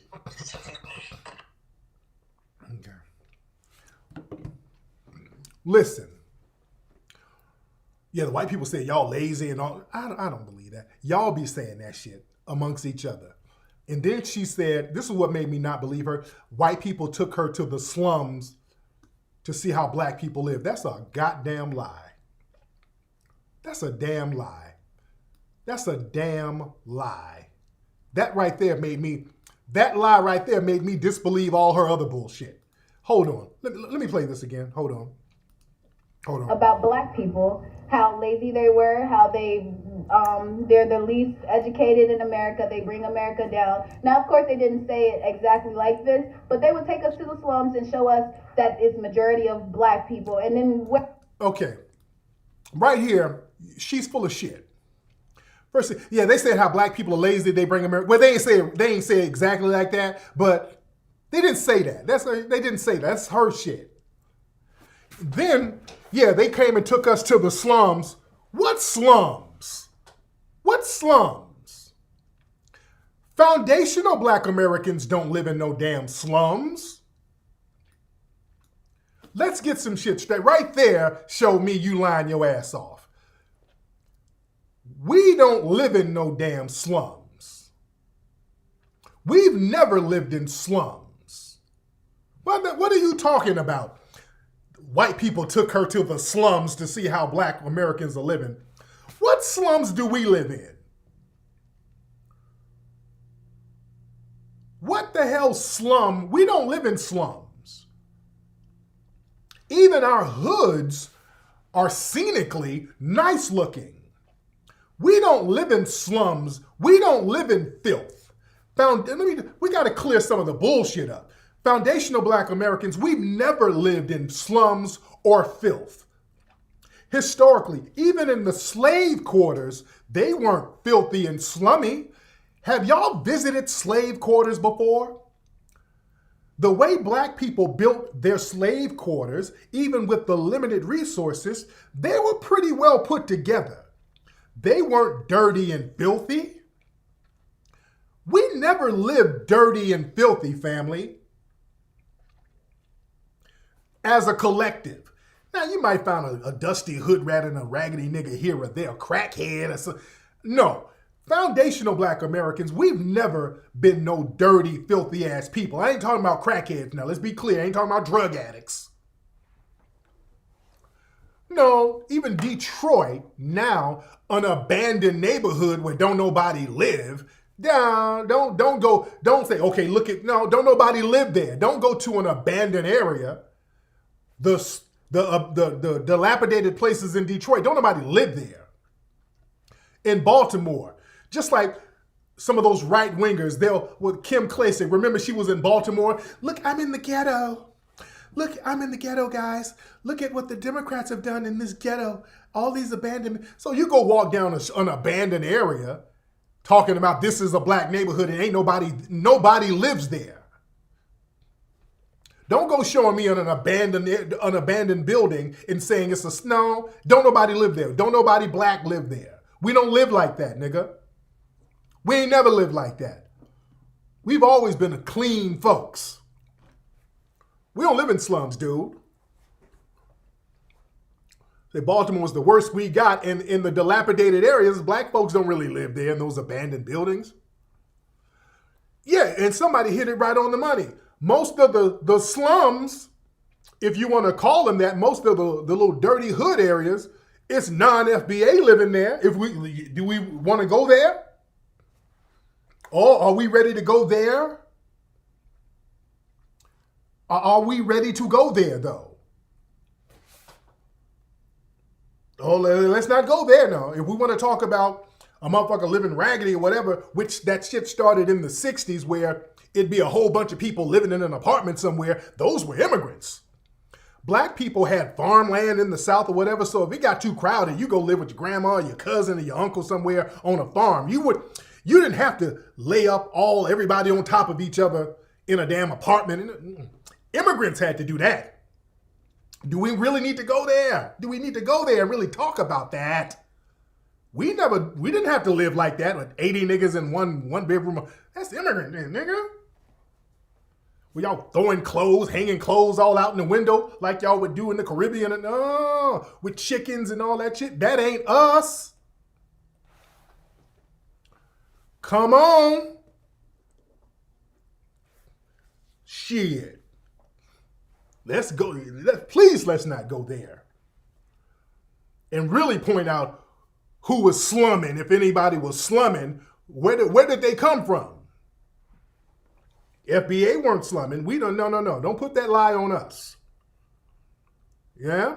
Okay. Listen. Yeah, the white people say y'all lazy and all. I don't believe that. Y'all be saying that shit amongst each other. And then she said, this is what made me not believe her. White people took her to the slums to see how black people live. That's a goddamn lie. That's a damn lie. That's a damn lie. That lie right there made me disbelieve all her other bullshit. Hold on. Let me play this again. Hold on. About black people, how lazy they were, how they're the least educated in America. They bring America down. Now, of course, they didn't say it exactly like this, but they would take us to the slums and show us that it's majority of black people. And then okay, right here, she's full of shit. First, yeah, they said how black people are lazy. They bring America. Well, they ain't say it exactly like that, but they didn't say that. They didn't say that. That's her shit. Then, yeah, they came and took us to the slums. What slums? What slums? Foundational black Americans don't live in no damn slums. Let's get some shit straight. Right there, show me you lying your ass off. We don't live in no damn slums. We've never lived in slums. What are you talking about? White people took her to the slums to see how black Americans are living. What slums do we live in? What the hell slum? We don't live in slums. Even our hoods are scenically nice looking. We don't live in slums. We don't live in filth. We got to clear some of the bullshit up. Foundational black Americans, we've never lived in slums or filth. Historically, even in the slave quarters, they weren't filthy and slummy. Have y'all visited slave quarters before? The way black people built their slave quarters, even with the limited resources, they were pretty well put together. They weren't dirty and filthy. We never lived dirty and filthy, family. As a collective. Now, you might find a dusty hood rat and a raggedy nigga here or there, a crackhead or something. No. Foundational black Americans, we've never been no dirty, filthy ass people. I ain't talking about crackheads now. Let's be clear. I ain't talking about drug addicts. No, even Detroit, now an abandoned neighborhood where don't nobody live. Don't say, okay, don't nobody live there. Don't go to an abandoned area. The dilapidated places in Detroit, don't nobody live there. In Baltimore, just like some of those right wingers, with Kim Klacik, remember she was in Baltimore? Look, I'm in the ghetto. Look, I'm in the ghetto, guys. Look at what the Democrats have done in this ghetto. All these abandoned. So you go walk down an abandoned area talking about this is a black neighborhood and ain't nobody lives there. Don't go showing me an abandoned building and saying it's a snow. Don't nobody live there. Don't nobody black live there. We don't live like that, nigga. We ain't never lived like that. We've always been a clean folks. We don't live in slums, dude. Say Baltimore's the worst we got, and in the dilapidated areas, black folks don't really live there in those abandoned buildings. Yeah, and somebody hit it right on the money. Most of the slums, if you want to call them that, most of the little dirty hood areas, it's non-FBA living there. Do we want to go there? Or are we ready to go there? Are we ready to go there, though? Oh, let's not go there now. If we want to talk about a motherfucker living raggedy or whatever, which that shit started in the 60s where it'd be a whole bunch of people living in an apartment somewhere, those were immigrants. Black people had farmland in the South or whatever, so if it got too crowded, you go live with your grandma, your cousin, or your uncle somewhere on a farm. You didn't have to lay up everybody on top of each other in a damn apartment. Immigrants had to do that. Do we really need to go there? Do we need to go there and really talk about that? We didn't have to live like that with 80 niggas in one bedroom. That's immigrant, nigga. Were y'all throwing clothes, hanging clothes all out in the window like y'all would do in the Caribbean with chickens and all that shit? That ain't us. Come on. Shit. Let's go. Please, let's not go there. And really point out who was slumming, if anybody was slumming. Where did they come from? FBA weren't slumming. We don't. No. Don't put that lie on us. Yeah.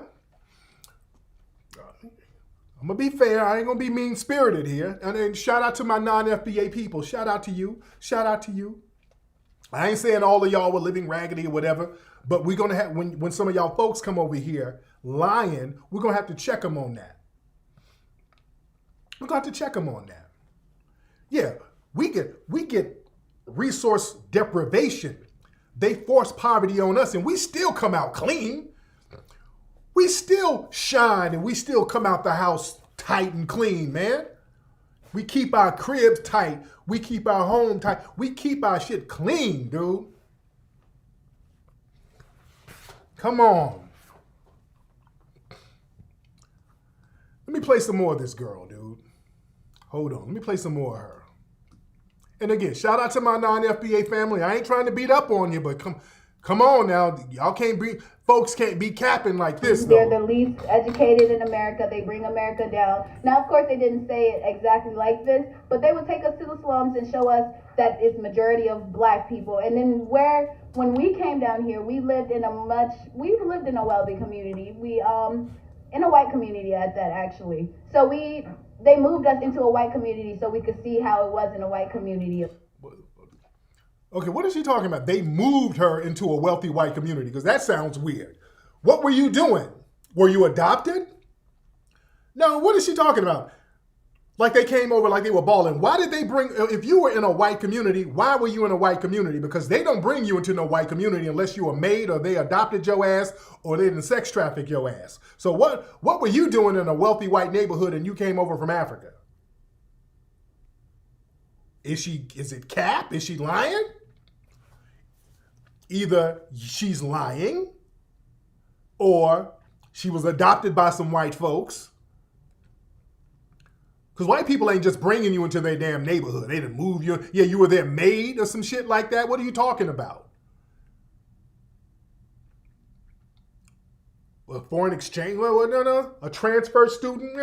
I'm gonna be fair. I ain't gonna be mean-spirited here. And then shout out to my non-FBA people. Shout out to you. Shout out to you. I ain't saying all of y'all were living raggedy or whatever, but we're gonna have when some of y'all folks come over here lying, we're gonna have to check them on that. We're gonna have to check them on that. Yeah, we get resource deprivation. They force poverty on us and we still come out clean. We still shine and we still come out the house tight and clean, man. We keep our cribs tight. We keep our home tight. We keep our shit clean, dude. Come on. Let me play some more of this girl, dude. Hold on. Let me play some more of her. And again, shout out to my non-FBA family. I ain't trying to beat up on you, but come on now. Folks can't be capping like this, though. They're the least educated in America. They bring America down. Now, of course, they didn't say it exactly like this, but they would take us to the slums and show us that it's majority of black people. And then when we came down here, we lived in a wealthy community. In a white community at that, actually. So they moved us into a white community so we could see how it was in a white community. Okay, what is she talking about? They moved her into a wealthy white community, because that sounds weird. What were you doing? Were you adopted? No, what is she talking about? Like they came over like they were balling. Why did they if you were in a white community, why were you in a white community? Because they don't bring you into no white community unless you were made or they adopted your ass or they didn't sex traffic your ass. So what were you doing in a wealthy white neighborhood and you came over from Africa? Is it cap? Is she lying? Either she's lying or she was adopted by some white folks. Because white people ain't just bringing you into their damn neighborhood. They didn't move you. Yeah, you were their maid or some shit like that. What are you talking about? A foreign exchange? No. A transfer student?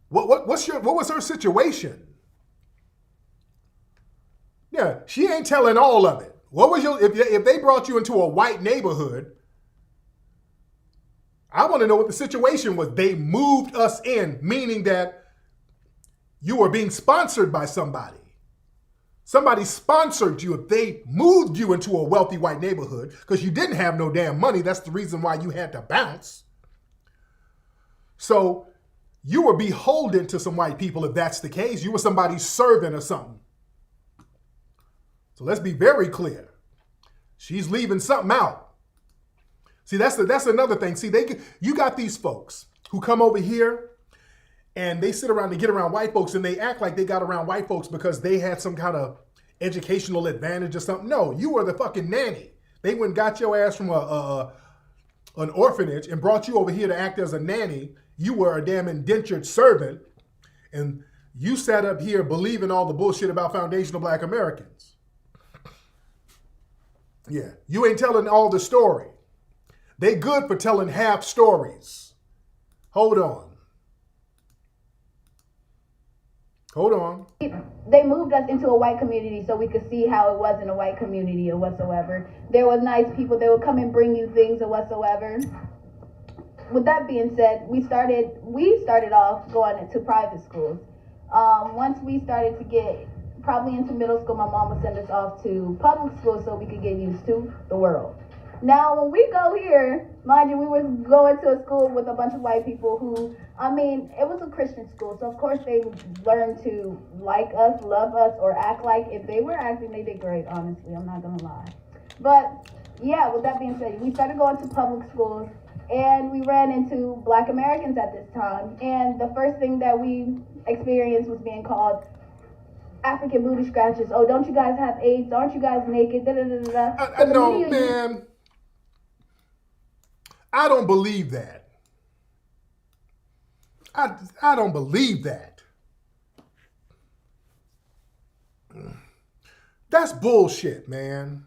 What was her situation? Yeah, she ain't telling all of it. What was if they brought you into a white neighborhood? I want to know what the situation was. They moved us in, meaning that you were being sponsored by somebody. Somebody sponsored you. If they moved you into a wealthy white neighborhood because you didn't have no damn money, that's the reason why you had to bounce. So you were beholden to some white people if that's the case. You were somebody's servant or something. So let's be very clear. She's leaving something out. See, that's another thing. See, you got these folks who come over here and they sit around to get around white folks and they act like they got around white folks because they had some kind of educational advantage or something. No, you were the fucking nanny. They went and got your ass from an orphanage and brought you over here to act as a nanny. You were a damn indentured servant and you sat up here believing all the bullshit about foundational black Americans. Yeah, you ain't telling all the story. They good for telling half stories. Hold on. they moved us into a white community so we could see how it was in a white community or whatsoever. There was nice people. They would come and bring you things or whatsoever. With that being said, we started off going to private schools. Once we started to get probably into middle school, my mom would send us off to public school so we could get used to the world. Now, when we go here, mind you, we were going to a school with a bunch of white people who, I mean, it was a Christian school, so of course they learned to like us, love us, or act like if they were acting, they did great, honestly, I'm not gonna lie. But yeah, with that being said, we started going to public schools, and we ran into Black Americans at this time, and the first thing that we experienced was being called African booty scratchers. Oh, don't you guys have AIDS? Aren't you guys naked? Da, da, da, da. So no, man. I don't believe that. I don't believe that. That's bullshit, man.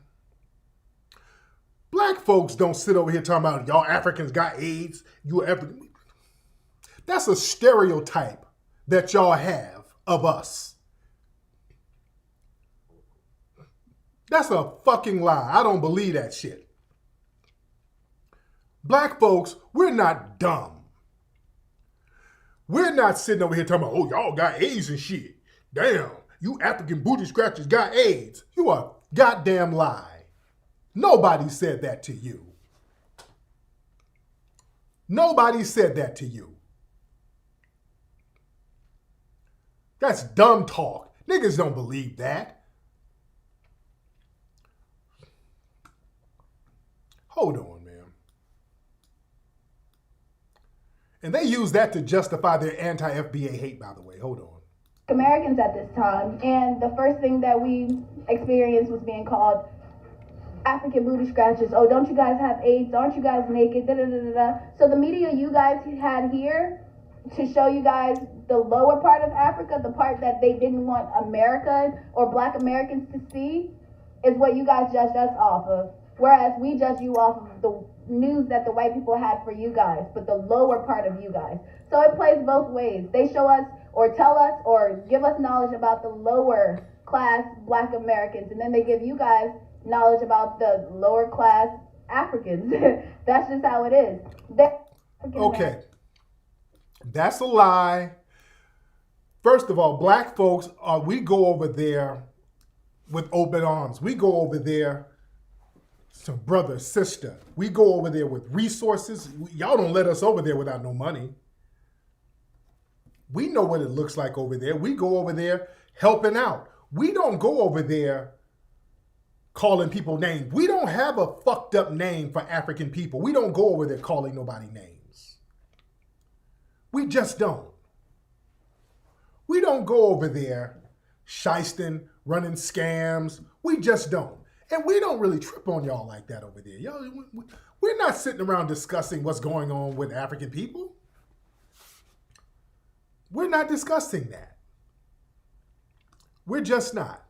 Black folks don't sit over here talking about y'all Africans got AIDS. You African. That's a stereotype that y'all have of us. That's a fucking lie. I don't believe that shit. Black folks, we're not dumb. We're not sitting over here talking about, oh, y'all got AIDS and shit. Damn, you African booty scratchers got AIDS. You a goddamn lie. Nobody said that to you. Nobody said that to you. That's dumb talk. Niggas don't believe that. Hold on, man. And they use that to justify their anti-FBA hate, by the way. Hold on. Americans at this time, and the first thing that we experienced was being called African booty scratchers. Oh, don't you guys have AIDS? Aren't you guys naked? Da, da, da, da, da. So the media you guys had here to show you guys the lower part of Africa, the part that they didn't want America or Black Americans to see, is what you guys judged us off of. Whereas we judge you off of the news that the white people had for you guys, but the lower part of you guys. So it plays both ways. They show us or tell us or give us knowledge about the lower class Black Americans, and then they give you guys knowledge about the lower class Africans. That's just how it is. Okay. That's a lie. First of all, Black folks, we go over there with open arms. We go over there, so brother, sister. We go over there with resources. Y'all don't let us over there without no money. We know what it looks like over there. We go over there helping out. We don't go over there calling people names. We don't have a fucked up name for African people. We don't go over there calling nobody names. We just don't. We don't go over there shysting, running scams. We just don't. And we don't really trip on y'all like that over there. Y'all, we're not sitting around discussing what's going on with African people. We're not discussing that. We're just not.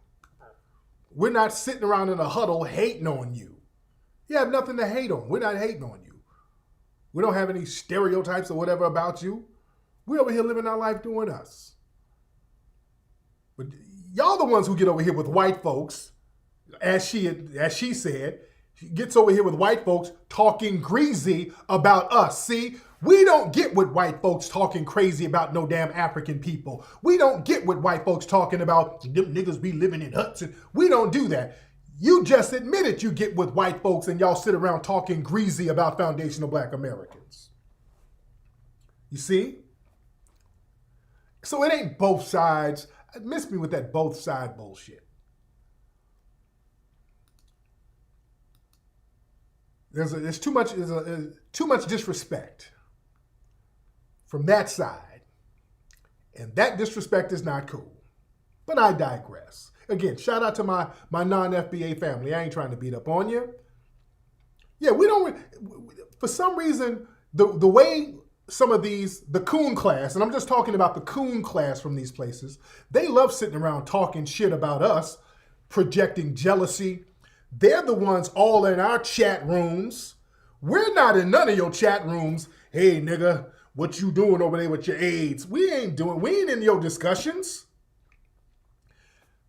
We're not sitting around in a huddle hating on you. You have nothing to hate on. We're not hating on you. We don't have any stereotypes or whatever about you. We're over here living our life doing us. But y'all the ones who get over here with white folks, as she said, she gets over here with white folks talking greasy about us. See, we don't get with white folks talking crazy about no damn African people. We don't get with white folks talking about them niggas be living in huts. We don't do that. You just admitted you get with white folks and y'all sit around talking greasy about foundational Black Americans. You see? So it ain't both sides. Miss me with that both side bullshit. There's too much disrespect from that side, and that disrespect is not cool. But I digress. Again, shout out to my non-FBA family. I ain't trying to beat up on you. Yeah, we don't. For some reason, the way some of these, the coon class, and I'm just talking about the coon class from these places, they love sitting around talking shit about us, projecting jealousy. They're the ones all in our chat rooms. We're not in none of your chat rooms. Hey, nigga, what you doing over there with your AIDS? We ain't in your discussions.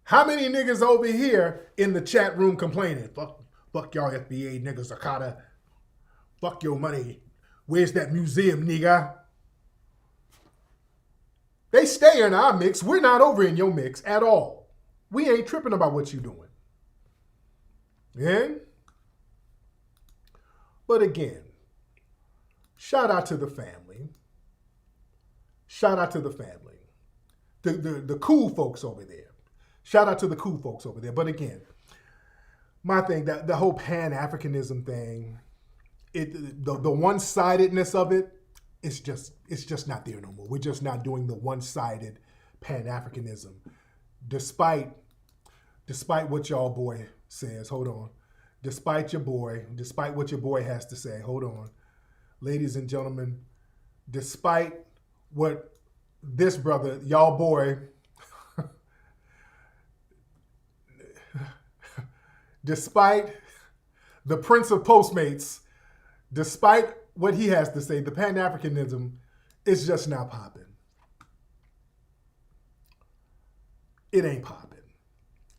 How many niggas over here in the chat room complaining? Fuck y'all FBA niggas, Akata. Fuck your money. Where's that museum, nigga? They stay in our mix. We're not over in your mix at all. We ain't tripping about what you doing. Yeah? But again, shout out to the family. Shout out to the family. The cool folks over there. Shout out to the cool folks over there. But again, my thing, that the whole Pan-Africanism thing, the one-sidedness of it, it's just not there no more. We're just not doing the one-sided Pan-Africanism. Despite what y'all boy says, hold on. Despite what your boy has to say, hold on. Ladies and gentlemen, despite what this brother, y'all boy, despite the Prince of Postmates, despite what he has to say, the Pan-Africanism is just not popping. It ain't popping.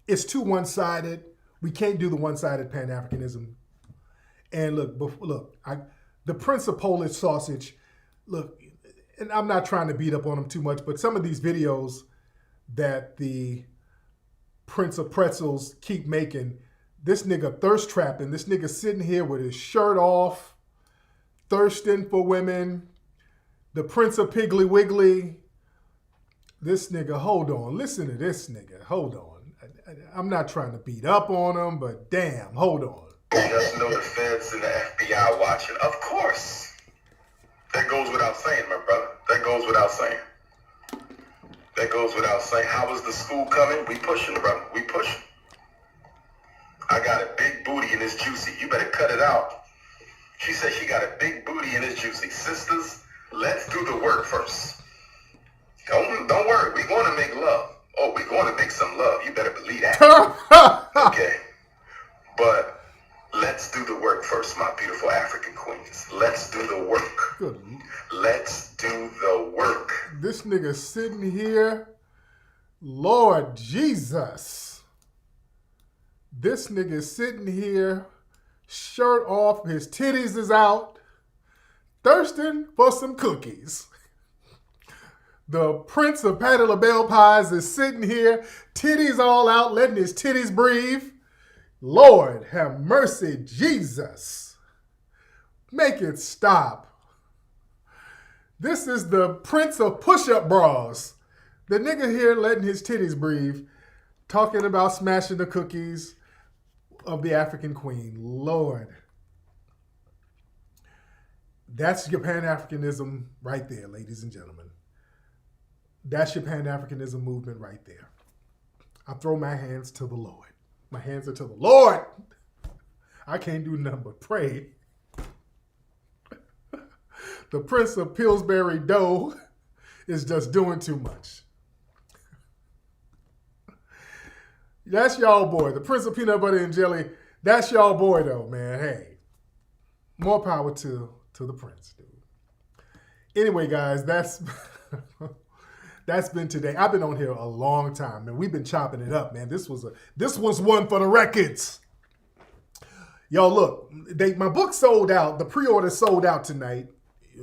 It's too one-sided. We can't do the one-sided Pan-Africanism. And look, the Prince of Polish sausage, look, and I'm not trying to beat up on him too much, but some of these videos that the Prince of Pretzels keep making, this nigga thirst trapping, this nigga sitting here with his shirt off, thirsting for women, the Prince of Piggly Wiggly. This nigga, hold on, listen to this nigga, hold on. I'm not trying to beat up on him, but damn, hold on. Just know the feds and the FBI watching. Of course. That goes without saying, my brother. That goes without saying. That goes without saying. How is the school coming? We pushing, brother. We pushing. I got a big booty and it's juicy. You better cut it out. She said she got a big booty and it's juicy. Sisters, let's do the work first. Don't worry. We're going to make love. Oh, we're going to make some love. You better believe that. Okay. But let's do the work first, my beautiful African queens. Let's do the work. Good. Let's do the work. This nigga sitting here, Lord Jesus. This nigga sitting here, shirt off, his titties is out, thirsting for some cookies. The Prince of Patti LaBelle Pies is sitting here, titties all out, letting his titties breathe. Lord have mercy, Jesus. Make it stop. This is the Prince of Push-Up Bras. The nigga here letting his titties breathe, talking about smashing the cookies of the African queen. Lord. That's your Pan-Africanism right there, ladies and gentlemen. That's your Pan-Africanism movement right there. I throw my hands to the Lord. My hands are to the Lord. I can't do nothing but pray. The Prince of Pillsbury Dough is just doing too much. That's y'all boy. The Prince of Peanut Butter and Jelly, that's y'all boy though, man. Hey, more power to the Prince, dude. Anyway, guys, that's been today. I've been on here a long time, and we've been chopping it up, man. This was one for the records. Y'all, look, my book sold out. The pre-order sold out tonight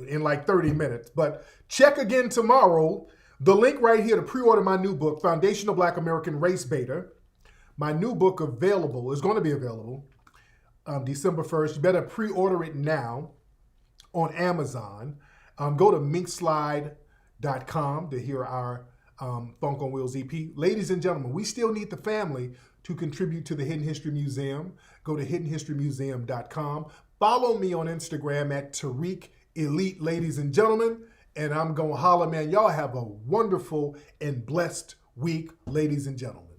in like 30 minutes. But check again tomorrow. The link right here to pre-order my new book, Foundational Black American Race Baiter. My new book is going to be available December 1st. You better pre-order it now on Amazon. Go to minkslide.com to hear our Funk on Wheels EP. Ladies and gentlemen, we still need the family to contribute to the Hidden History Museum. Go to hiddenhistorymuseum.com. Follow me on Instagram at Tariq Elite, ladies and gentlemen. And I'm going to holler, man. Y'all have a wonderful and blessed week, ladies and gentlemen.